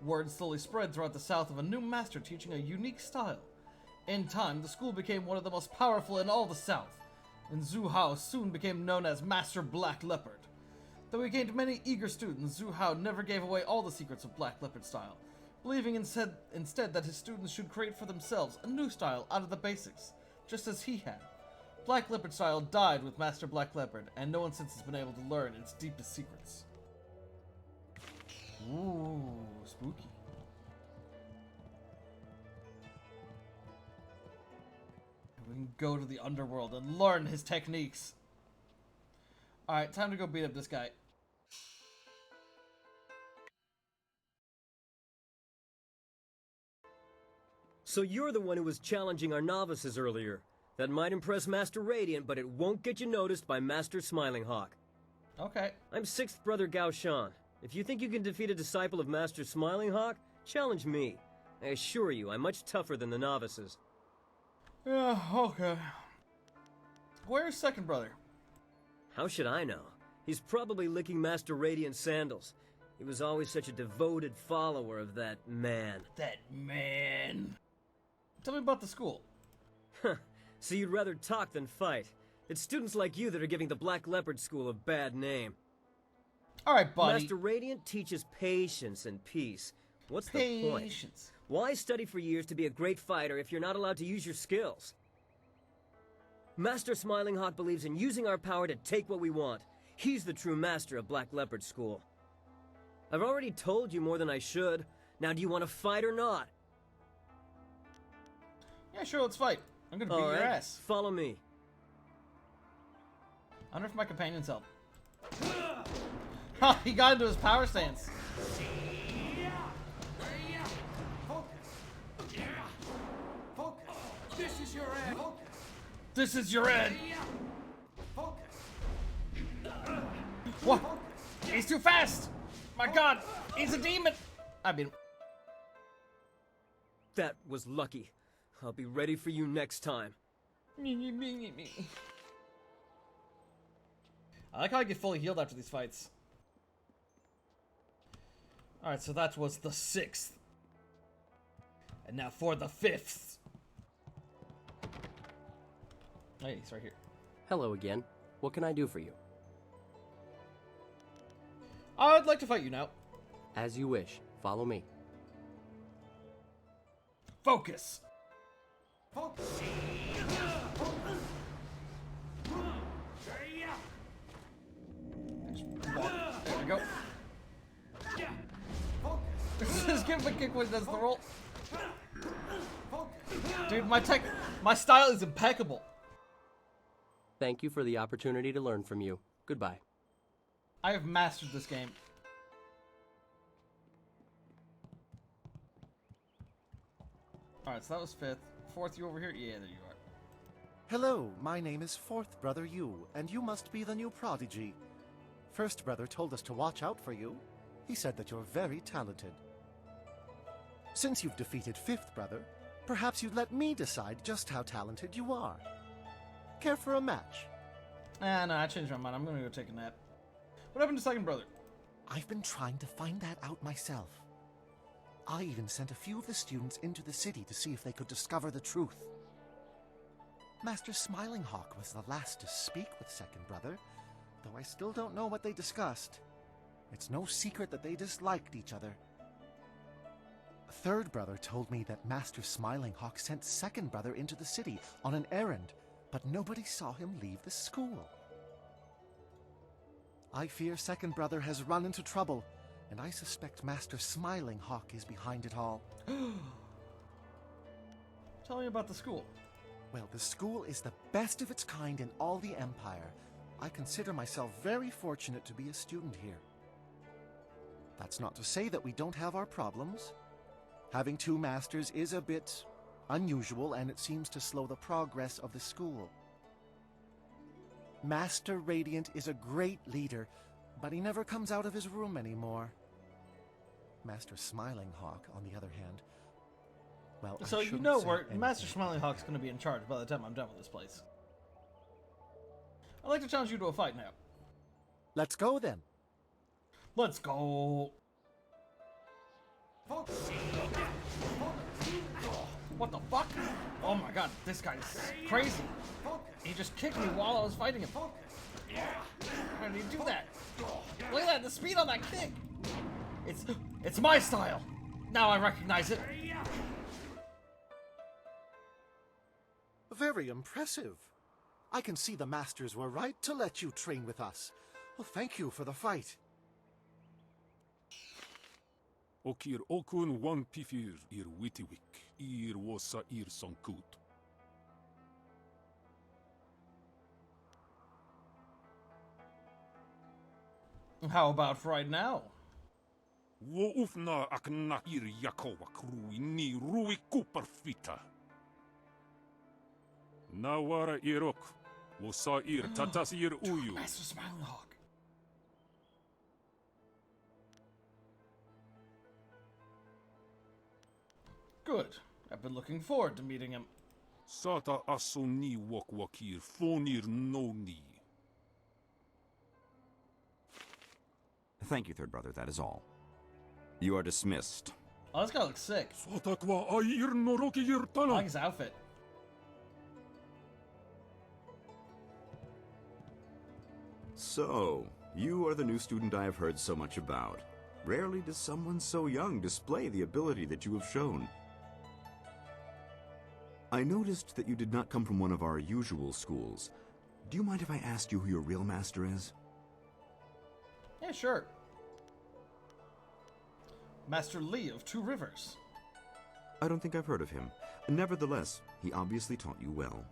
Word slowly spread throughout the south of a new master teaching a unique style. In time, the school became one of the most powerful in all the south, and Zhu Hao soon became known as Master Black Leopard. Though he gained many eager students, Zhu Hao never gave away all the secrets of Black Leopard style, believing instead that his students should create for themselves a new style out of the basics, just as he had. Black Leopard style died with Master Black Leopard, and no one since has been able to learn its deepest secrets. Ooh, spooky. We can go to the underworld and learn his techniques. Alright, time to go beat up this guy. So you're the one who was challenging our novices earlier. That might impress Master Radiant, but it won't get you noticed by Master Smiling Hawk. Okay. I'm 6th Brother Gao Shan. If you think you can defeat a disciple of Master Smiling Hawk, challenge me. I assure you, I'm much tougher than the novices. Yeah, okay. Where's second brother? How should I know? He's probably licking Master Radiant's sandals. He was always such a devoted follower of that man. That man. Tell me about the school. Huh. So you'd rather talk than fight. It's students like you that are giving the Black Leopard School a bad name. Alright, buddy. Master Radiant teaches patience and peace. What's the point? Patience. Why study for years to be a great fighter if you're not allowed to use your skills? Master Smiling Hawk believes in using our power to take what we want. He's the true master of Black Leopard School. I've already told you more than I should. Now do you want to fight or not? Yeah, sure, let's fight. I'm gonna beat your ass. Follow me. I wonder if my companions help. Oh, he got into his power stance. Focus. This is your end. This is your end. Focus. What? He's too fast. My God, he's a demon. I mean, that was lucky. I'll be ready for you next time. I like how I get fully healed after these fights. Alright, so that was the 6th. And now for the 5th. Hey, he's right here. Hello again. What can I do for you? I'd like to fight you now. As you wish. Follow me. Focus. Focus. There we go. Just give him a kick when he does the roll. Dude, my style is impeccable. Thank you for the opportunity to learn from you. Goodbye. I have mastered this game. Alright, so that was 5th. 4th, you over here? Yeah, there you are. Hello, my name is 4th Brother Yu, and you must be the new prodigy. First Brother told us to watch out for you. He said that you're very talented. Since you've defeated 5th Brother, perhaps you'd let me decide just how talented you are. Care for a match? No, I changed my mind. I'm gonna go take a nap. What happened to second brother? I've been trying to find that out myself. I even sent a few of the students into the city to see if they could discover the truth. Master Smiling Hawk was the last to speak with second brother, though I still don't know what they discussed. It's no secret that they disliked each other. Third brother told me that Master Smiling Hawk sent second brother into the city on an errand, but nobody saw him leave the school. I fear second brother has run into trouble, and I suspect Master Smiling Hawk is behind it all. Tell me about the school. Well, the school is the best of its kind in all the Empire. I consider myself very fortunate to be a student here. That's not to say that we don't have our problems. Having two masters is a bit unusual, and it seems to slow the progress of the school. Master Radiant is a great leader, but he never comes out of his room anymore. Master Smiling Hawk, on the other hand, well, so you know where Master Smiling Hawk's going to be in charge by the time I'm done with this place. I'd like to challenge you to a fight now. Let's go then. Let's go. What the fuck? Oh my god, this guy's crazy. He just kicked me while I was fighting him. How did he do that? Look at that, the speed on that kick. It's my style. Now I recognize it. Very impressive. I can see the masters were right to let you train with us. Well, thank you for the fight. Okir okun wan pifir ir witiwik, ir wosa ir sankut. How about right now? Wo ufna akna ir yakowak rui ni rui kuparfita. Nawara irok, wosa ir tatas ir uyu. Master Smiling Hawk. Good. I've been looking forward to meeting him. Sata asoni wakwakir fonir noni. Thank you, third brother. That is all. You are dismissed. Oh, this guy looks sick. Sotakwa ayir noroki I yirtana. like his outfit. So, you are the new student I have heard so much about. Rarely does someone so young display the ability that you have shown. I noticed that you did not come from one of our usual schools. Do you mind if I ask you who your real master is? Yeah, sure. Master Lee of Two Rivers. I don't think I've heard of him. Nevertheless, he obviously taught you well.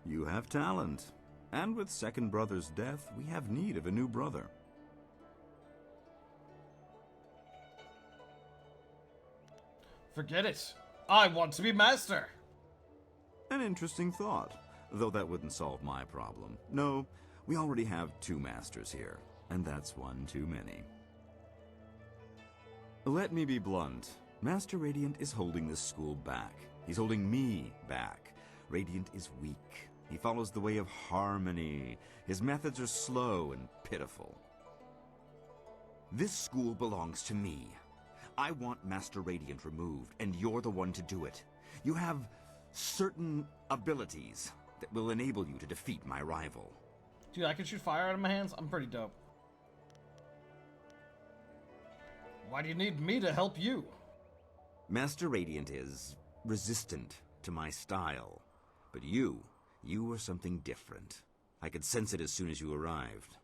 You have talent. And with second brother's death, we have need of a new brother. Forget it. I want to be master. An interesting thought, though that wouldn't solve my problem. No, we already have two masters here, and that's one too many. Let me be blunt. Master Radiant is holding this school back. He's holding me back. Radiant is weak. He follows the way of harmony. His methods are slow and pitiful. This school belongs to me. I want Master Radiant removed, and you're the one to do it. You have certain abilities that will enable you to defeat my rival. Dude, I can shoot fire out of my hands? I'm pretty dope. Why do you need me to help you? Master Radiant is resistant to my style. But you are something different. I could sense it as soon as you arrived.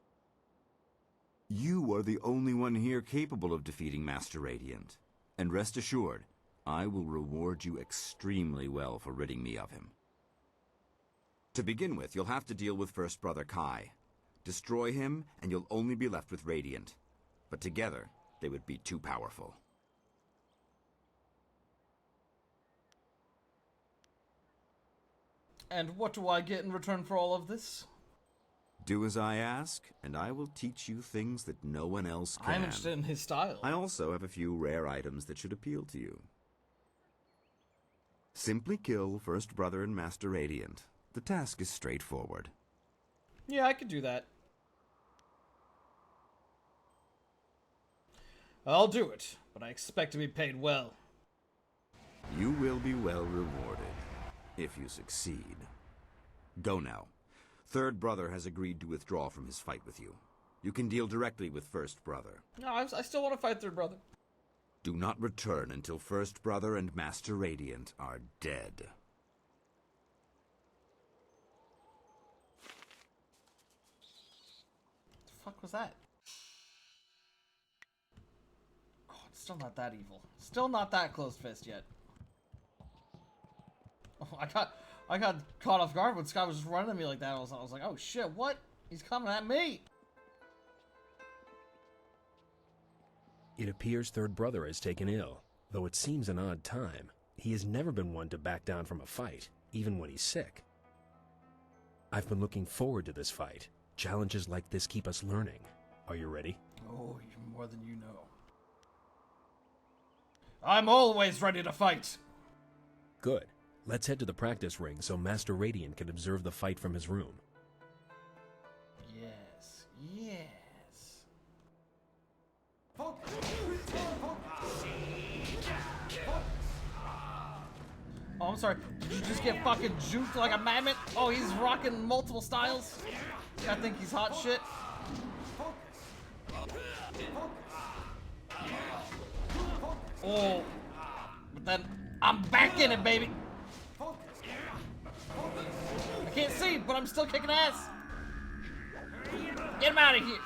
You are the only one here capable of defeating Master Radiant. And rest assured, I will reward you extremely well for ridding me of him. To begin with, you'll have to deal with First Brother Kai. Destroy him, and you'll only be left with Radiant. But together, they would be too powerful. And what do I get in return for all of this? Do as I ask, and I will teach you things that no one else can. I'm interested in his style. I also have a few rare items that should appeal to you. Simply kill First Brother and Master Radiant, The task is straightforward. Yeah, I could do that. I'll do it, but I expect to be paid well. You will be well rewarded, if you succeed. Go now. Third Brother has agreed to withdraw from his fight with you. You can deal directly with First Brother. No, I still want to fight Third Brother. Do not return until First Brother and Master Radiant are dead. What the fuck was that? Oh, it's still not that evil. Still not that close fist yet. Oh, I got caught off guard when Scott was just running at me like that. I was like, oh shit, what? He's coming at me. It appears Third Brother has taken ill. Though it seems an odd time, he has never been one to back down from a fight, even when he's sick. I've been looking forward to this fight. Challenges like this keep us learning. Are you ready? Oh, even more than you know. I'm always ready to fight. Good. Let's head to the practice ring so Master Radiant can observe the fight from his room. Yes, yes. Oh, I'm sorry. Did you just get fucking juked like a mammoth? Oh, he's rocking multiple styles. I think he's hot shit. Oh, but then I'm back in it, baby. I can't see, but I'm still kicking ass. Get him out of here.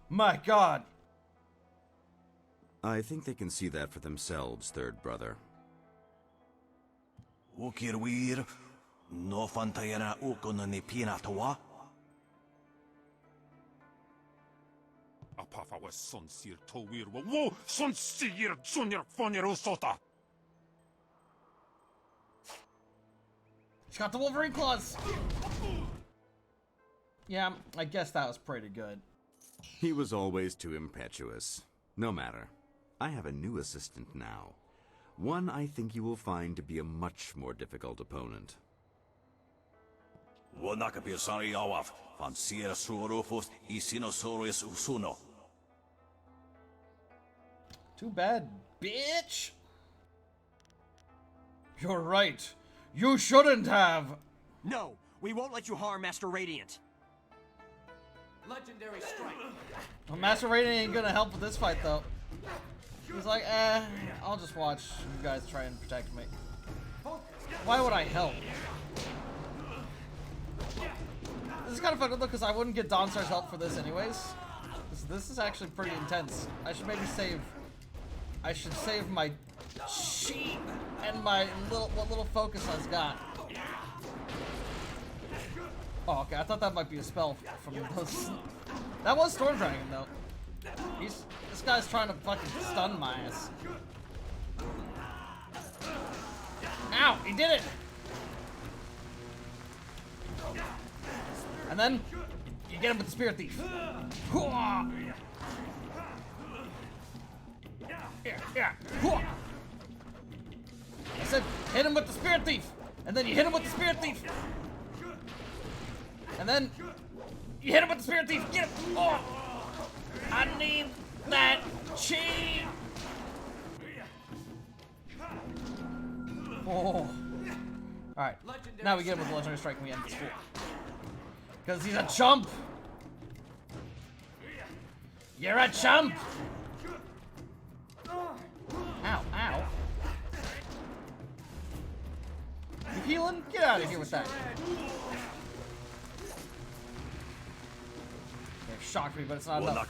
My God. I think they can see that for themselves, Third Brother. No fantayana ukon ni pinatawa. Apafa was sonsir towir wo sonsir junior fonirosota. He's got the Wolverine claws. Yeah, I guess that was pretty good. He was always too impetuous. No matter. I have a new assistant now. One I think you will find to be a much more difficult opponent. Wanakapiosari awaf, van Sierra Suorofos, Isinosaurus Usuno. Too bad, bitch. You're right. You shouldn't have. No, we won't let you harm Master Radiant. Legendary strike. Well, Master Radiant ain't gonna help with this fight, though. He's like, I'll just watch you guys try and protect me. Why would I help? This is kind of fun, though, because I wouldn't get Dawnstar's help for this anyways. This is actually pretty intense. I should maybe save... I should save my sheep and my what little focus I've got. Oh, okay, I thought that might be a spell from those. That was Storm Dragon, though. This guy's trying to fucking stun my ass. Ow, he did it! And then, you get him with the Spirit Thief. Yeah. I said, hit him with the Spirit Thief! And then you hit him with the Spirit Thief! And then, you hit him with the Spirit Thief! Get him! Oh! I need that chi! Oh. Alright, now we get him with the Legendary Strike and we end this fool. Because he's a chump! You're a chump! Ow, ow. You healing? Get out of here with that. They've shocked me, but it's not enough.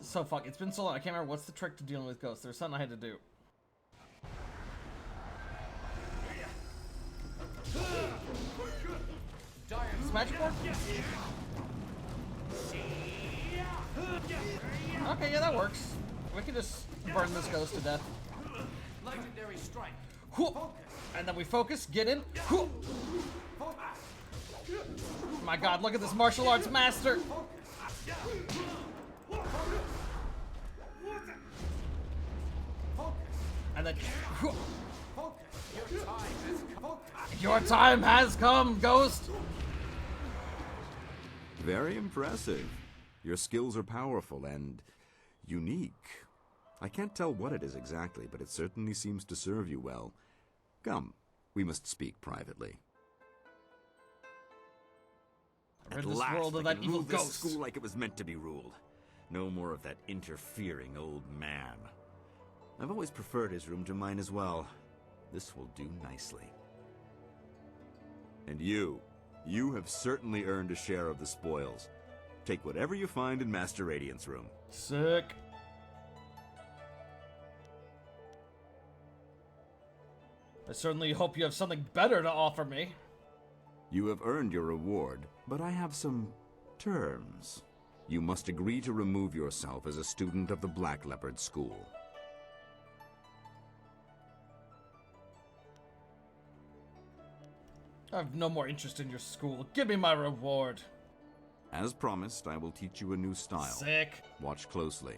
So fuck, it's been so long, I can't remember what's the trick to dealing with ghosts. There's something I had to do. Is magic work? Okay, yeah, that works. We can just burn this ghost to death. Legendary strike. And then we focus, get in. My god, look at this martial arts master. And then your time has come, ghost. Very impressive. Your skills are powerful and unique. I can't tell what it is exactly, but it certainly seems to serve you well. Come, we must speak privately. Rid this world of that evil rule this ghost. school like it was meant to be ruled. No more of that interfering old man. I've always preferred his room to mine as well. This will do nicely. And you have certainly earned a share of the spoils. Take whatever you find in Master Radiant's room. Sick. I certainly hope you have something better to offer me. You have earned your reward, but I have some terms. You must agree to remove yourself as a student of the Black Leopard School. I have no more interest in your school. Give me my reward. As promised, I will teach you a new style. Sick. Watch closely.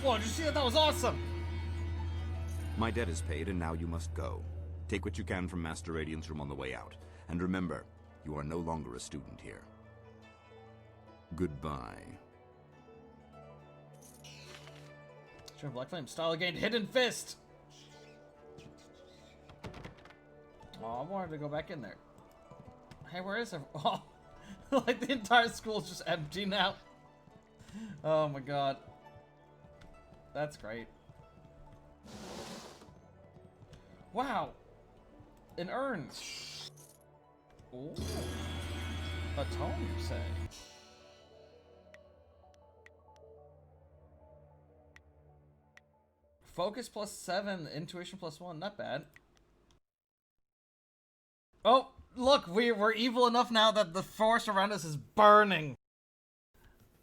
Whoa, did you see that? That was awesome. My debt is paid, and now you must go. Take what you can from Master Radiant's room on the way out. And remember, you are no longer a student here. Goodbye. Sure, Black Flame style gained Hidden Fist. Oh, I wanted to go back in there. Hey, where is everyone? Oh, like the entire school's just empty now. Oh my god. That's great. Wow. An urn. Ooh. A tome, you say? Focus +7, intuition +1. Not bad. Oh, look, we're evil enough now that the forest around us is burning.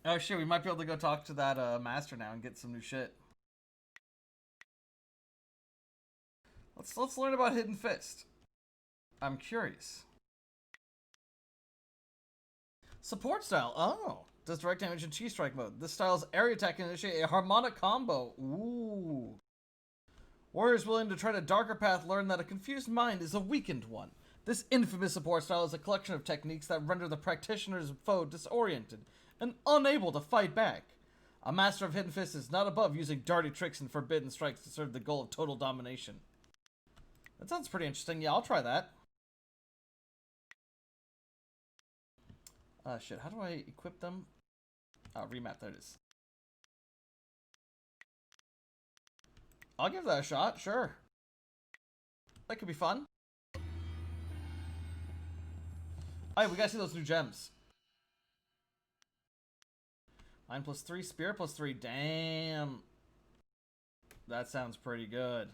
Oh shit, we might be able to go talk to that master now and get some new shit. Let's learn about Hidden Fist. I'm curious. Support style. Oh, does direct damage in Chi Strike mode. This style's area attack can initiate a harmonic combo. Ooh. Warriors willing to tread a darker path learn that a confused mind is a weakened one. This infamous support style is a collection of techniques that render the practitioner's foe disoriented and unable to fight back. A master of Hidden Fist is not above using dirty tricks and forbidden strikes to serve the goal of total domination. That sounds pretty interesting. Yeah, I'll try that. Shit, how do I equip them? Oh, remap, there it is. I'll give that a shot, sure. That could be fun. Alright, we gotta see those new gems. Mine +3, spirit +3. Damn. That sounds pretty good.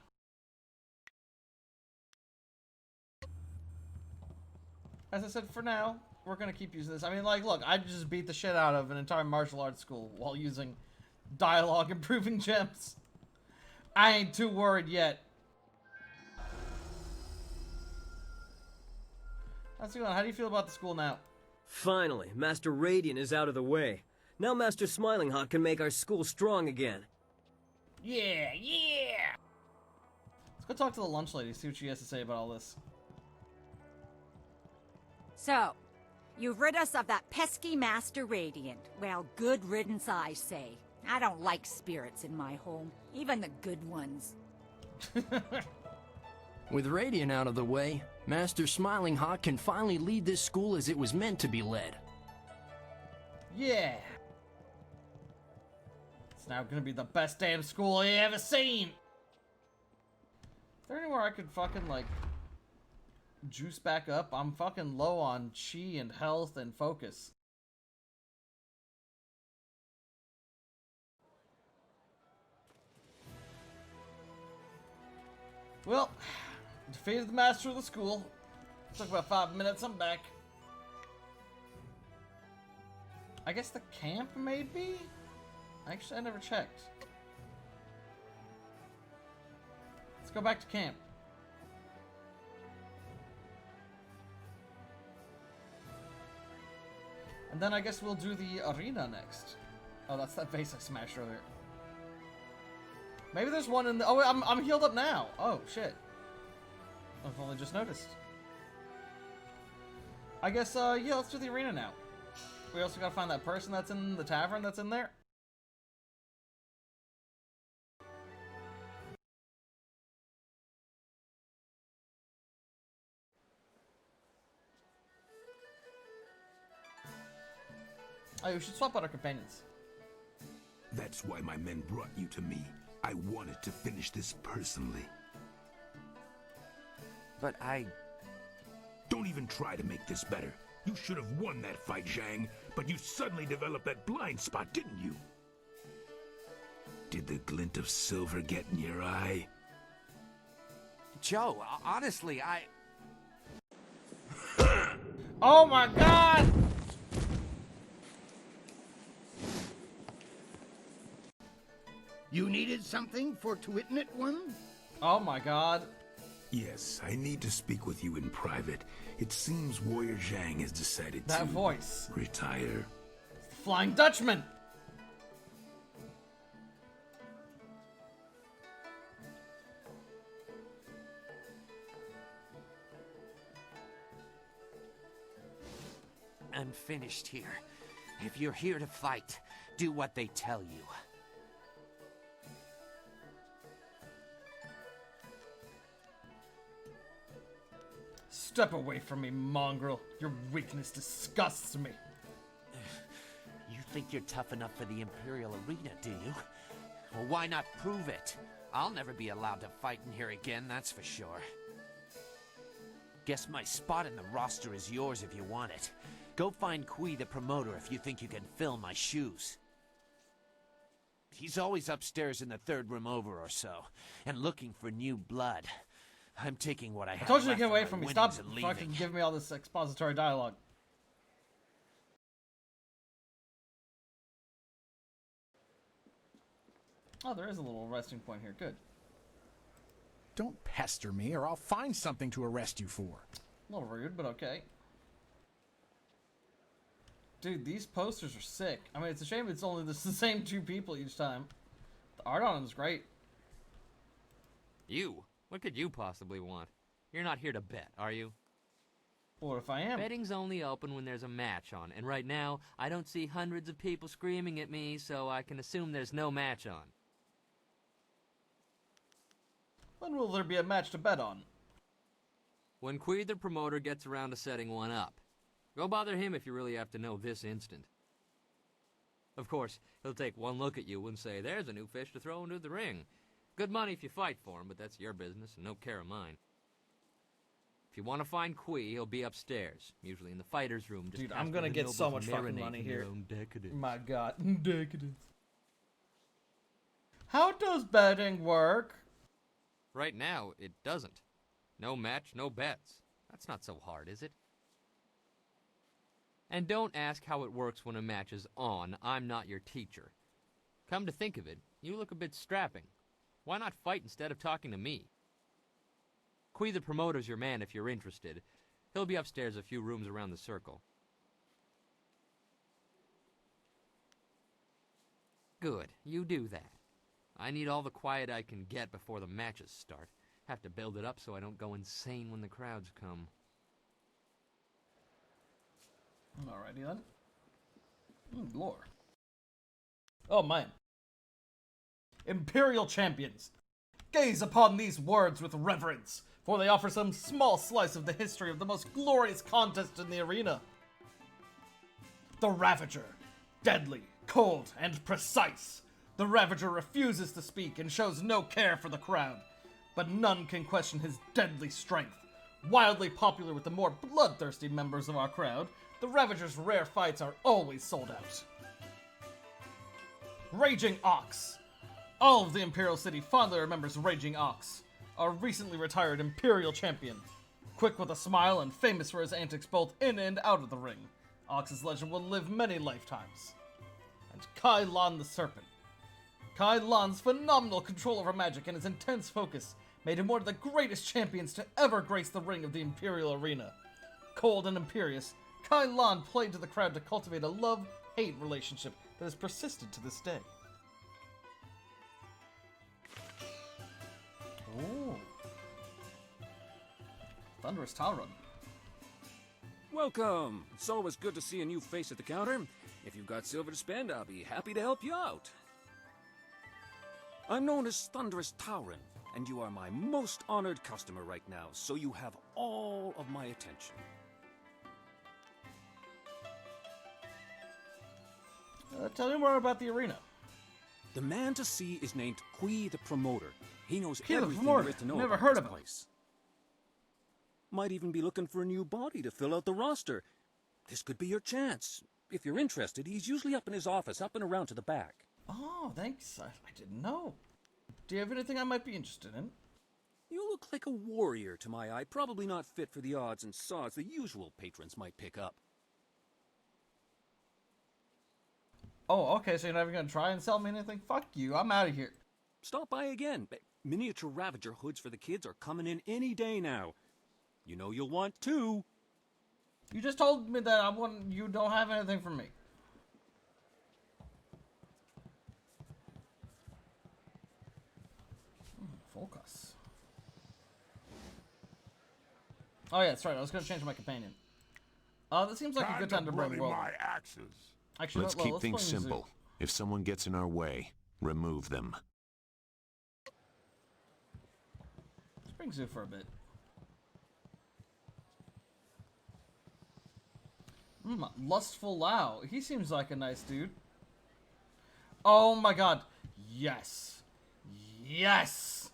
As I said, for now, we're gonna keep using this. I mean, like, look, I just beat the shit out of an entire martial arts school while using dialogue improving gems. I ain't too worried yet. How's it going? How do you feel about the school now? Finally, Master Radiant is out of the way. Now Master Smiling Hawk can make our school strong again. Yeah, yeah! Let's go talk to the lunch lady, see what she has to say about all this. So, you've rid us of that pesky Master Radiant. Well, good riddance, I say. I don't like spirits in my home, even the good ones. With Radiant out of the way, Master Smiling Hawk can finally lead this school as it was meant to be led. Yeah! It's now gonna be the best damn school you ever seen! Is there anywhere I could fucking, like, juice back up? I'm fucking low on chi and health and focus. Well, defeated the master of the school. Took about 5 minutes, I'm back. I guess the camp, maybe? Actually, I never checked. Let's go back to camp. And then I guess we'll do the arena next. Oh, that's that vase I smashed earlier. Maybe there's one in the... Oh, I'm healed up now. Oh, shit. I've only just noticed. I guess, yeah, let's do the arena now. We also gotta find that person that's in the tavern that's in there. Oh, we should swap out our companions. That's why my men brought you to me. I wanted to finish this personally. But I... Don't even try to make this better. You should have won that fight, Zhang, but you suddenly developed that blind spot, didn't you? Did the glint of silver get in your eye? Joe, honestly, I... Oh my god! You needed something for to witness it, one? Oh my god. Yes, I need to speak with you in private. It seems Warrior Zhang has decided that to... voice. Retire. It's the Flying Dutchman! I'm finished here. If you're here to fight, do what they tell you. Step away from me, mongrel. Your weakness disgusts me. You think you're tough enough for the Imperial Arena, do you? Well, why not prove it? I'll never be allowed to fight in here again, that's for sure. Guess my spot in the roster is yours if you want it. Go find Kui the promoter if you think you can fill my shoes. He's always upstairs in the third room over or so, and looking for new blood. I'm taking what I have. I told you to left get of away my from me. winnings Stop and fucking leaving. giving me all this expository dialogue. Oh, there is a little resting point here. Good. Don't pester me, or I'll find something to arrest you for. A little rude, but okay. Dude, these posters are sick. I mean, it's a shame it's only the same two people each time. The art on them is great. You? What could you possibly want? You're not here to bet, are you? What if I am? Betting's only open when there's a match on, and right now, I don't see hundreds of people screaming at me, so I can assume there's no match on. When will there be a match to bet on? When Kui the promoter gets around to setting one up. Go bother him if you really have to know this instant. Of course, he'll take one look at you and say, there's a new fish to throw into the ring. Good money if you fight for him, but that's your business and no care of mine. If you want to find Kui, he'll be upstairs, usually in the fighter's room. Just Dude, I'm gonna get so much fucking money here. My god. Decadence. How does betting work? Right now, it doesn't. No match, no bets. That's not so hard, is it? And don't ask how it works when a match is on. I'm not your teacher. Come to think of it, you look a bit strapping. Why not fight instead of talking to me? Kui the promoter's your man if you're interested. He'll be upstairs a few rooms around the circle. Good, you do that. I need all the quiet I can get before the matches start. Have to build it up so I don't go insane when the crowds come. Alrighty then. Lore. Oh, man. Imperial champions, gaze upon these words with reverence, for they offer some small slice of the history of the most glorious contest in the arena. The Ravager. Deadly, cold, and precise. The Ravager refuses to speak and shows no care for the crowd, but none can question his deadly strength. Wildly popular with the more bloodthirsty members of our crowd, the Ravager's rare fights are always sold out. Raging Ox. All of the Imperial City fondly remembers Raging Ox, our recently retired Imperial champion. Quick with a smile and famous for his antics both in and out of the ring, Ox's legend will live many lifetimes. And Kai Lan the Serpent, Kai Lan's phenomenal control over magic and his intense focus made him one of the greatest champions to ever grace the ring of the Imperial Arena. Cold and imperious, Kai Lan played to the crowd to cultivate a love-hate relationship that has persisted to this day. Ooh. Thunderous Talrun. Welcome! It's always good to see a new face at the counter. If you've got silver to spend, I'll be happy to help you out. I'm known as Thunderous Tauren, and you are my most honored customer right now, so you have all of my attention. Tell me more about the arena. The man to see is named Kui the Promoter. He knows Kui the everything Promoter. there is to know Never about heard this of him. place. Might even be looking for a new body to fill out the roster. This could be your chance. If you're interested, he's usually up in his office, up and around to the back. Oh, thanks. I didn't know. Do you have anything I might be interested in? You look like a warrior to my eye, probably not fit for the odds and sods the usual patrons might pick up. Oh, okay, so you're not even gonna try and sell me anything? Fuck you, I'm out of here. Stop by again. Miniature Ravager hoods for the kids are coming in any day now. You know you'll want two. You just told me that you don't have anything for me. Focus. Oh yeah, that's right. I was gonna change my companion. This seems like a good time to bring Will. my axes. Actually, Let's well, keep let's things bring simple. If someone gets in our way, remove them. Let's bring Zoo for a bit. Lustful Lao. He seems like a nice dude. Oh my god. Yes. Yes.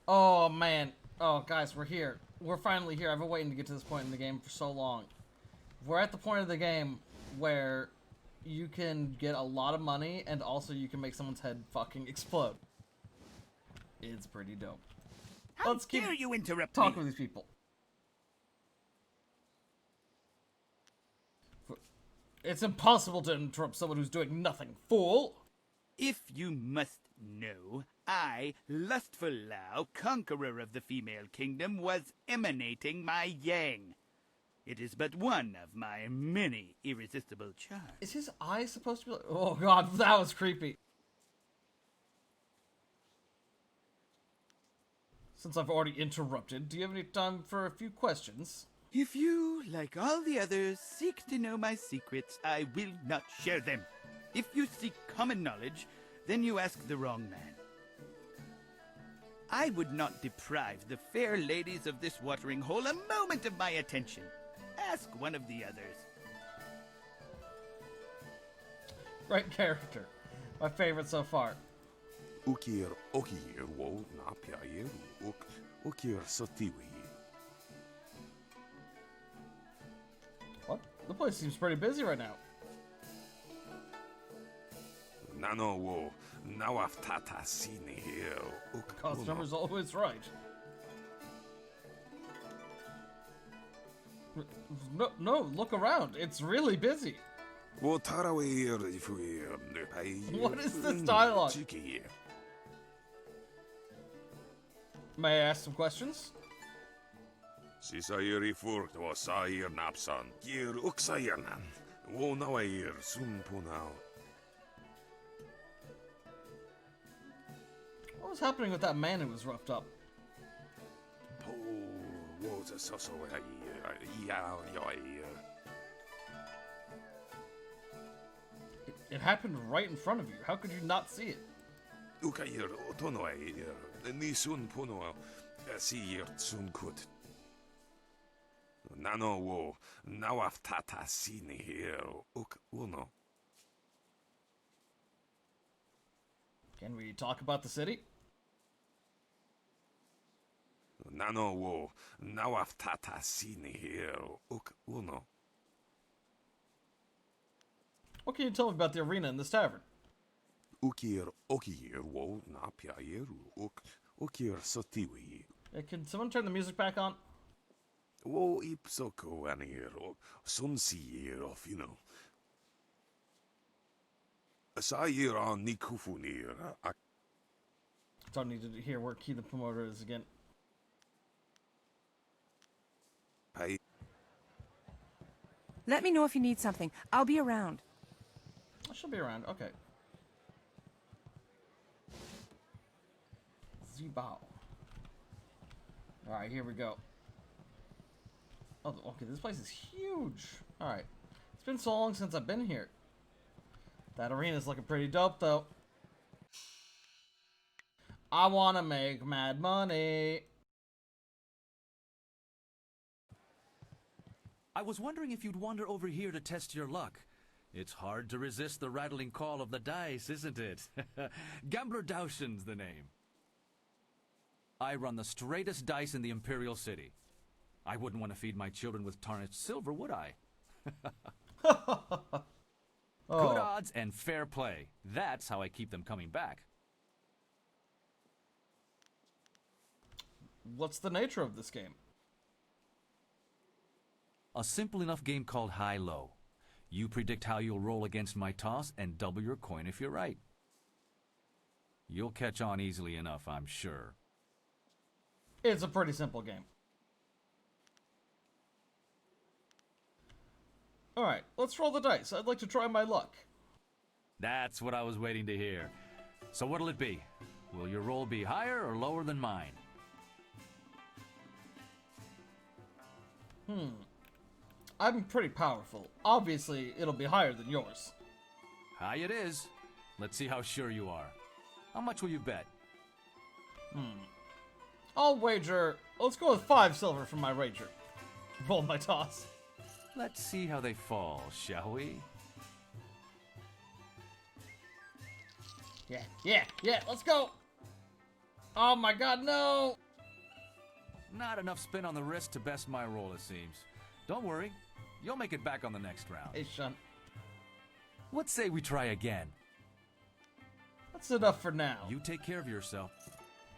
Oh man. Oh guys, we're here. We're finally here. I've been waiting to get to this point in the game for so long. We're at the point of the game where you can get a lot of money and also you can make someone's head fucking explode. It's pretty dope. Let's keep dare you interrupt talking me? with these people. It's impossible to interrupt someone who's doing nothing, fool! If you must know, I, Lustful Lao, conqueror of the female kingdom, was emanating my yang. It is but one of my many irresistible charms. Is his eye supposed to be like... Oh god, that was creepy. Since I've already interrupted, do you have any time for a few questions? If you, like all the others, seek to know my secrets, I will not share them. If you seek common knowledge, then you ask the wrong man. I would not deprive the fair ladies of this watering hole a moment of my attention. Ask one of the others. Right character. My favorite so far. Ukir okir wo napyair ukir sotiwi. What? The place seems pretty busy right now. Nano wo nawaftata sini here. Customer's always right. No, look around. It's really busy. What What is this dialogue? May I ask some questions? Sisairi furkt wa sair napsan. Gir uksayanan. Wo nawair sumpunao. What was happening with that man who was roughed up? It happened right in front of you. How could you not see it? Ukayir otonoair. Nisun puno. Sir sunkut. Nano wo nawaftata sini here. Uk uno. Can we talk about the city? Nano wo nawaftata sini here. Uk uno. What can you tell me about the arena in this tavern? Ukir okir wo napyair ukir sotiwi. Can someone turn the music back on? Wo ipsoko anir sunsi of you know. Asayir on nikufunir Don't need to hear where key the promoter is again. Let me know if you need something. I'll be around. I should be around. Okay. Zibao. Alright, here we go. Oh, okay, this place is huge. Alright. It's been so long since I've been here. That arena's looking pretty dope, though. I wanna make mad money. I was wondering if you'd wander over here to test your luck. It's hard to resist the rattling call of the dice, isn't it? Gambler Dowson's the name. I run the straightest dice in the Imperial City. I wouldn't want to feed my children with tarnished silver, would I? Good odds and fair play. That's how I keep them coming back. What's the nature of this game? A simple enough game called high-low. You predict how you'll roll against my toss and double your coin if you're right. You'll catch on easily enough, I'm sure. It's a pretty simple game. Alright, let's roll the dice. I'd like to try my luck. That's what I was waiting to hear. So what'll it be? Will your roll be higher or lower than mine? I'm pretty powerful. Obviously, it'll be higher than yours. High it is. Let's see how sure you are. How much will you bet? I'll wager... Let's go with 5 silver for my wager. Roll my toss. Let's see how they fall, shall we? Yeah, let's go! Oh my god, no! Not enough spin on the wrist to best my roll, it seems. Don't worry. You'll make it back on the next round. Hey, Sean. What say we try again? That's enough for now. You take care of yourself.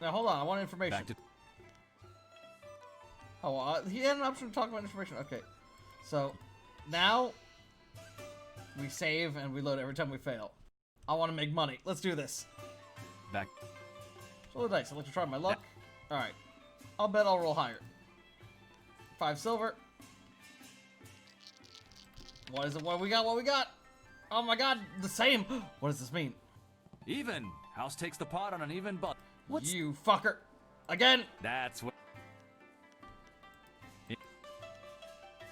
Now, hold on. I want information. Back to... Oh, he had an option to talk about information. Okay. So, now, we save and we load every time we fail. I want to make money. Let's do this. Back. Roll the dice. I'd like to try my luck. Alright. I'll bet I'll roll higher. 5 silver. What is it? What we got? What we got? Oh my god, the same. What does this mean? Even. House takes the pot on an even butt. What's... You fucker. Again. That's what...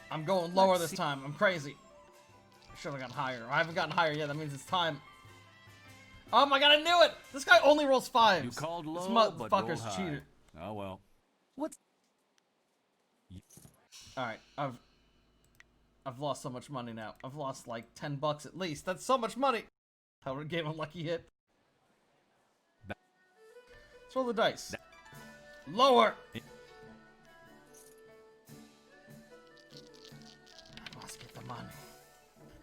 I'm going lower this time. I'm crazy. I should have gotten higher. I haven't gotten higher yet. That means it's time. Oh my god, I knew it! This guy only rolls 5s. You called low, this but motherfucker's rolled high. cheater. Oh well. What's... Alright, I've lost so much money now. I've lost like 10 bucks at least. That's so much money! How would game a lucky hit? Let's roll the dice. Lower! I must get the money.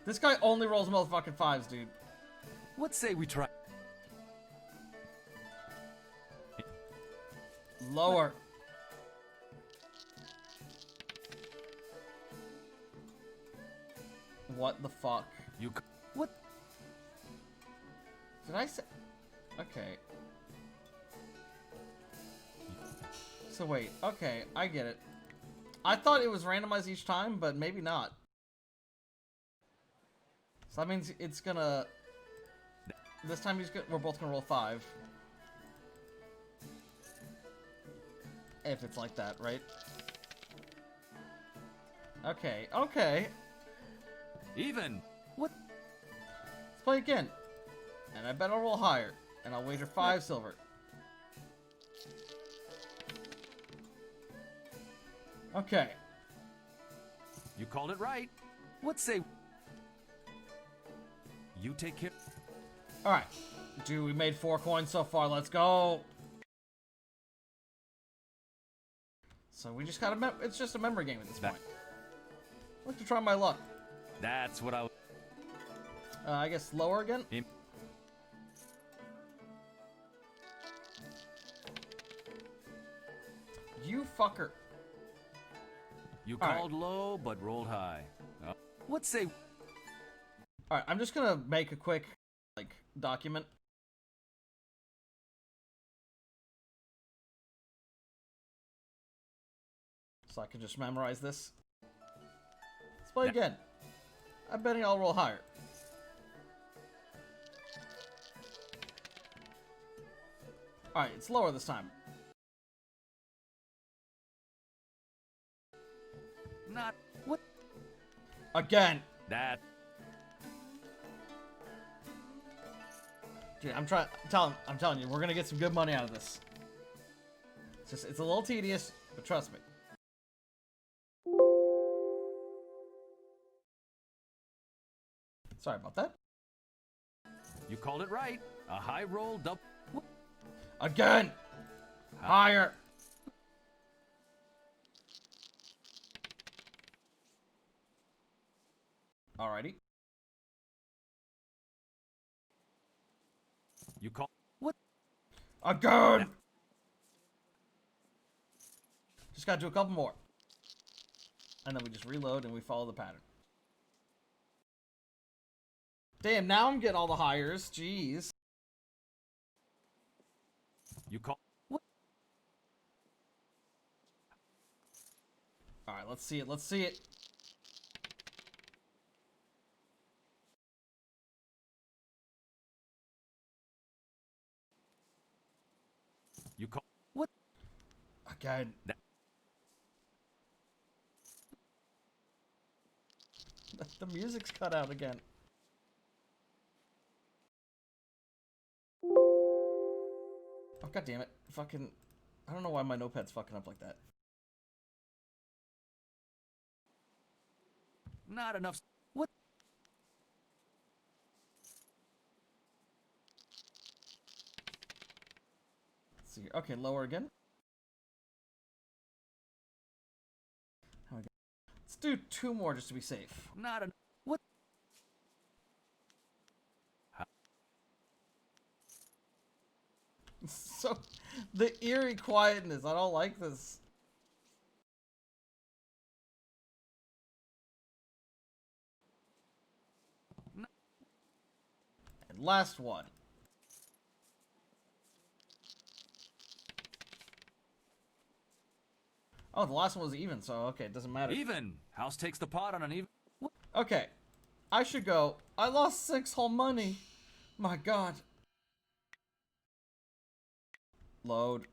This guy only rolls motherfucking 5s, dude. What say we try... Lower. What the fuck? You... What? Did I say... Okay. So wait, okay, I get it. I thought it was randomized each time, but maybe not. So that means it's gonna... This time we're both gonna roll 5. If it's like that, right? Okay, okay. Even. What? Let's play again. And I bet I'll roll higher. And I'll wager 5 silver. Okay. You called it right. What say... You take care... Alright. Dude, we made 4 coins so far. Let's go. So we just gotta... It's just a memory game at this point. I'd like to try my luck. That's what I... I guess lower again? You fucker. You called low, but rolled high. What say... Alright, I'm just gonna make a quick, document. So I can just memorize this. Let's play again. I'm betting I'll roll higher. Alright, it's lower this time. Not what? Again. That. Dude, I'm telling you, we're gonna get some good money out of this. It's a little tedious, but trust me. Sorry about that. You called it right. A high roll double. Again! Higher! Alrighty. You call what? Again! Just gotta do a couple more. And then we just reload and we follow the pattern. Damn, now I'm getting all the hires. Jeez. You call what? Alright, let's see it. Let's see it. You call what? Again. The music's cut out again. Oh, god damn it. Fucking... I don't know why my notepad's fucking up like that. Not enough. What? Let's see here. Okay, lower again. How we go? Let's do 2 more just to be safe. Not enough. What? So, the eerie quietness. I don't like this. And last one. Oh, the last one was even, so okay, it doesn't matter. Even. House takes the pot on an even. Okay, I should go. I lost 6 whole money. My god. Load.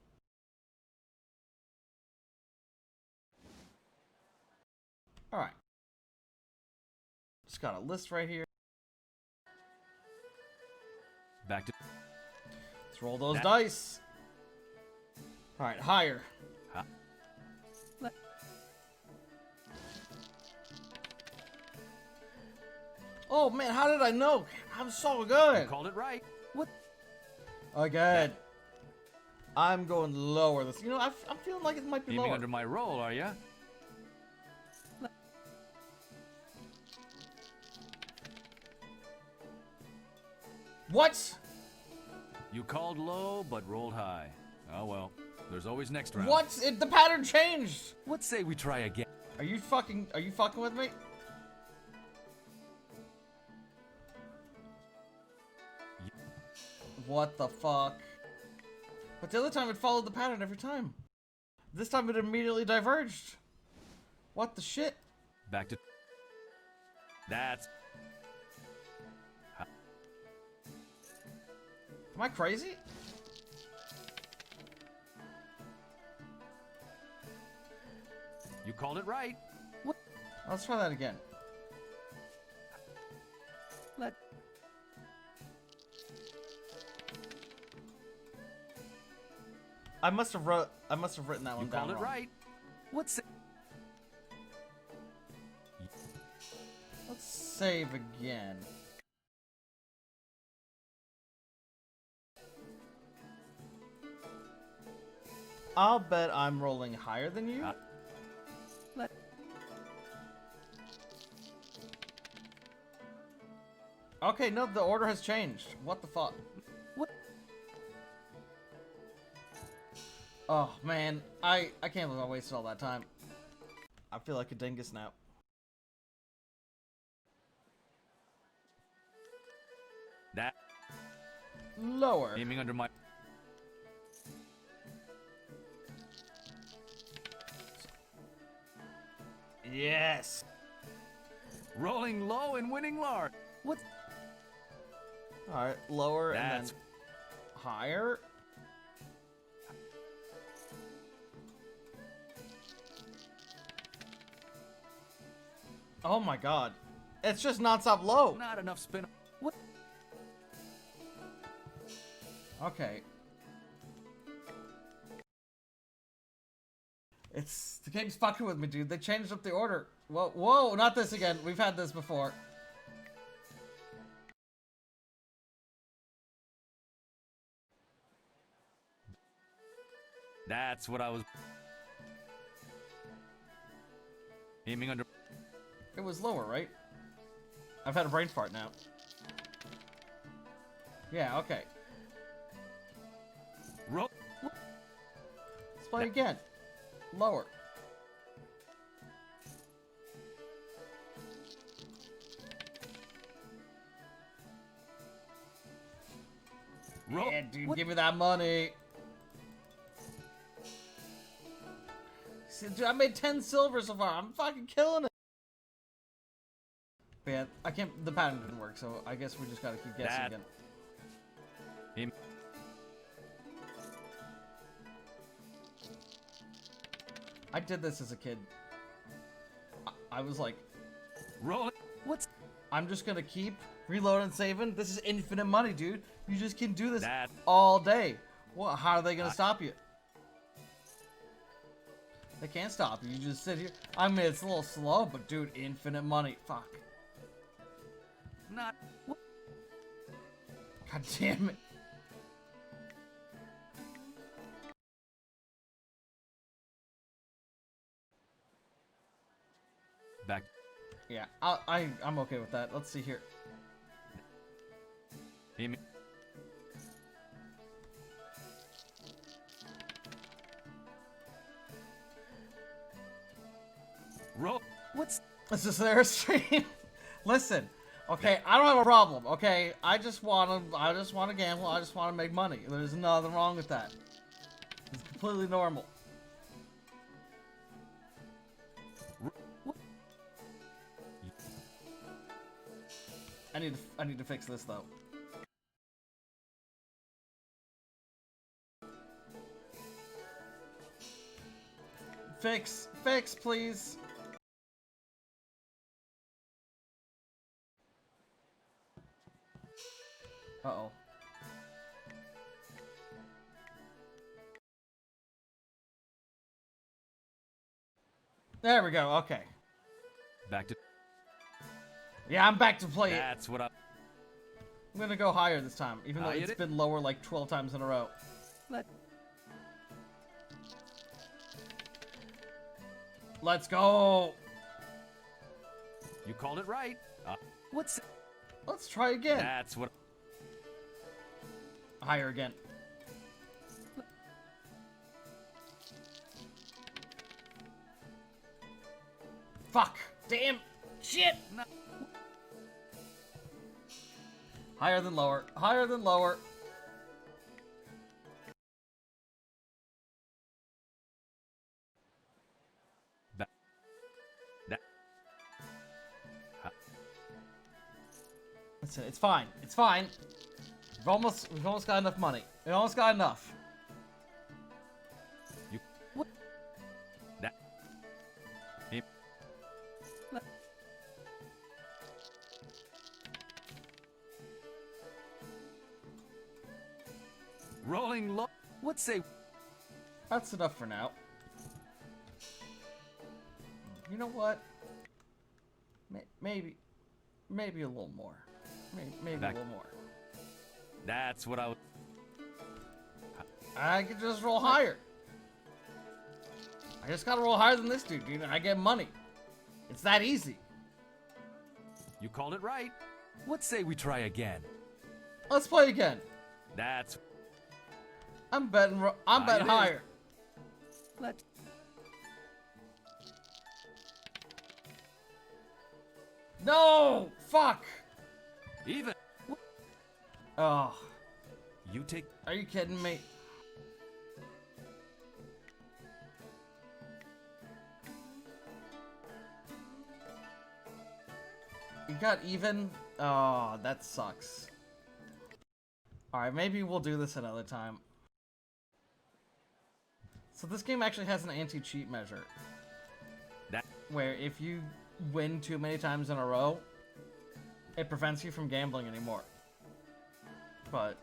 Alright. Just got a list right here. Back to. Let's roll those dice. Alright, higher. Huh? Oh man, how did I know? I'm so good. You called it right. What? Again. I'm going lower. This, you know, I'm feeling like it might be Aiming lower. under my roll, are ya? What? You called low, but rolled high. Oh well. There's always next round. What? The pattern changed. Let's say we try again. Are you fucking with me? What the fuck? But the other time it followed the pattern every time. This time it immediately diverged. What the shit? Back to. That's. Am I crazy? You called it right. What? Let's try that again. Let. I must have written that one You down called it wrong. right. What's it? Let's save again. I'll bet I'm rolling higher than you. Let. Okay, no, the order has changed. What the fuck? What? Oh man, I can't believe I wasted all that time. I feel like a dingus now. That. Lower. Aiming under my. Yes. Rolling low and winning large. What? All right, lower and That's- then higher. Oh my god. It's just non-stop low. Not enough spin. What? Okay. The game's fucking with me, dude. They changed up the order. Whoa, whoa, not this again. We've had this before. That's what I was aiming under. It was lower, right? I've had a brain fart now. Yeah, okay. Roll. Let's play again. Lower. Yeah, dude, give me that money. See, dude, I made 10 silver so far. I'm fucking killing it. But yeah, I can't. The pattern didn't work, so I guess we just gotta keep guessing again. I did this as a kid. I was like, roll it. What's? I'm just gonna keep reloading and saving. This is infinite money, dude. You just can do this all day. What? How are they gonna stop you? They can't stop you. You just sit here. I mean, it's a little slow, but dude, infinite money. Fuck. Not. God damn it. Back. Yeah, I'm okay with that. Let's see here. Aiming. Roll. What's? Is this their stream? Listen, okay, I don't have a problem. Okay, I just wanna gamble. I just wanna make money. There's nothing wrong with that. It's completely normal. I need to fix this though. Fix, please. Uh-oh. There we go, okay. Back to. Yeah, I'm back to play it. That's what I'm gonna go higher this time, even though Higher it's it? been lower like 12 times in a row. Let's go! You called it right. What's? Let's try again. That's what. Higher again. Fuck! Damn! Shit! No. Higher than lower. Higher than lower. Listen, it's fine. It's fine. We've almost got enough money. We almost got enough. You. What? That. Him. Rolling low. What's say? That's enough for now. You know what? Maybe a little more. Maybe a little more. That's what I was. I could just roll higher. I just gotta roll higher than this dude, and I get money. It's that easy. You called it right. What say we try again? Let's play again. That's. I'm betting higher. Let's. No! Fuck! Even. Oh. You take. Are you kidding me? You got even? Oh, that sucks. Alright, maybe we'll do this another time. So this game actually has an anti-cheat measure. Where if you win too many times in a row, it prevents you from gambling anymore. But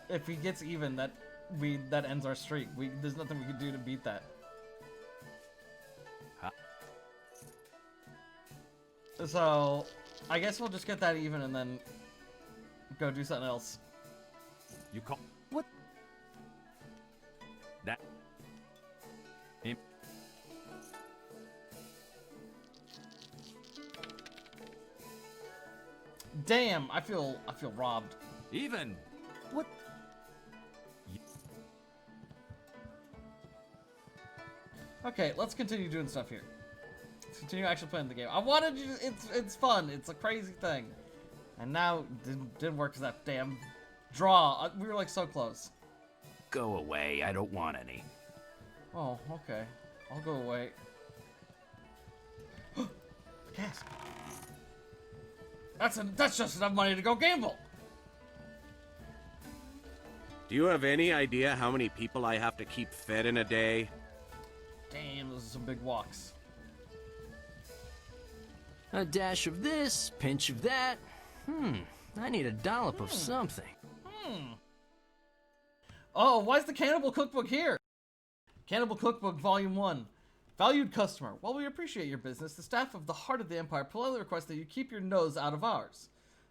if he gets even, that ends our streak. There's nothing we can do to beat that. So I guess we'll just get that even and then go do something else. You call what? That. Him. Damn, I feel robbed. Even. What? Okay, let's continue doing stuff here. Let's continue actually playing the game. I wanted you to, it's fun. It's a crazy thing. And now it didn't work because that damn draw. We were like so close. Go away. I don't want any. Oh, okay. I'll go away. Cask. That's just enough money to go gamble. Do you have any idea how many people I have to keep fed in a day? Damn, those are some big walks. A dash of this, pinch of that. I need a dollop of something. Oh, why is the Cannibal Cookbook here? Cannibal Cookbook Volume 1. Valued customer, while we appreciate your business, the staff of the Heart of the Empire politely request that you keep your nose out of ours.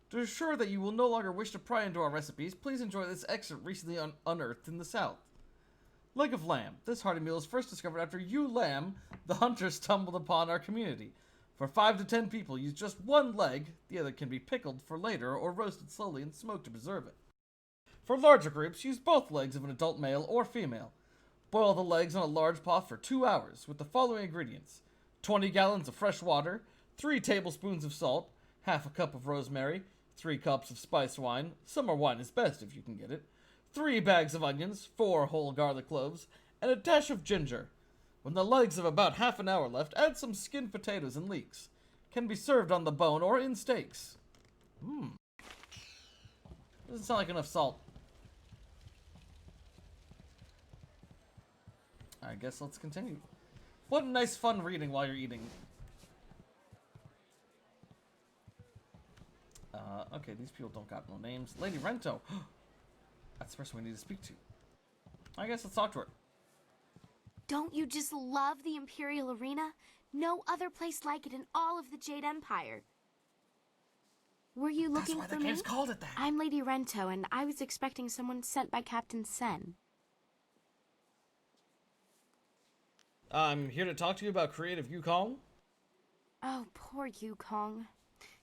To ensure that you will no longer wish to pry into our recipes, please enjoy this excerpt recently unearthed in the South. Leg of lamb. This hearty meal was first discovered after you, lamb, the hunter, stumbled upon our community. For 5 to 10 people, use just one leg. The other can be pickled for later or roasted slowly and smoked to preserve it. For larger groups, use both legs of an adult male or female. Boil the legs in a large pot for 2 hours with the following ingredients: 20 gallons of fresh water, 3 tablespoons of salt, half a cup of rosemary, 3 cups of spiced wine, summer wine is best if you can get it, 3 bags of onions, 4 whole garlic cloves, and a dash of ginger. When the legs have about half an hour left, add some skinned potatoes and leeks. Can be served on the bone or in steaks. Doesn't sound like enough salt. I guess let's continue. What a nice fun reading while you're eating. Okay, these people don't got no names. Lady Rento. That's the person we need to speak to. I guess let's talk to her. Don't you just love the Imperial Arena? No other place like it in all of the Jade Empire. Were you looking for me? That's why the game's called it that. I'm Lady Rento, and I was expecting someone sent by Captain Sen. I'm here to talk to you about Creative Yukong. Oh, poor Yukong.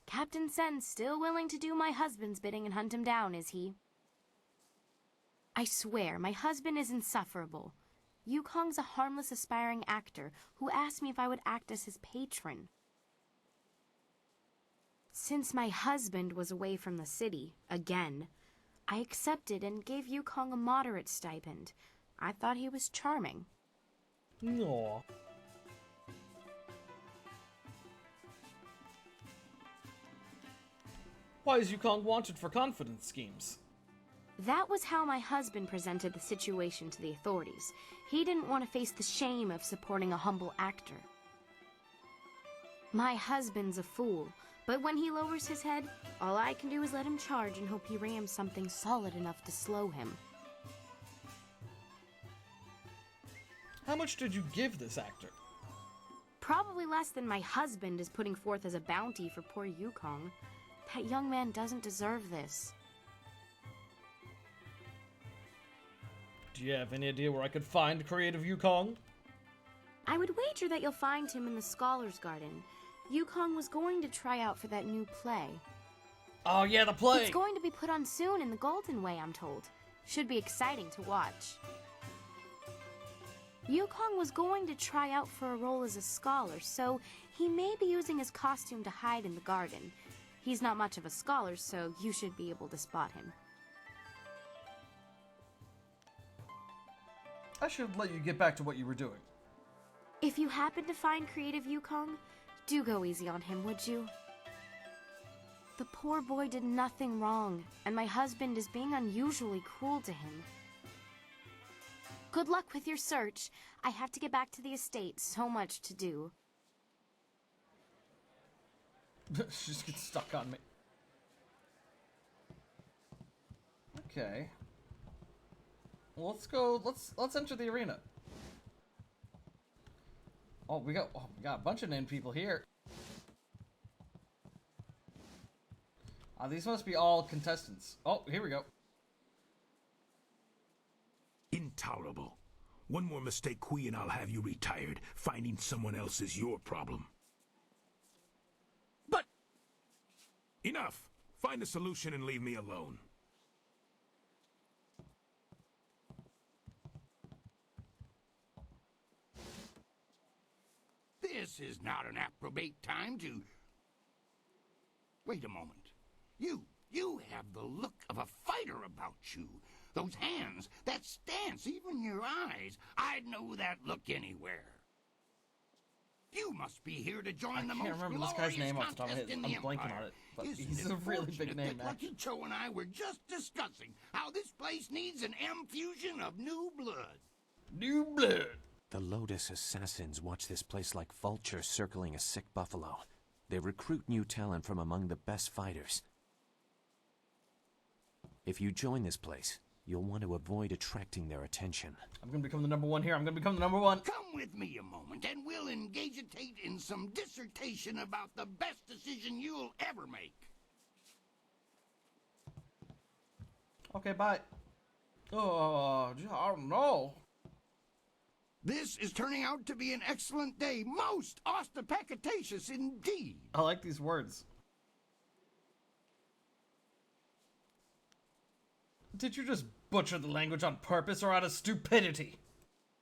Captain Sen's still willing to do my husband's bidding and hunt him down, is he? I swear, my husband is insufferable. Yukong's a harmless aspiring actor who asked me if I would act as his patron. Since my husband was away from the city, again, I accepted and gave Yukong a moderate stipend. I thought he was charming. No. Why is Yukong wanted for confidence schemes? That was how my husband presented the situation to the authorities. He didn't want to face the shame of supporting a humble actor. My husband's a fool, but when he lowers his head, all I can do is let him charge and hope he rams something solid enough to slow him. How much did you give this actor? Probably less than my husband is putting forth as a bounty for poor Yukong. That young man doesn't deserve this. Do you have any idea where I could find Creative Yukong? I would wager that you'll find him in the Scholars' Garden. Yukong was going to try out for that new play. Oh yeah, the play! It's going to be put on soon in the Golden Way, I'm told. Should be exciting to watch. Yukong was going to try out for a role as a scholar, so he may be using his costume to hide in the garden. He's not much of a scholar, so you should be able to spot him. I should let you get back to what you were doing. If you happen to find Creative Yukong, do go easy on him, would you? The poor boy did nothing wrong, and my husband is being unusually cruel to him. Good luck with your search. I have to get back to the estate. So much to do. She just gets stuck on me. Okay. Well, let's go. Let's enter the arena. Oh, we got a bunch of named people here. These must be all contestants. Oh, here we go. Intolerable. One more mistake, Kui, and I'll have you retired. Finding someone else is your problem. But... Enough. Find a solution and leave me alone. This is not an appropriate time to... Wait a moment. You have the look of a fighter about you. Those hands, that stance, even your eyes. I'd know that look anywhere. You must be here to join the most I can't remember this guy's name off the top of my head. I'm blanking on it, but he's a really big name, man. Lucky Cho and I were just discussing how this place needs an M-fusion of new blood. New blood. The Lotus assassins watch this place like vultures circling a sick buffalo. They recruit new talent from among the best fighters. If you join this place, you'll want to avoid attracting their attention. I'm gonna become the number one here. I'm gonna become the number one. Come with me a moment, and we'll engage-itate in some dissertation about the best decision you'll ever make. Okay, bye. Oh, I don't know. This is turning out to be an excellent day. Most ostentatious indeed. I like these words. Did you just butcher the language on purpose or out of stupidity?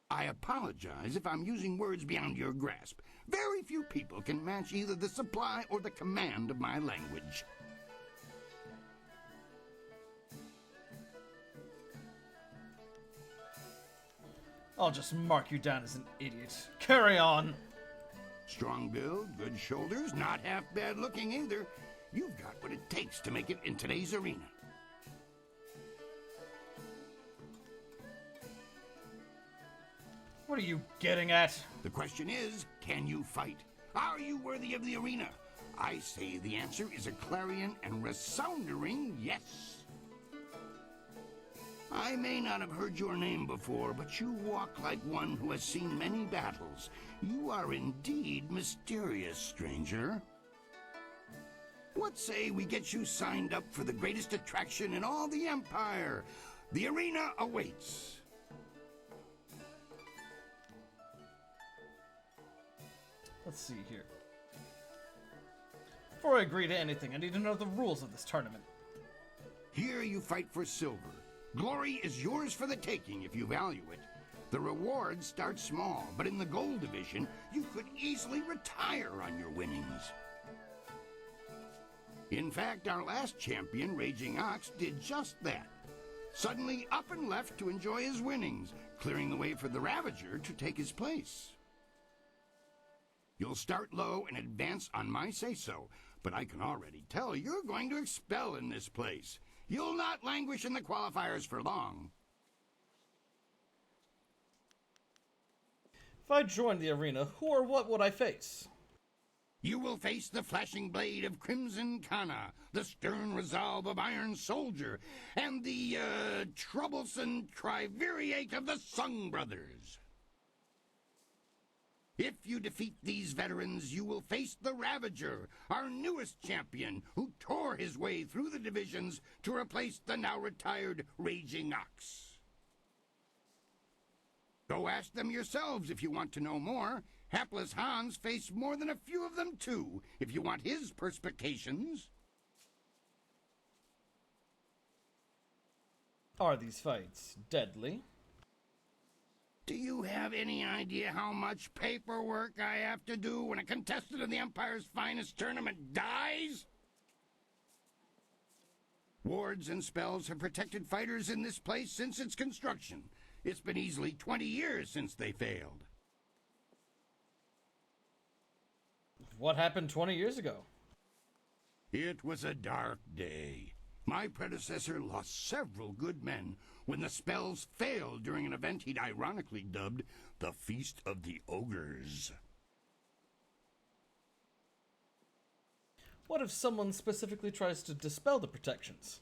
I apologize if I'm using words beyond your grasp. Very few people can match either the supply or the command of my language. I'll just mark you down as an idiot. Carry on. Strong build, good shoulders, not half bad looking either. You've got what it takes to make it in today's arena. What are you getting at? The question is, can you fight? Are you worthy of the arena? I say the answer is a clarion and resounding yes. I may not have heard your name before, but you walk like one who has seen many battles. You are indeed mysterious, stranger. What say we get you signed up for the greatest attraction in all the Empire? The arena awaits. Let's see here. Before I agree to anything, I need to know the rules of this tournament. Here you fight for silver. Glory is yours for the taking if you value it. The rewards start small, but in the gold division, you could easily retire on your winnings. In fact, our last champion, Raging Ox, did just that. Suddenly up and left to enjoy his winnings, clearing the way for the Ravager to take his place. You'll start low and advance on my say-so, but I can already tell you're going to expel in this place. You'll not languish in the qualifiers for long. If I joined the arena, who or what would I face? You will face the flashing blade of Crimson Kana, the stern resolve of Iron Soldier, and the, troublesome triumvirate of the Sung Brothers. If you defeat these veterans, you will face the Ravager, our newest champion, who tore his way through the divisions to replace the now-retired Raging Ox. Go ask them yourselves if you want to know more. Hapless Hans faced more than a few of them, too, if you want his perspications. Are these fights deadly? Do you have any idea how much paperwork I have to do when a contestant of the Empire's finest tournament dies? Wards and spells have protected fighters in this place since its construction. It's been easily 20 years since they failed. What happened 20 years ago? It was a dark day. My predecessor lost several good men when the spells failed during an event he'd ironically dubbed the Feast of the Ogres. What if someone specifically tries to dispel the protections?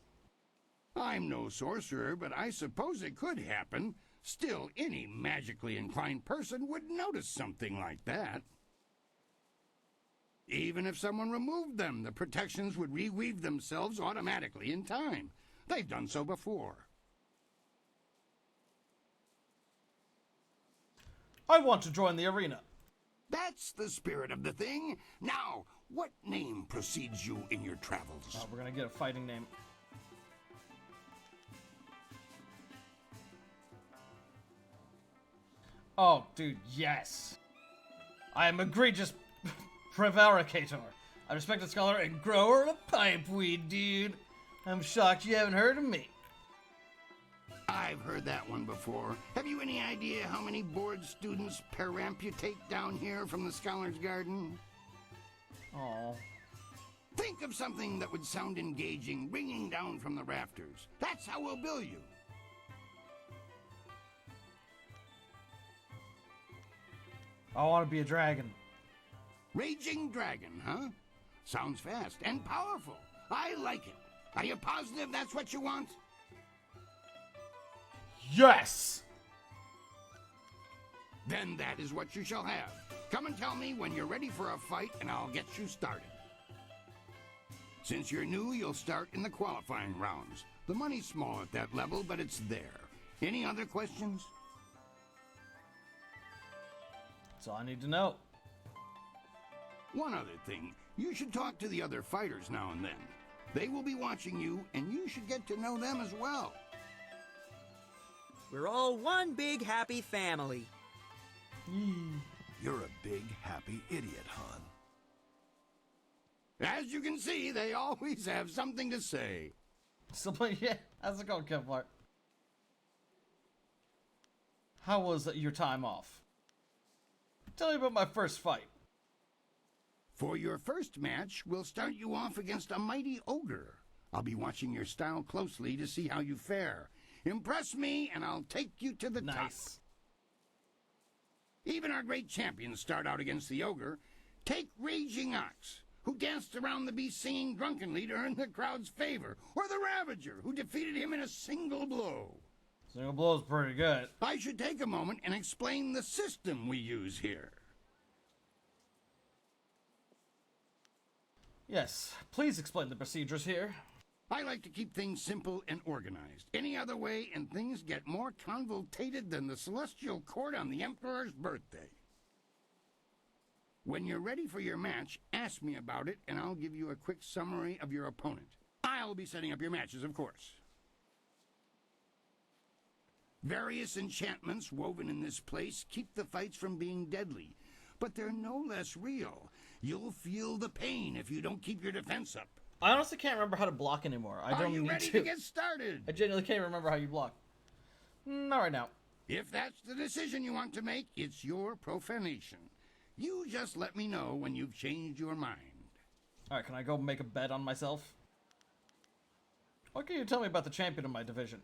I'm no sorcerer, but I suppose it could happen. Still, any magically inclined person would notice something like that. Even if someone removed them, the protections would reweave themselves automatically in time. They've done so before. I want to join the arena. That's the spirit of the thing. Now, what name precedes you in your travels? We're gonna get a fighting name. Oh, dude, yes. I am egregious prevaricator, a respected scholar and grower of pipeweed, dude. I'm shocked you haven't heard of me. I've heard that one before. Have you any idea how many board students peramputate down here from the Scholar's Garden? Oh. Think of something that would sound engaging, ringing down from the rafters. That's how we'll bill you. I want to be a dragon. Raging Dragon, huh? Sounds fast and powerful. I like it. Are you positive that's what you want? Yes! Then that is what you shall have. Come and tell me when you're ready for a fight and I'll get you started. Since you're new, you'll start in the qualifying rounds. The money's small at that level, but it's there. Any other questions? That's all I need to know. One other thing. You should talk to the other fighters now and then. They will be watching you, and you should get to know them as well. We're all one big happy family. You're a big happy idiot, Han. As you can see, they always have something to say. Yeah, how's it going, Kevlar? How was your time off? Tell me about my first fight. For your first match, we'll start you off against a mighty ogre. I'll be watching your style closely to see how you fare. Impress me, and I'll take you to the top. Even our great champions start out against the ogre. Take Raging Ox, who danced around the beast singing drunkenly to earn the crowd's favor, or the Ravager, who defeated him in a single blow. Single blow's pretty good. I should take a moment and explain the system we use here. Yes, please explain the procedures here. I like to keep things simple and organized. Any other way, and things get more convoluted than the celestial court on the Emperor's birthday. When you're ready for your match, ask me about it, and I'll give you a quick summary of your opponent. I'll be setting up your matches, of course. Various enchantments woven in this place keep the fights from being deadly, but they're no less real. You'll feel the pain if you don't keep your defense up. I honestly can't remember how to block anymore. I don't Are you need ready to get started? I genuinely can't remember how you block. Not right now. If that's the decision you want to make, it's your profanation. You just let me know when you've changed your mind. Alright, can I go make a bet on myself? What can you tell me about the champion of my division?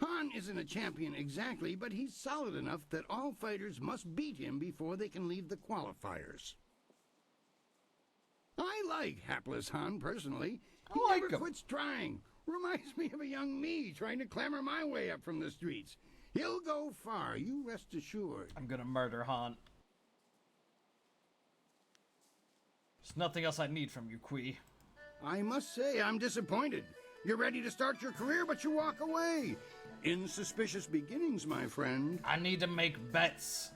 Han isn't a champion exactly, but he's solid enough that all fighters must beat him before they can leave the qualifiers. I like hapless Han personally. He never quits trying. Reminds me of a young me trying to clamber my way up from the streets. He'll go far, you rest assured. I'm gonna murder Han. There's nothing else I need from you, Kui. I must say, I'm disappointed. You're ready to start your career, but you walk away. Insuspicious beginnings, my friend. I need to make bets.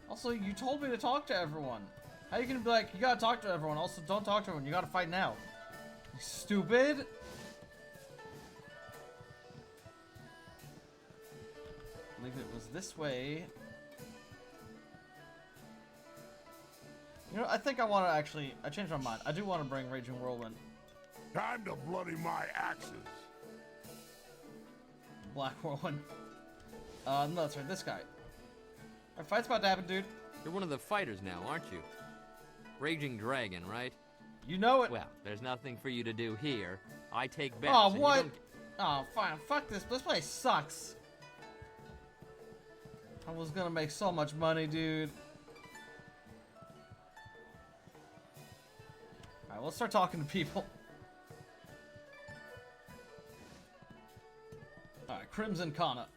Also, you told me to talk to everyone. How you gonna be like, you gotta talk to everyone, also don't talk to everyone, you gotta fight now? You stupid? I believe it was this way. You know, I think I want to actually, I changed my mind. I do want to bring Raging Whirlwind. Time to bloody my axes. Black Whirlwind. No, that's right, this guy. Our fight's about to happen, dude. You're one of the fighters now, aren't you? Raging Dragon, right? You know it. Well, there's nothing for you to do here. I take bets. Oh, and you what? don't- Oh, fine. Fuck this. This place sucks. I was gonna make so much money, dude. Alright, let's start talking to people. Alright, Crimson Kana.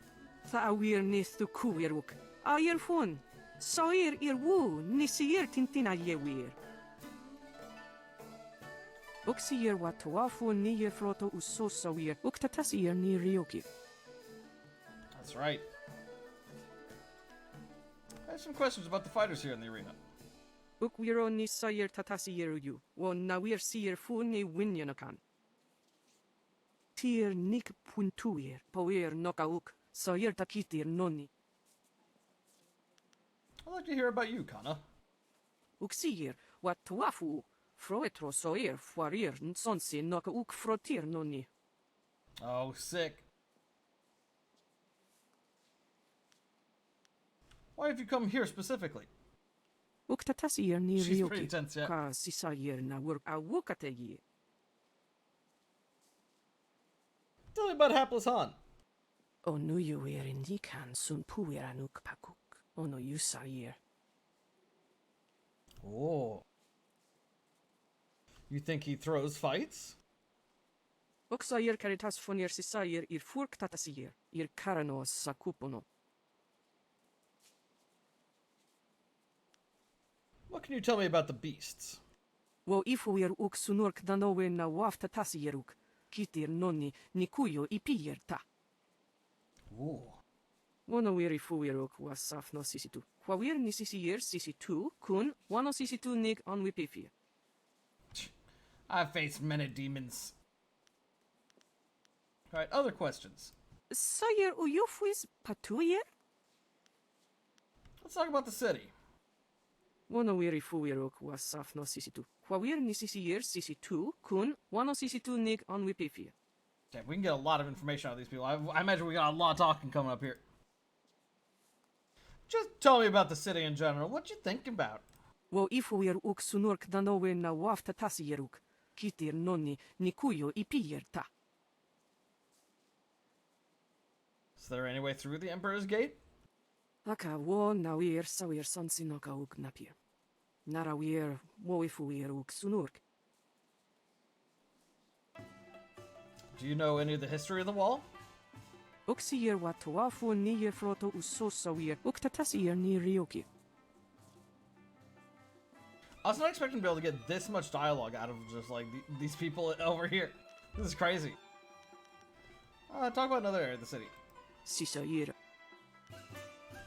Thawir nis tu kuiruk. Ayer fun. Soir irwu nisir tintina yewir. Uxier watuafu ni froto usosawir. Uktatasir ni ryoki. That's right. I have some questions about the fighters here in the arena. Ukwiro ni sayer tatasir yu. Won nawir sir fu ni winyanakan. Tier nik puntuir. Poir nokauk. Sayer takitir noni. I'd like to hear about you, Kana. Uxier watuafu. Froetro soir fuarir nsonsi nokauk frotir noni. Oh, sick. Why have you come here specifically? Uktatasir ni She's ryoki. pretty intense, yeah. Ka sisayer na work awukategi. Tell me about Hapless Han. Onu yuir indikan sun puiranuk pakuk. Ono yusayer. Oh. You think he throws fights? Oksayer caritas fonir sisayer ir furk tatasier. Ir karanos sakupono. What can you tell me about the beasts? Wo ifuir uk sunurk danowe na waf tatasieruk. Kitir noni nikuyo ipier ta. Ooh. Wono wir ifuiruk wasaf no sisitu. Kwawir ni sisier sisitu kun wano sisitu nig on wipifia. I've faced many demons. Alright, other questions. Sayer uyufuis patuyer? Let's talk about the city. Wono wir ifuiruk wasaf no sisitu. Kwawir ni sisier sisitu kun wano sisitu nig on wipifia. Okay, we can get a lot of information out of these people. I imagine we got a lot of talking coming up here. Just tell me about the city in general. What you thinking about? Wo ifuir uk sunurk danowe na waf tatasieruk. Kitir noni nikuyo ipier ta. Is there any way through the Emperor's Gate? Aka wo nawir sawir sonsinoka uk napir. Narawir wo ifuir uk sunurk. Do you know any of the history of the wall? Uxier watuafu niye froto usosawir. Uktatasir ni ryoki. I was not expecting to be able to get this much dialogue out of just like these people over here. This is crazy. Talk about another area of the city. Sisayer.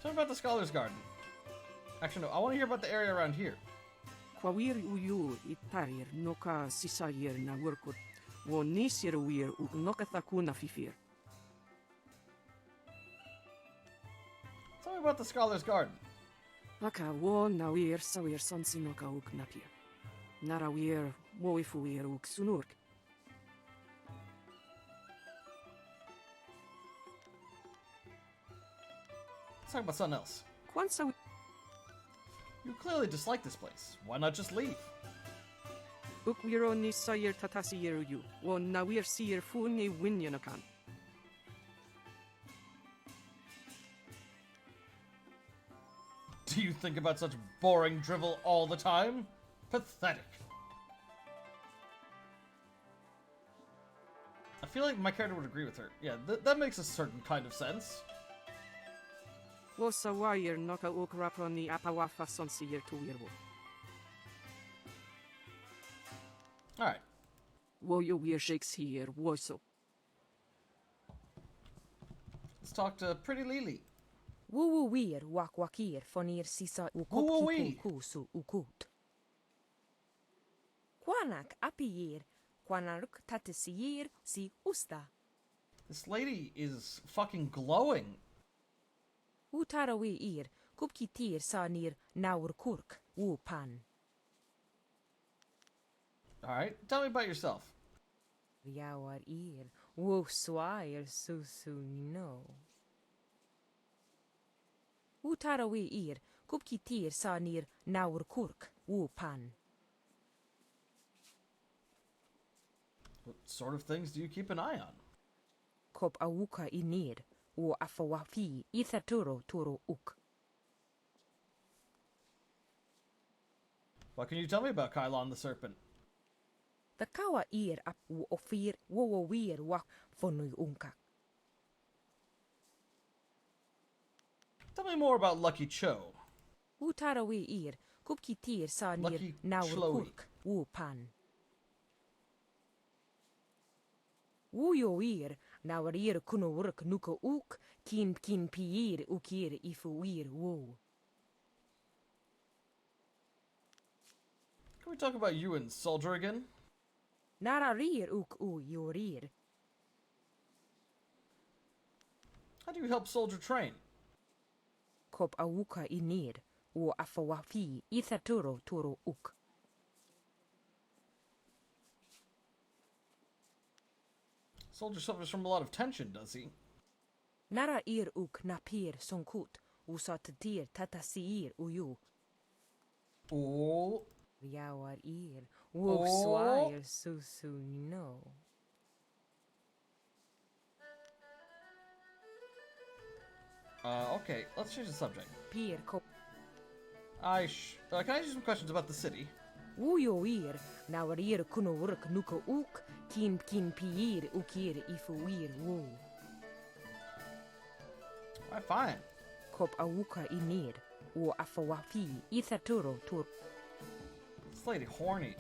Tell me about the Scholar's Garden. Actually, no, I want to hear about the area around here. Kwawir uyu itarir noka sisayer na workut. Wo nisir wir uk nokathakuna fifir. Tell me about the Scholar's Garden. Aka wo nawir sawir sonsinoka uk napir. Narawir wo ifuir uk sunurk. Let's talk about something else. Kwansa. You clearly dislike this place. Why not just leave? Ukwiro ni sayer tatasiyer yu. Wo nawir siyer fu ni winyanakan. Do you think about such boring drivel all the time? Pathetic. I feel like my character would agree with her. Yeah, that makes a certain kind of sense. Wo sawayer noka uk rapro ni apawafa sonsiyer tu wirwo. Alright. Wo yo wir Shakespeare woso. Let's talk to Pretty Lily. Woo wir wakwakir fonir sisa Woo-wee. ukopki kusu ukut. Kwanak apiyir, kwanaruk tatisiyir si usta. This lady is fucking glowing. Utarawi ir, kupki tir sanir naur kurk, wu pan. Alright, tell me about yourself. Yawar ir, wu swair susu no. Utarawi ir, kupki tir sanir naur kurk, wu pan. What sort of things do you keep an eye on? Kop awuka inir, o afawafi ithaturo turo uk. What can you tell me about Kylon the Serpent? The kawa ir ap u ofir wo wir wa fonui unka. Tell me more about Lucky Cho. Utarawi ir, kupki tir sa nir Lucky naur Chloe. kurk, wu pan. Wu yo ir, naur ir kuno urk nuka uk, kin piir ukir ifu ir wu. Can we talk about you and Soldier again? Nara rir uk u yorir. How do you help Soldier train? Kop awuka inir, o afawafi ithaturo turo uk. Soldier suffers from a lot of tension, does he? Nara ir uk napir sonkut, usatir tatasiir uyu. Oh. Yawar ir, wuk swair susu no. Okay, let's change the subject. Pir kop. Can I ask you some questions about the city? Uyo ir, nawar ir kuno urk nuka uk, kin piir ukir ifu ir wu. Alright, fine. Kop awuka inir, o afawafi ithaturo tur. This lady horny.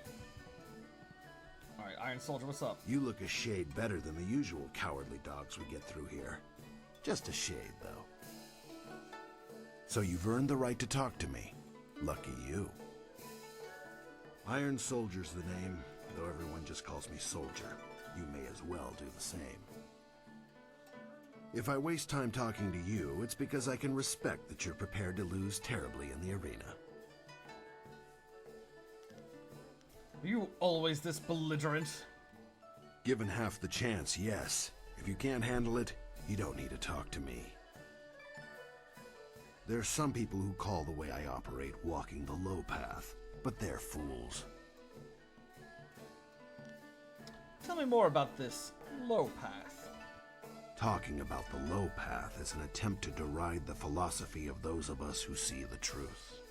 Alright, Iron Soldier, what's up? You look a shade better than the usual cowardly dogs we get through here. Just a shade, though. So you've earned the right to talk to me. Lucky you. Iron Soldier's the name, though everyone just calls me Soldier. You may as well do the same. If I waste time talking to you, it's because I can respect that you're prepared to lose terribly in the arena. Are you always this belligerent? Given half the chance, yes. If you can't handle it, you don't need to talk to me. There's some people who call the way I operate walking the low path, but they're fools. Tell me more about this low path. Talking about the low path is an attempt to deride the philosophy of those of us who see the truth.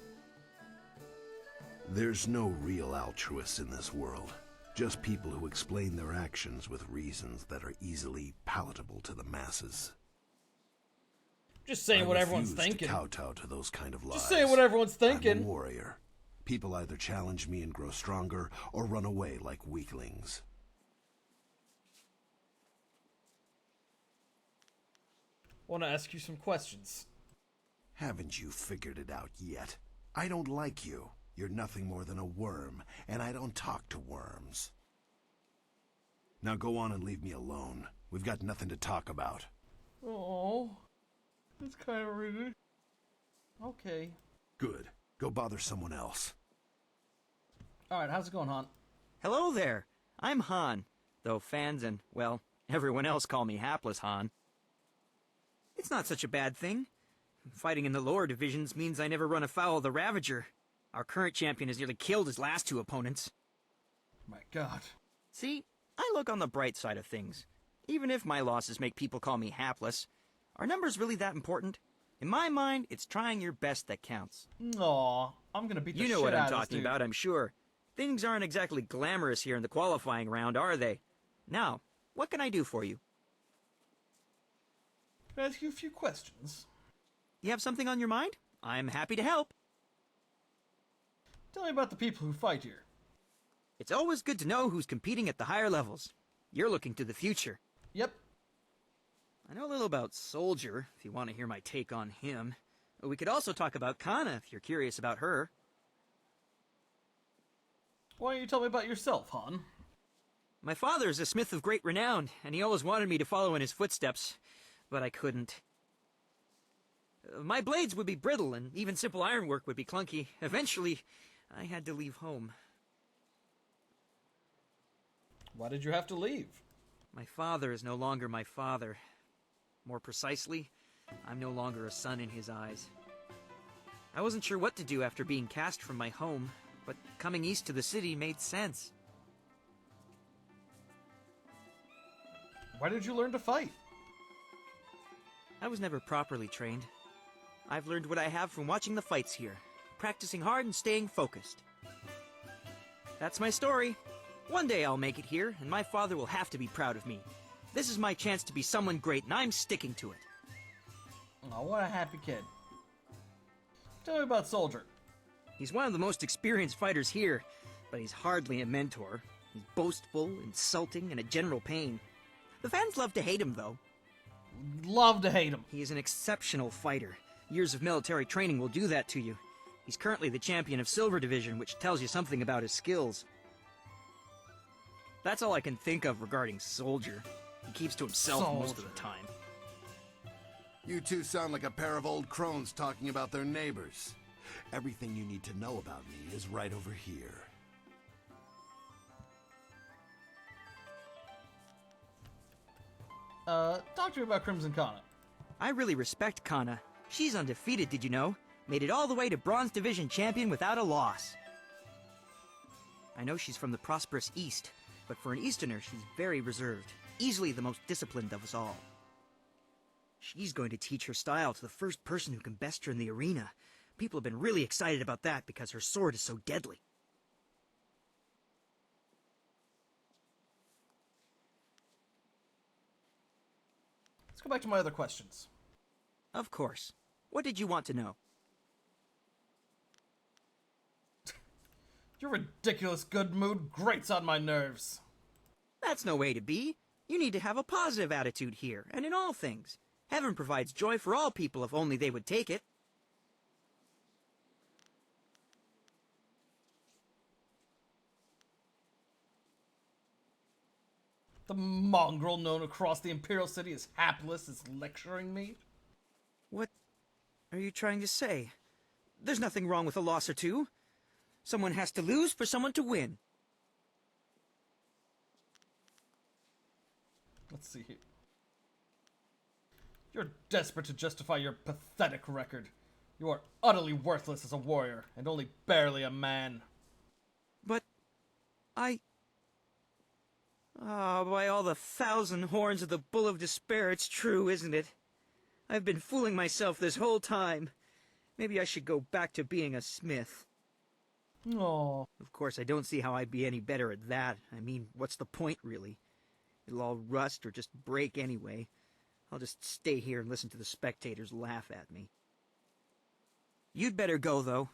There's no real altruists in this world, just people who explain their actions with reasons that are easily palatable to the masses. Just saying what everyone's refuse thinking. To kowtow to those kind of lies. Just saying what everyone's thinking. I'm a warrior. People either challenge me and grow stronger, or run away like weaklings. Want to ask you some questions. Haven't you figured it out yet? I don't like you. You're nothing more than a worm, and I don't talk to worms. Now go on and leave me alone. We've got nothing to talk about. Oh, that's kind of rude. Okay. Good. Go bother someone else. Alright, how's it going, Han? Hello there. I'm Han, though fans and, well, everyone else call me Hapless Han. It's not such a bad thing. Fighting in the lower divisions means I never run afoul of the Ravager. Our current champion has nearly killed his last two opponents. My god. See, I look on the bright side of things. Even if my losses make people call me hapless, are numbers really that important? In my mind, it's trying your best that counts. Aw, I'm gonna beat the shit You know what out I'm of this talking dude. about, I'm sure. Things aren't exactly glamorous here in the qualifying round, are they? Now, what can I do for you? Can I ask you a few questions? You have something on your mind? I'm happy to help. Tell me about the people who fight here. It's always good to know who's competing at the higher levels. You're looking to the future. Yep. I know a little about Soldier, if you want to hear my take on him. We could also talk about Kana, if you're curious about her. Why don't you tell me about yourself, Han? My father is a smith of great renown, and he always wanted me to follow in his footsteps, but I couldn't. My blades would be brittle, and even simple ironwork would be clunky. Eventually, I had to leave home. Why did you have to leave? My father is no longer my father. More precisely, I'm no longer a son in his eyes. I wasn't sure what to do after being cast from my home, but coming east to the city made sense. Why did you learn to fight? I was never properly trained. I've learned what I have from watching the fights here, practicing hard and staying focused. That's my story. One day I'll make it here, and my father will have to be proud of me. This is my chance to be someone great, and I'm sticking to it. Oh, what a happy kid. Tell me about Soldier. He's one of the most experienced fighters here, but he's hardly a mentor. He's boastful, insulting, and a general pain. The fans love to hate him, though. Love to hate him. He is an exceptional fighter. Years of military training will do that to you. He's currently the champion of Silver Division, which tells you something about his skills. That's all I can think of regarding Soldier. He keeps to himself most of the time. You two sound like a pair of old crones talking about their neighbors. Everything you need to know about me is right over here. Talk to me about Crimson Kana. I really respect Kana. She's undefeated, did you know? Made it all the way to Bronze Division champion without a loss. I know she's from the prosperous East, but for an Easterner, she's very reserved. Easily the most disciplined of us all. She's going to teach her style to the first person who can best her in the arena. People have been really excited about that because her sword is so deadly. Let's go back to my other questions. Of course. What did you want to know? Your ridiculous good mood grates on my nerves. That's no way to be. You need to have a positive attitude here, and in all things. Heaven provides joy for all people if only they would take it. The mongrel known across the Imperial City as Hapless is lecturing me? What are you trying to say? There's nothing wrong with a loss or two. Someone has to lose for someone to win. Let's see here. You're desperate to justify your pathetic record. You are utterly worthless as a warrior, and only barely a man. But by all the 1,000 horns of the Bull of Despair, it's true, isn't it? I've been fooling myself this whole time. Maybe I should go back to being a smith. Aww. Of course, I don't see how I'd be any better at that. I mean, what's the point, really? It'll all rust or just break anyway. I'll just stay here and listen to the spectators laugh at me. You'd better go, though.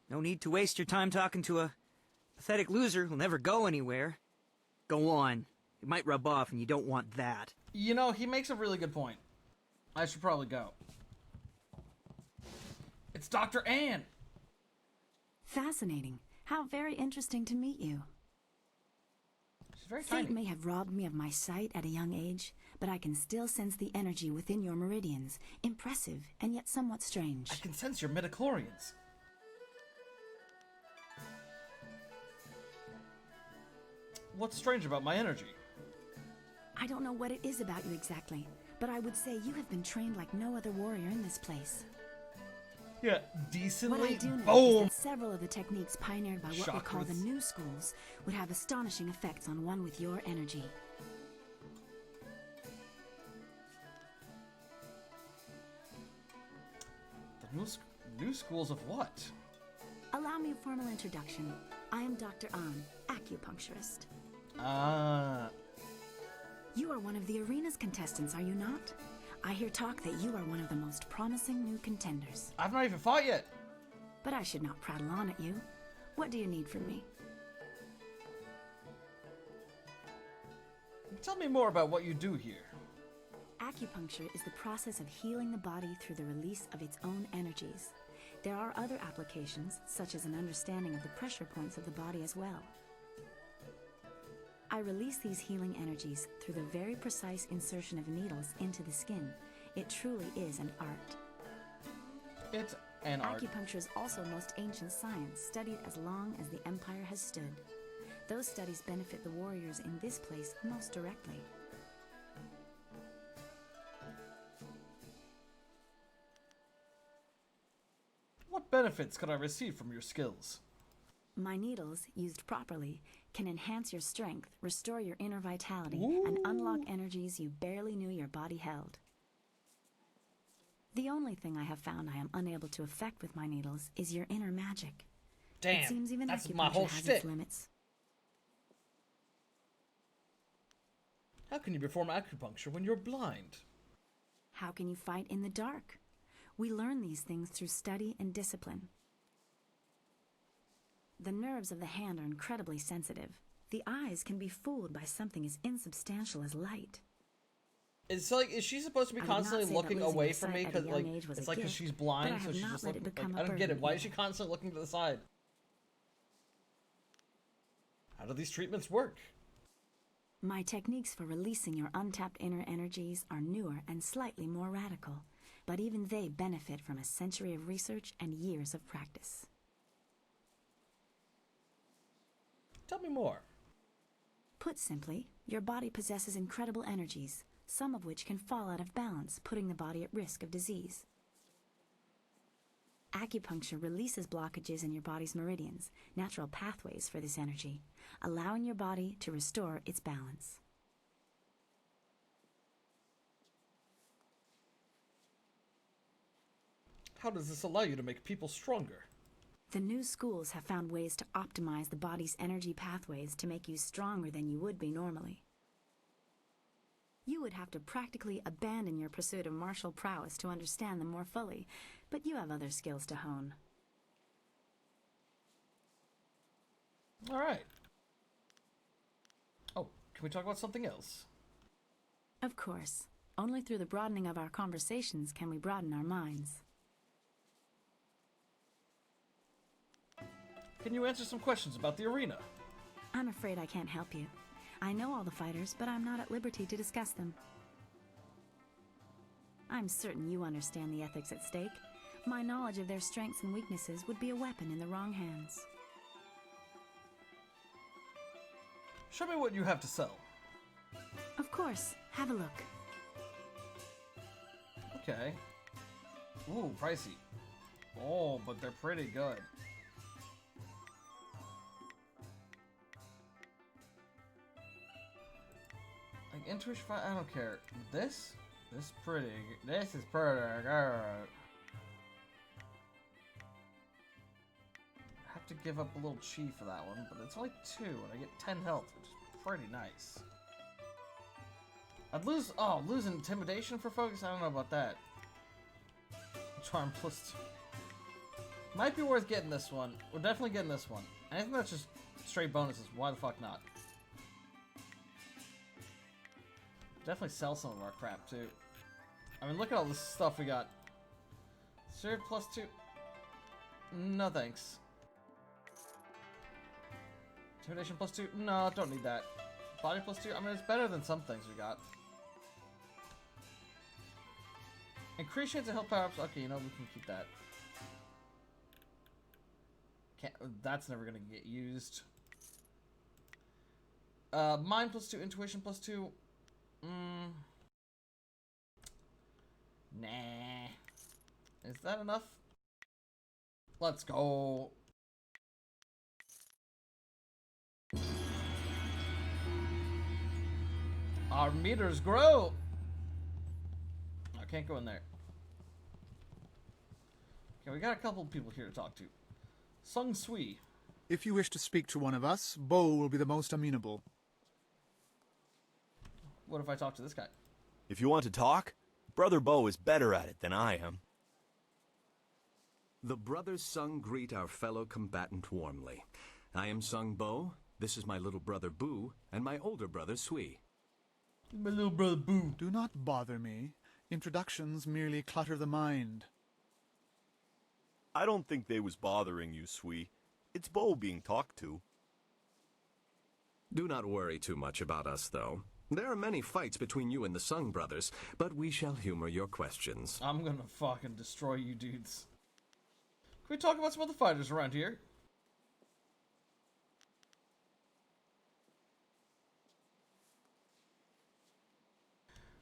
No need to waste your time talking to a pathetic loser who'll never go anywhere. Go on. It might rub off, and you don't want that. You know, he makes a really good point. I should probably go. It's Dr. Ann! Fascinating. How very interesting to meet you. She's very Fate tiny. may have robbed me of my sight at a young age, but I can still sense the energy within your meridians. Impressive, and yet somewhat strange. I can sense your midichlorians. What's strange about my energy? I don't know what it is about you exactly, but I would say you have been trained like no other warrior in this place. Yeah, decently. What I do know Boom! is that several of the techniques pioneered by what we call the new schools would have astonishing effects on one with your energy. The new schools of what? Allow me a formal introduction. I am Dr. An, acupuncturist. Ah. You are one of the arena's contestants, are you not? I hear talk that you are one of the most promising new contenders. I've not even fought yet. But I should not prattle on at you. What do you need from me? Tell me more about what you do here. Acupuncture is the process of healing the body through the release of its own energies. There are other applications, such as an understanding of the pressure points of the body as well. I release these healing energies through the very precise insertion of needles into the skin. It truly is an art. It's an art. Acupuncture is also most ancient science, studied as long as the Empire has stood. Those studies benefit the warriors in this place most directly. What benefits could I receive from your skills? My needles, used properly, can enhance your strength, restore your inner vitality, and unlock energies you barely knew your body held. The only thing I have found I am unable to affect with my needles is your inner magic. Damn, it seems even that's my acupuncture whole has shtick. its limits. How can you perform acupuncture when you're blind? How can you fight in the dark? We learn these things through study and discipline. The nerves of the hand are incredibly sensitive. The eyes can be fooled by something as insubstantial as light. It's like, is she supposed to be I would not constantly say that looking losing away your from sight me? at a Because young like, age was it's a like because gift, she's but blind, I so have she's not just let it looking. become Like, a I don't get it. burden Why is she either. constantly looking to the side? How do these treatments work? My techniques for releasing your untapped inner energies are newer and slightly more radical, but even they benefit from a century of research and years of practice. Tell me more. Put simply, your body possesses incredible energies, some of which can fall out of balance, putting the body at risk of disease. Acupuncture releases blockages in your body's meridians, natural pathways for this energy, allowing your body to restore its balance. How does this allow you to make people stronger? The new schools have found ways to optimize the body's energy pathways to make you stronger than you would be normally. You would have to practically abandon your pursuit of martial prowess to understand them more fully, but you have other skills to hone. All right. Oh, can we talk about something else? Of course. Only through the broadening of our conversations can we broaden our minds. Can you answer some questions about the arena? I'm afraid I can't help you. I know all the fighters, but I'm not at liberty to discuss them. I'm certain you understand the ethics at stake. My knowledge of their strengths and weaknesses would be a weapon in the wrong hands. Show me what you have to sell. Of course. Have a look. Okay. Ooh, pricey. Oh, but they're pretty good. Like intuition, I don't care. This is pretty. This is pretty good. I have to give up a little chi for that one, but it's only 2, and I get 10 health, which is pretty nice. I'd lose intimidation for focus. I don't know about that. Charm plus 2. Might be worth getting this one. We're definitely getting this one. I think that's just straight bonuses. Why the fuck not? Definitely sell some of our crap too. I mean, look at all this stuff we got. Serve plus 2. No thanks. Intimidation plus 2. No, don't need that. Body plus 2. I mean, it's better than some things we got. Increase chance of health power-ups. Okay, you know, we can keep that. Can't. That's never gonna get used. Mind plus 2. Intuition plus 2. Nah. Is that enough? Let's go. Our meters grow. I can't go in there. Okay, we got a couple of people here to talk to. Sung Sui. If you wish to speak to one of us, Bo will be the most amenable. What if I talk to this guy? If you want to talk, Brother Bo is better at it than I am. The brothers Sung greet our fellow combatant warmly. I am Sung Bo, this is my little brother Boo, and my older brother Sui. My little brother Boo. Do not bother me. Introductions merely clutter the mind. I don't think they was bothering you, Sui. It's Bo being talked to. Do not worry too much about us, though. There are many fights between you and the Sung brothers, but we shall humor your questions. I'm gonna fucking destroy you dudes. Can we talk about some other fighters around here?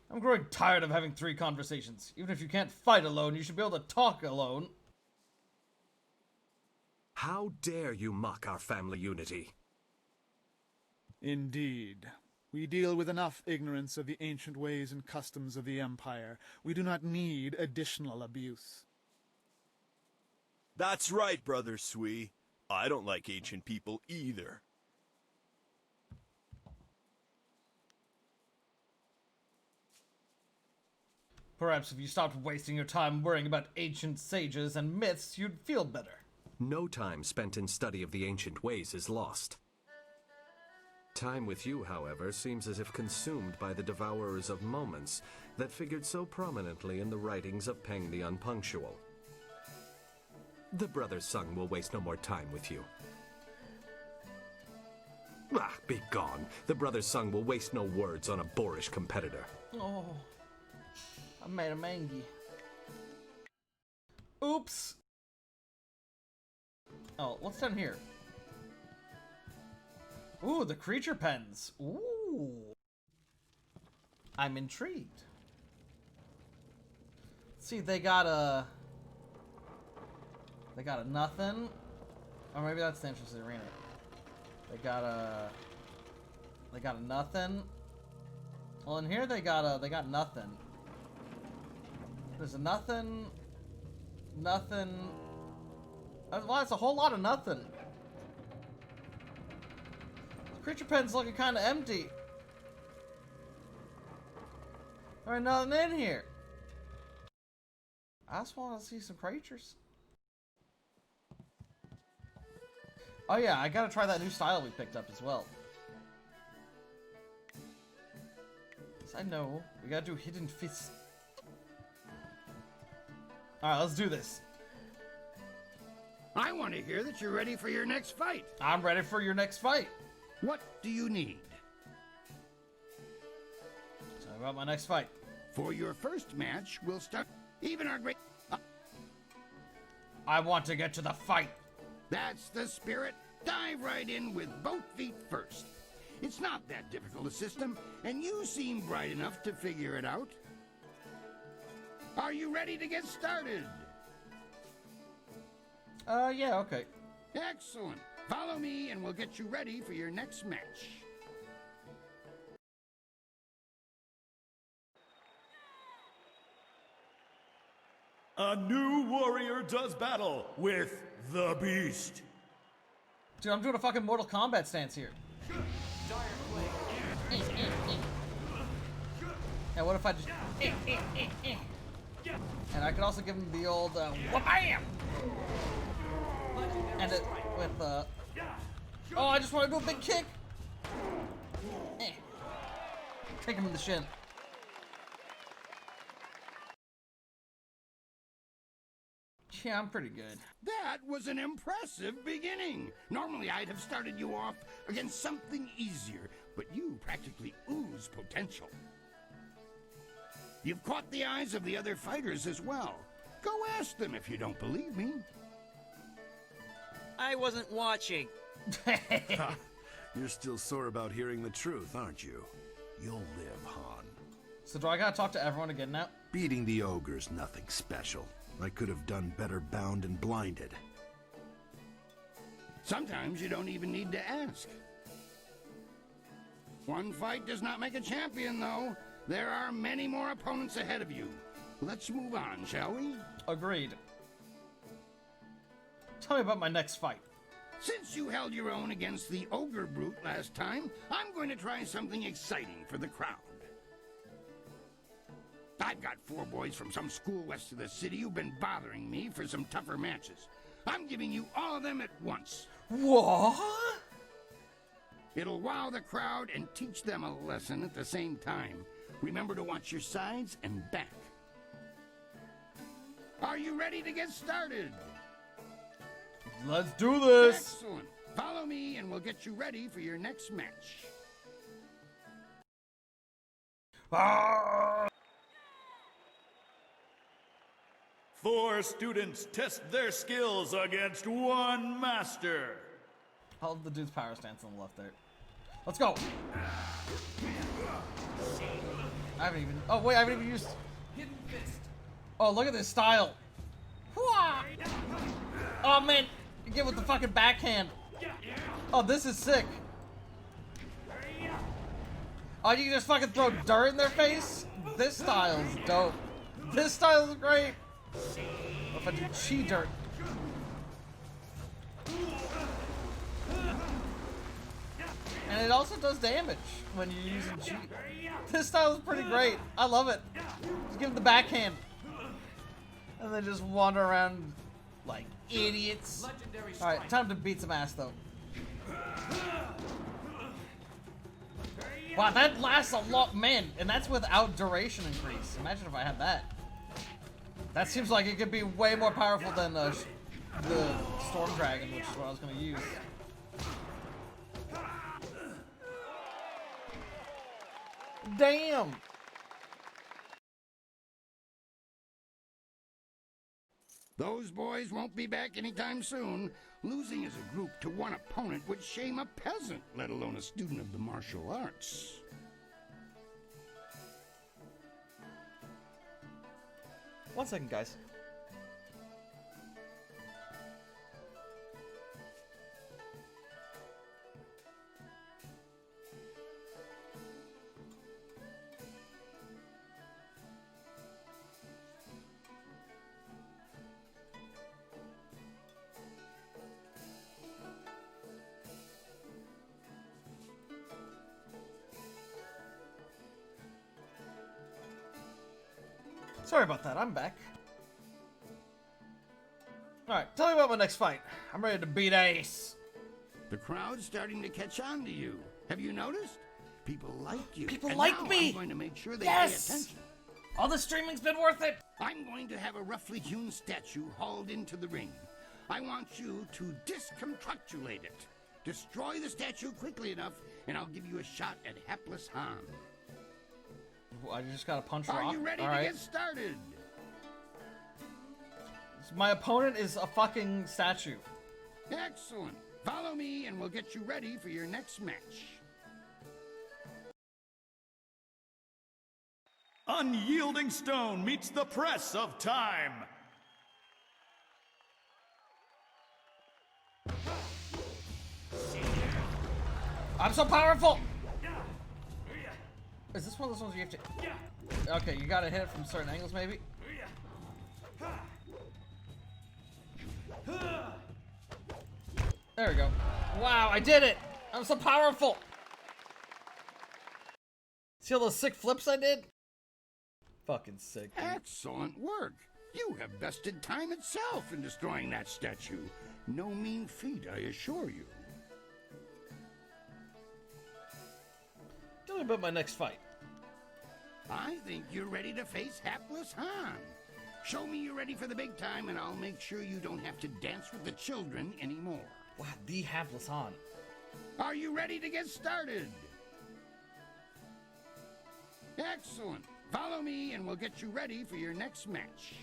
I'm growing tired of having 3 conversations. Even if you can't fight alone, you should be able to talk alone. How dare you mock our family unity? Indeed. We deal with enough ignorance of the ancient ways and customs of the Empire. We do not need additional abuse. That's right, Brother Sui. I don't like ancient people either. Perhaps if you stopped wasting your time worrying about ancient sages and myths, you'd feel better. No time spent in study of the ancient ways is lost. Time with you, however, seems as if consumed by the devourers of moments that figured so prominently in the writings of Peng the Unpunctual. The Brother Sung will waste no more time with you. Ah, be gone. The Brother Sung will waste no words on a boorish competitor. Oh, I made a mangy. Oops. Oh, what's down here? Ooh, the creature pens. Ooh. I'm intrigued. Let's see, they got a nothing. Or maybe that's the entrance to the arena. They got a nothing. Well, in here they got nothing. There's a nothing. Nothing. Well, that's a whole lot of nothing. Creature pen's looking kind of empty. There ain't nothing in here. I just want to see some creatures. Oh yeah, I gotta try that new style we picked up as well. Yes, I know. We gotta do hidden fist. Alright, let's do this. I want to hear that you're ready for your next fight. I'm ready for your next fight. What do you need? Tell me about my next fight. For your first match, we'll start. Even our great. I want to get to the fight. That's the spirit. Dive right in with both feet first. It's not that difficult a system, and you seem bright enough to figure it out. Are you ready to get started? Yeah, okay. Excellent. Follow me and we'll get you ready for your next match. A new warrior does battle with the Beast. Dude, I'm doing a fucking Mortal Kombat stance here. And what if I just... And I could also give him the old, wha-bam! And it with, oh, I just want to do a big kick! Take him in the shin. Yeah, I'm pretty good. That was an impressive beginning. Normally I'd have started you off against something easier, but you practically ooze potential. You've caught the eyes of the other fighters as well. Go ask them if you don't believe me. I wasn't watching. You're still sore about hearing the truth, aren't you? You'll live, Han. So do I gotta talk to everyone again now? Beating the ogre's nothing special. I could have done better bound and blinded. Sometimes you don't even need to ask. One fight does not make a champion, though. There are many more opponents ahead of you. Let's move on, shall we? Agreed. Tell me about my next fight. Since you held your own against the ogre brute last time, I'm going to try something exciting for the crowd. I've got 4 boys from some school west of the city who've been bothering me for some tougher matches. I'm giving you all of them at once. What? It'll wow the crowd and teach them a lesson at the same time. Remember to watch your sides and back. Are you ready to get started? Let's do this! Excellent. Follow me and we'll get you ready for your next match. Ah! 4 students test their skills against 1 master. I love the dude's power stance on the left there. Let's go! I haven't even... Oh, wait, I haven't even used... Hidden fist. Oh, look at this style! Hooah! Oh, man! You get with the fucking backhand. Oh, this is sick. Oh, you can just fucking throw dirt in their face? This style is dope. This style is great. What if I do chi dirt? And it also does damage when you're using chi. This style is pretty great. I love it. Just give them the backhand. And then just wander around like idiots. Alright, time to beat some ass though. Wow, that lasts a lot, man, and that's without duration increase. Imagine if I had that. That seems like it could be way more powerful than the Storm Dragon, which is what I was going to use. Damn! Those boys won't be back anytime soon. Losing as a group to one opponent would shame a peasant, let alone a student of the martial arts. One second, guys. Sorry about that, I'm back. Alright, tell me about my next fight. I'm ready to beat Ace. The crowd's starting to catch on to you. Have you noticed? People like you. People and like now me! I'm going to make sure they Yes! pay attention. All the streaming's been worth it! I'm going to have a roughly hewn statue hauled into the ring. I want you to disconstructulate it. Destroy the statue quickly enough, and I'll give you a shot at hapless Han. I just gotta punch rock. Are you ready to get started? My opponent is a fucking statue. Excellent. Follow me and we'll get you ready for your next match. Unyielding stone meets the press of time. I'm so powerful! Is this one of those ones you have to... Okay, you gotta hit it from certain angles, maybe? There we go. Wow, I did it! I'm so powerful! See all those sick flips I did? Fucking sick, dude. Excellent work. You have bested time itself in destroying that statue. No mean feat, I assure you. Tell me about my next fight. I think you're ready to face hapless Han. Show me you're ready for the big time, and I'll make sure you don't have to dance with the children anymore. Wow, the hapless Han. Are you ready to get started? Excellent. Follow me, and we'll get you ready for your next match.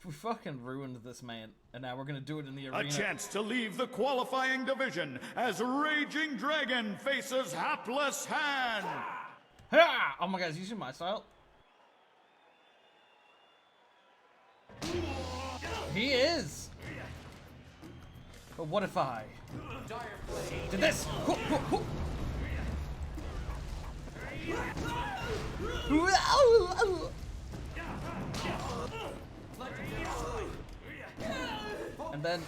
We fucking ruined this, man, and now we're gonna do it in the A arena. chance to leave the qualifying division as Raging Dragon faces Hapless Han. Ha! Oh my god, is using my style? He is! But what if I did this? And then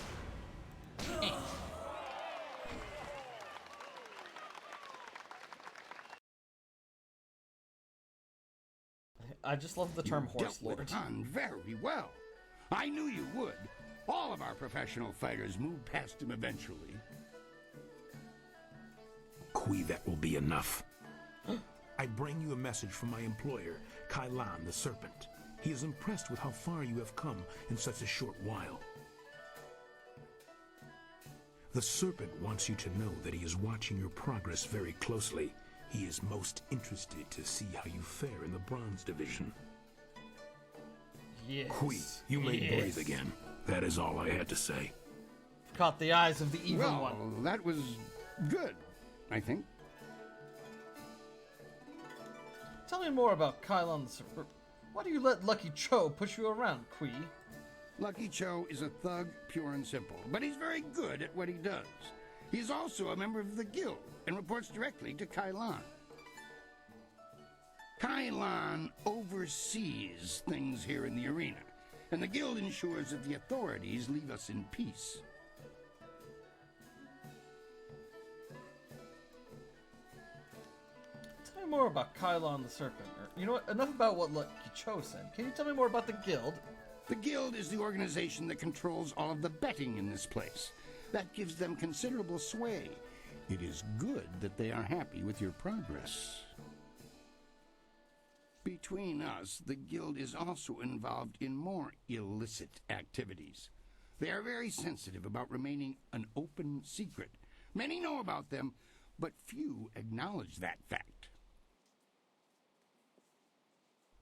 I just love the term horse lord. Dealt with Han very well. I knew you would. All of our professional fighters move past him eventually. Kui, that will be enough. I bring you a message from my employer, Kailan the Serpent. He is impressed with how far you have come in such a short while. The Serpent wants you to know that he is watching your progress very closely. He is most interested to see how you fare in the Bronze Division. Yes. Kui, you may breathe again. That is all I had to say. Caught the eyes of the evil Well, one. that was good, I think. Tell me more about Kylon the Serpent. Why do you let Lucky Cho push you around, Kui? Lucky Cho is a thug, pure and simple, but he's very good at what he does. He's also a member of the guild and reports directly to Kai Lan. Kai Lan oversees things here in the arena, and the guild ensures that the authorities leave us in peace. Tell me more about Kylon the Serpent. Or, you know what? Enough about what Lucky Cho said. Can you tell me more about the guild? The guild is the organization that controls all of the betting in this place. That gives them considerable sway. It is good that they are happy with your progress. Between us, the guild is also involved in more illicit activities. They are very sensitive about remaining an open secret. Many know about them, but few acknowledge that fact.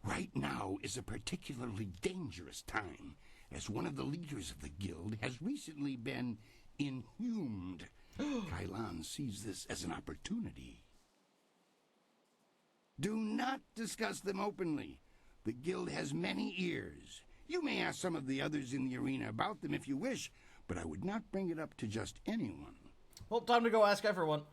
Right now is a particularly dangerous time, as one of the leaders of the guild has recently been inhumed. Kai Lan sees this as an opportunity. Do not discuss them openly. The guild has many ears. You may ask some of the others in the arena about them if you wish, but I would not bring it up to just anyone. Well, time to go ask everyone.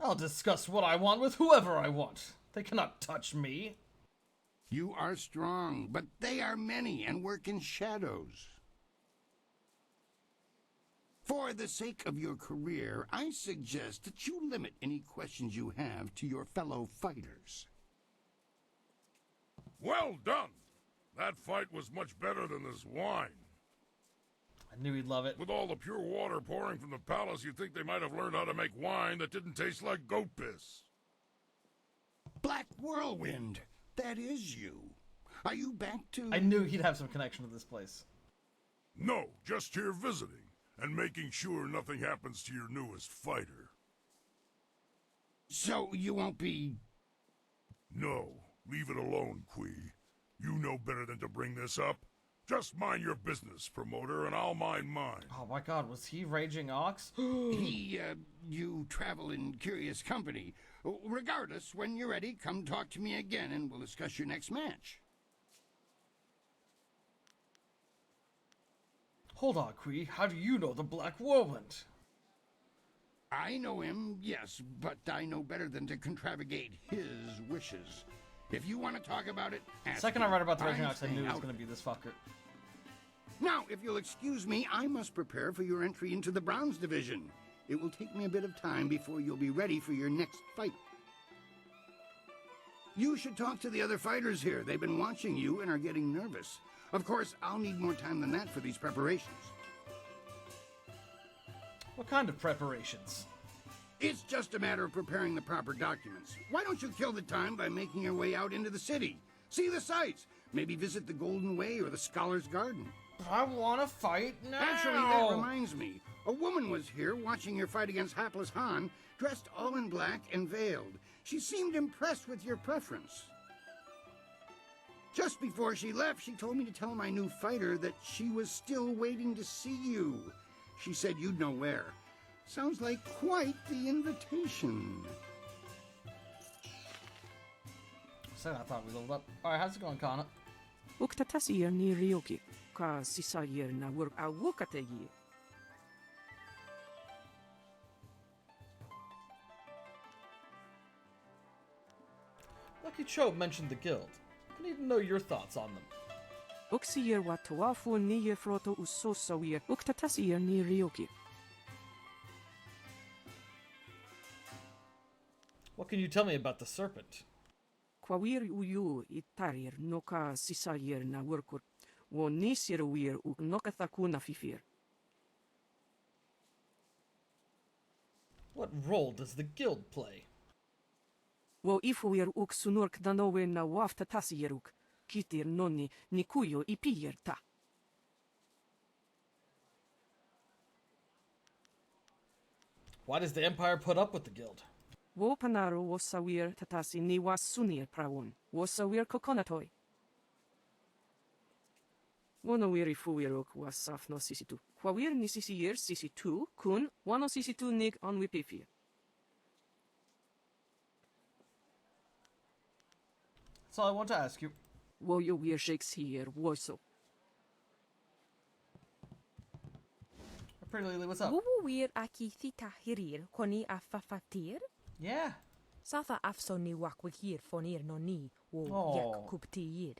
I'll discuss what I want with whoever I want. They cannot touch me. You are strong, but they are many and work in shadows. For the sake of your career, I suggest that you limit any questions you have to your fellow fighters. Well done! That fight was much better than this wine. I knew he'd love it. With all the pure water pouring from the palace, you'd think they might have learned how to make wine that didn't taste like goat piss. Black Whirlwind, that is you. Are you back to... I knew he'd have some connection to this place. No, just here visiting, and making sure nothing happens to your newest fighter. So you won't be... No, leave it alone, Kui. You know better than to bring this up. Just mind your business, promoter, and I'll mind mine. Oh my god, was he Raging Ox? You travel in curious company. Regardless, when you're ready, come talk to me again and we'll discuss your next match. Hold on, Kui. How do you know the Black Whirlwind? I know him, yes, but I know better than to contravigate his wishes. If you want to talk about it, ask The second me. I read about the Raging I'm Ox, I knew staying it was out. going to be this fucker. Now, if you'll excuse me, I must prepare for your entry into the Bronze Division. It will take me a bit of time before you'll be ready for your next fight. You should talk to the other fighters here. They've been watching you and are getting nervous. Of course, I'll need more time than that for these preparations. What kind of preparations? It's just a matter of preparing the proper documents. Why don't you kill the time by making your way out into the city? See the sights. Maybe visit the Golden Way or the Scholar's Garden. I want to fight now. Actually, that reminds me. A woman was here watching your fight against Hapless Han, dressed all in black and veiled. She seemed impressed with your preference. Just before she left, she told me to tell my new fighter that she was still waiting to see you. She said you'd know where. Sounds like quite the invitation. So I thought we leveled up. Alright, how's it going, Kana? Uktatasi ni Ryoki, ka sisayir na work a wukategi. Lucky Cho mentioned the guild. I need to know your thoughts on them. Uksiyir wa tawafu ni yefroto usosawir, uktatasi ni Ryoki. What can you tell me about the serpent? Kwawir uyu itarir noka sisayir na workur, wo nisirwir uk nokathaku na fifir. What role does the guild play? Wo ifuir uk sunurk danowe na waftatasiruk, kitir noni nikuyo ipiyir ta. Why does the Empire put up with the guild? Wo panaro wo sawir tatasi ni wasunir prawun, wo sawir kokonatoi. Wono wiri fuwiruk wasaf no sisitu. Kwawir ni sisiyir sisitu kun wano sisitu nig on wipifir. That's all I want to ask you. Wojo weer Shakespeare, woso. Pretty Lily, what's up? Wuwu weer aki thita hirir koni afafatir? Yeah. Satha afsoni wakwikir fonir noni wo Oh. yek kuptir.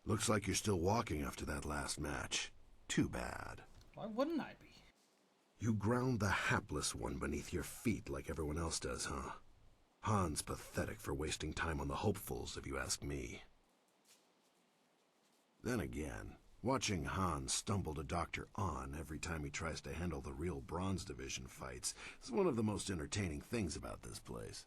Looks like you're still walking after that last match. Too bad. Why wouldn't I be? You ground the hapless one beneath your feet like everyone else does, huh? Han's pathetic for wasting time on the hopefuls, if you ask me. Then again, watching Han stumble to Dr. On every time he tries to handle the real Bronze Division fights is one of the most entertaining things about this place.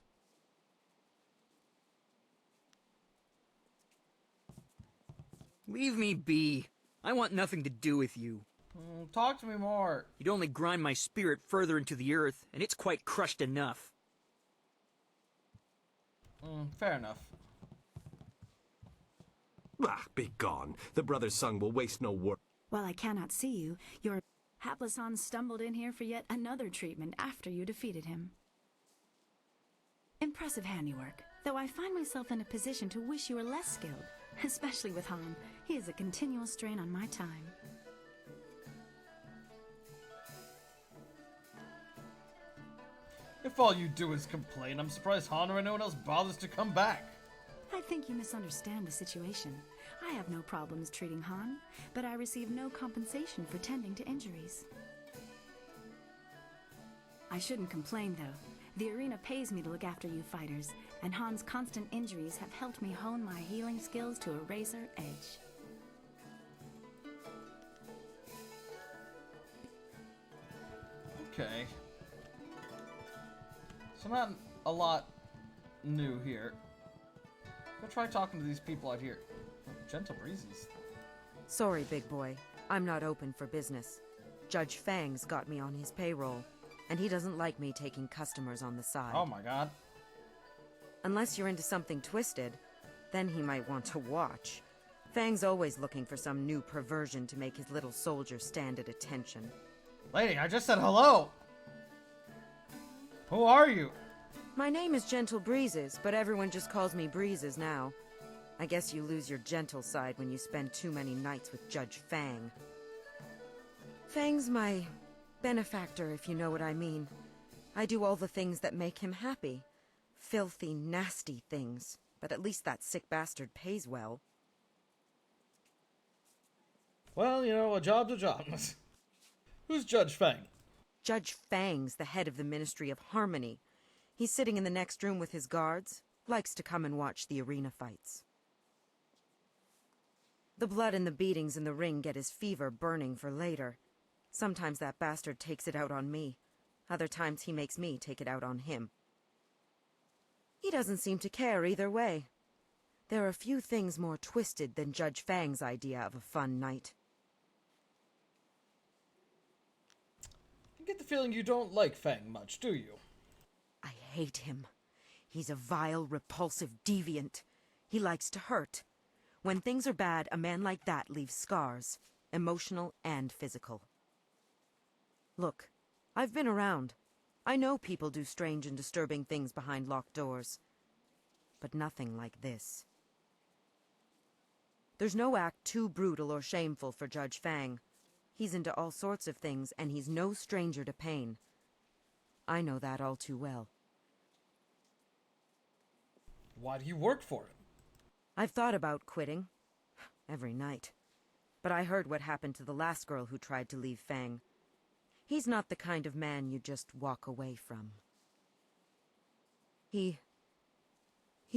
Leave me be. I want nothing to do with you. Talk to me more. You'd only grind my spirit further into the earth, and it's quite crushed enough. Fair enough. Ah, be gone. The Brother Sung will waste no word. While I cannot see you, your hapless Han stumbled in here for yet another treatment after you defeated him. Impressive handiwork, though I find myself in a position to wish you were less skilled, especially with Han. He is a continual strain on my time. If all you do is complain, I'm surprised Han or anyone else bothers to come back. I think you misunderstand the situation. I have no problems treating Han, but I receive no compensation for tending to injuries. I shouldn't complain, though. The arena pays me to look after you fighters, and Han's constant injuries have helped me hone my healing skills to a razor edge. Okay. So not a lot new here. Go try talking to these people out here. Gentle breezes. Sorry, big boy. I'm not open for business. Judge Fang's got me on his payroll, and he doesn't like me taking customers on the side. Oh my god. Unless you're into something twisted, then he might want to watch. Fang's always looking for some new perversion to make his little soldier stand at attention. Lady, I just said hello! Who are you? My name is Gentle Breezes, but everyone just calls me Breezes now. I guess you lose your gentle side when you spend too many nights with Judge Fang. Fang's my benefactor, if you know what I mean. I do all the things that make him happy. Filthy, nasty things. But at least that sick bastard pays well. Well, you know, a job's a job. Who's Judge Fang? Judge Fang's the head of the Ministry of Harmony. He's sitting in the next room with his guards. Likes to come and watch the arena fights. The blood and the beatings in the ring get his fever burning for later. Sometimes that bastard takes it out on me. Other times he makes me take it out on him. He doesn't seem to care either way. There are few things more twisted than Judge Fang's idea of a fun night. I get the feeling you don't like Fang much, do you? I hate him. He's a vile, repulsive deviant. He likes to hurt. When things are bad, a man like that leaves scars, emotional and physical. Look, I've been around. I know people do strange and disturbing things behind locked doors. But nothing like this. There's no act too brutal or shameful for Judge Fang. He's into all sorts of things, and he's no stranger to pain. I know that all too well. Why do you work for him? I've thought about quitting. Every night. But I heard what happened to the last girl who tried to leave Fang. He's not the kind of man you just walk away from. He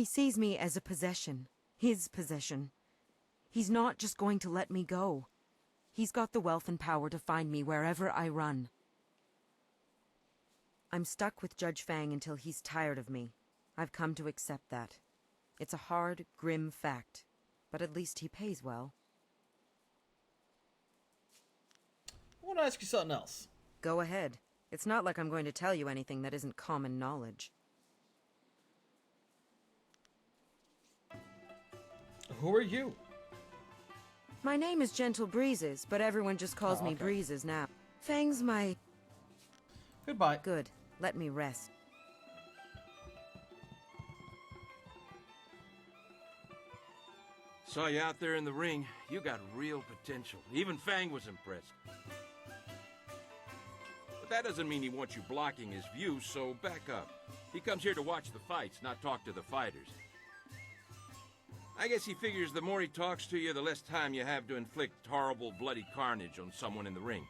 sees me as a possession. His possession. He's not just going to let me go. He's got the wealth and power to find me wherever I run. I'm stuck with Judge Fang until he's tired of me. I've come to accept that. It's a hard, grim fact, but at least he pays well. I want to ask you something else. Go ahead. It's not like I'm going to tell you anything that isn't common knowledge. Who are you? My name is Gentle Breezes, but everyone just calls me Breezes now. Fang's my... Goodbye. Good. Let me rest. Saw you out there in the ring. You got real potential. Even Fang was impressed. But that doesn't mean he wants you blocking his view, so back up. He comes here to watch the fights, not talk to the fighters. I guess he figures the more he talks to you, the less time you have to inflict horrible, bloody carnage on someone in the ring.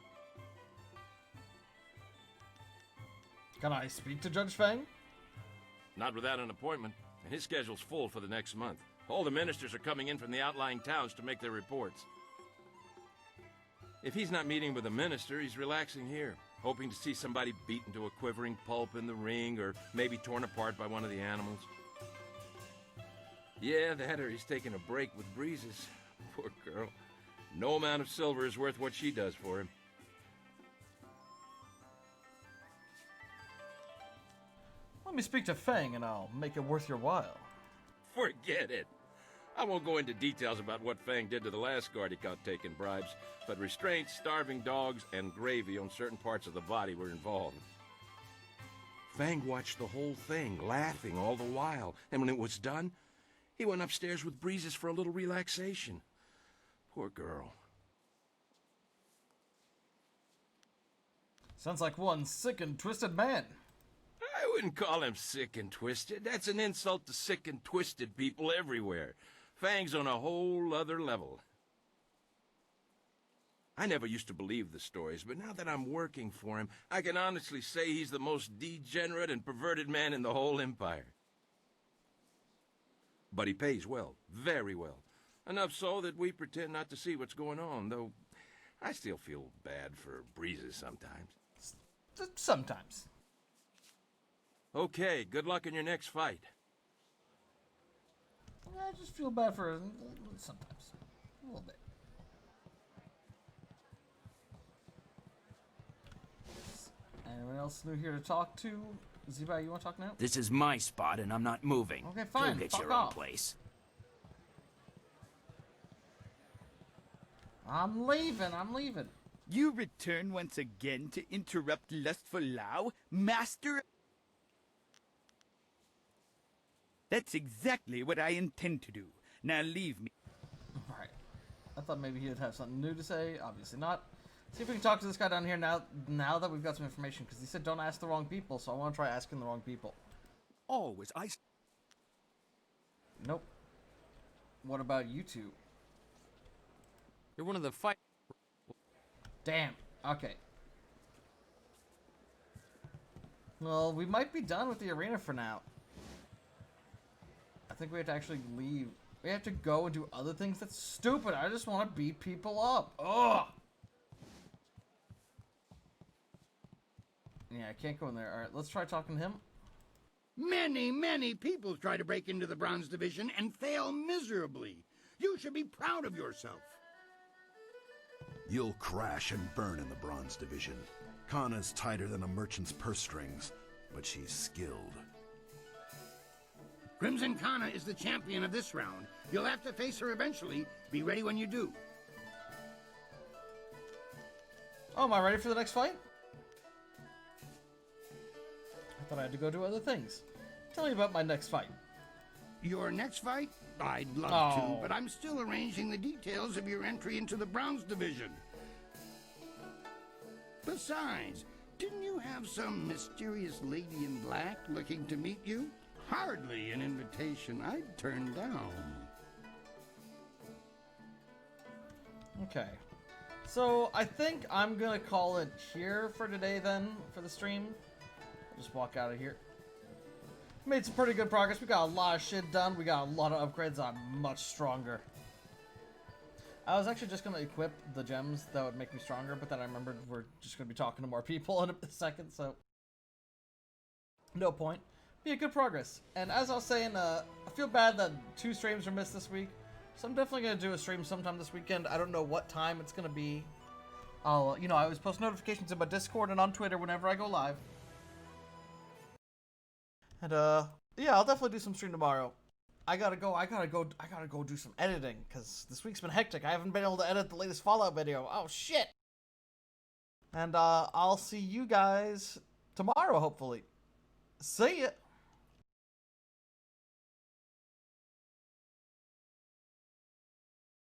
Can I speak to Judge Fang? Not without an appointment, and his schedule's full for the next month. All the ministers are coming in from the outlying towns to make their reports. If he's not meeting with a minister, he's relaxing here, hoping to see somebody beaten to a quivering pulp in the ring, or maybe torn apart by one of the animals. Yeah, that or he's taking a break with Breezes. Poor girl. No amount of silver is worth what she does for him. Let me speak to Fang and I'll make it worth your while. Forget it. I won't go into details about what Fang did to the last guard he caught taking bribes, but restraints, starving dogs, and gravy on certain parts of the body were involved. Fang watched the whole thing, laughing all the while, and when it was done, he went upstairs with Breezes for a little relaxation. Poor girl. Sounds like one sick and twisted man. I wouldn't call him sick and twisted. That's an insult to sick and twisted people everywhere. Fang's on a whole other level. I never used to believe the stories, but now that I'm working for him, I can honestly say he's the most degenerate and perverted man in the whole empire. But he pays well, very well. Enough so that we pretend not to see what's going on, though I still feel bad for Breezes sometimes. Sometimes. Okay, good luck in your next fight. I just feel bad for sometimes. A little bit. Anyone else new here to talk to? Ziba, you want to talk now? This is my spot, and I'm not moving. Okay, fine. Go get Fuck your off. own place. I'm leaving. You return once again to interrupt lustful Lao, Master? That's exactly what I intend to do. Now leave me. Alright. I thought maybe he'd have something new to say. Obviously not. See if we can talk to this guy down here now that we've got some information, because he said don't ask the wrong people, so I want to try asking the wrong people. Always, Nope. What about you two? You're one of the fight. Damn. Okay. Well, we might be done with the arena for now. I think we have to actually leave. We have to go and do other things. That's stupid. I just want to beat people up. Ugh. Yeah, I can't go in there. All right, let's try talking to him. Many people try to break into the Bronze Division and fail miserably. You should be proud of yourself. You'll crash and burn in the Bronze Division. Kana's tighter than a merchant's purse strings, but she's skilled. Crimson Kana is the champion of this round. You'll have to face her eventually. Be ready when you do. Oh, am I ready for the next fight? I thought I had to go do other things. Tell me about my next fight. Your next fight? I'd love to, but I'm still arranging the details of your entry into the Bronze Division. Besides, didn't you have some mysterious lady in black looking to meet you? Hardly an invitation I'd turn down. Okay. So, I think I'm gonna call it here for today then, for the stream. I'll just walk out of here. Made some pretty good progress. We got a lot of shit done. We got a lot of upgrades. I'm much stronger. I was actually just going to equip the gems that would make me stronger, but then I remembered we're just going to be talking to more people in a second, so no point. Be a good progress. And as I was saying, I feel bad that 2 streams were missed this week, so I'm definitely going to do a stream sometime this weekend. I don't know what time it's going to be. I'll, I always post notifications in my Discord and on Twitter whenever I go live. And, yeah, I'll definitely do some stream tomorrow. I gotta go do some editing, because this week's been hectic. I haven't been able to edit the latest Fallout video. Oh, shit! And, I'll see you guys tomorrow, hopefully. See ya!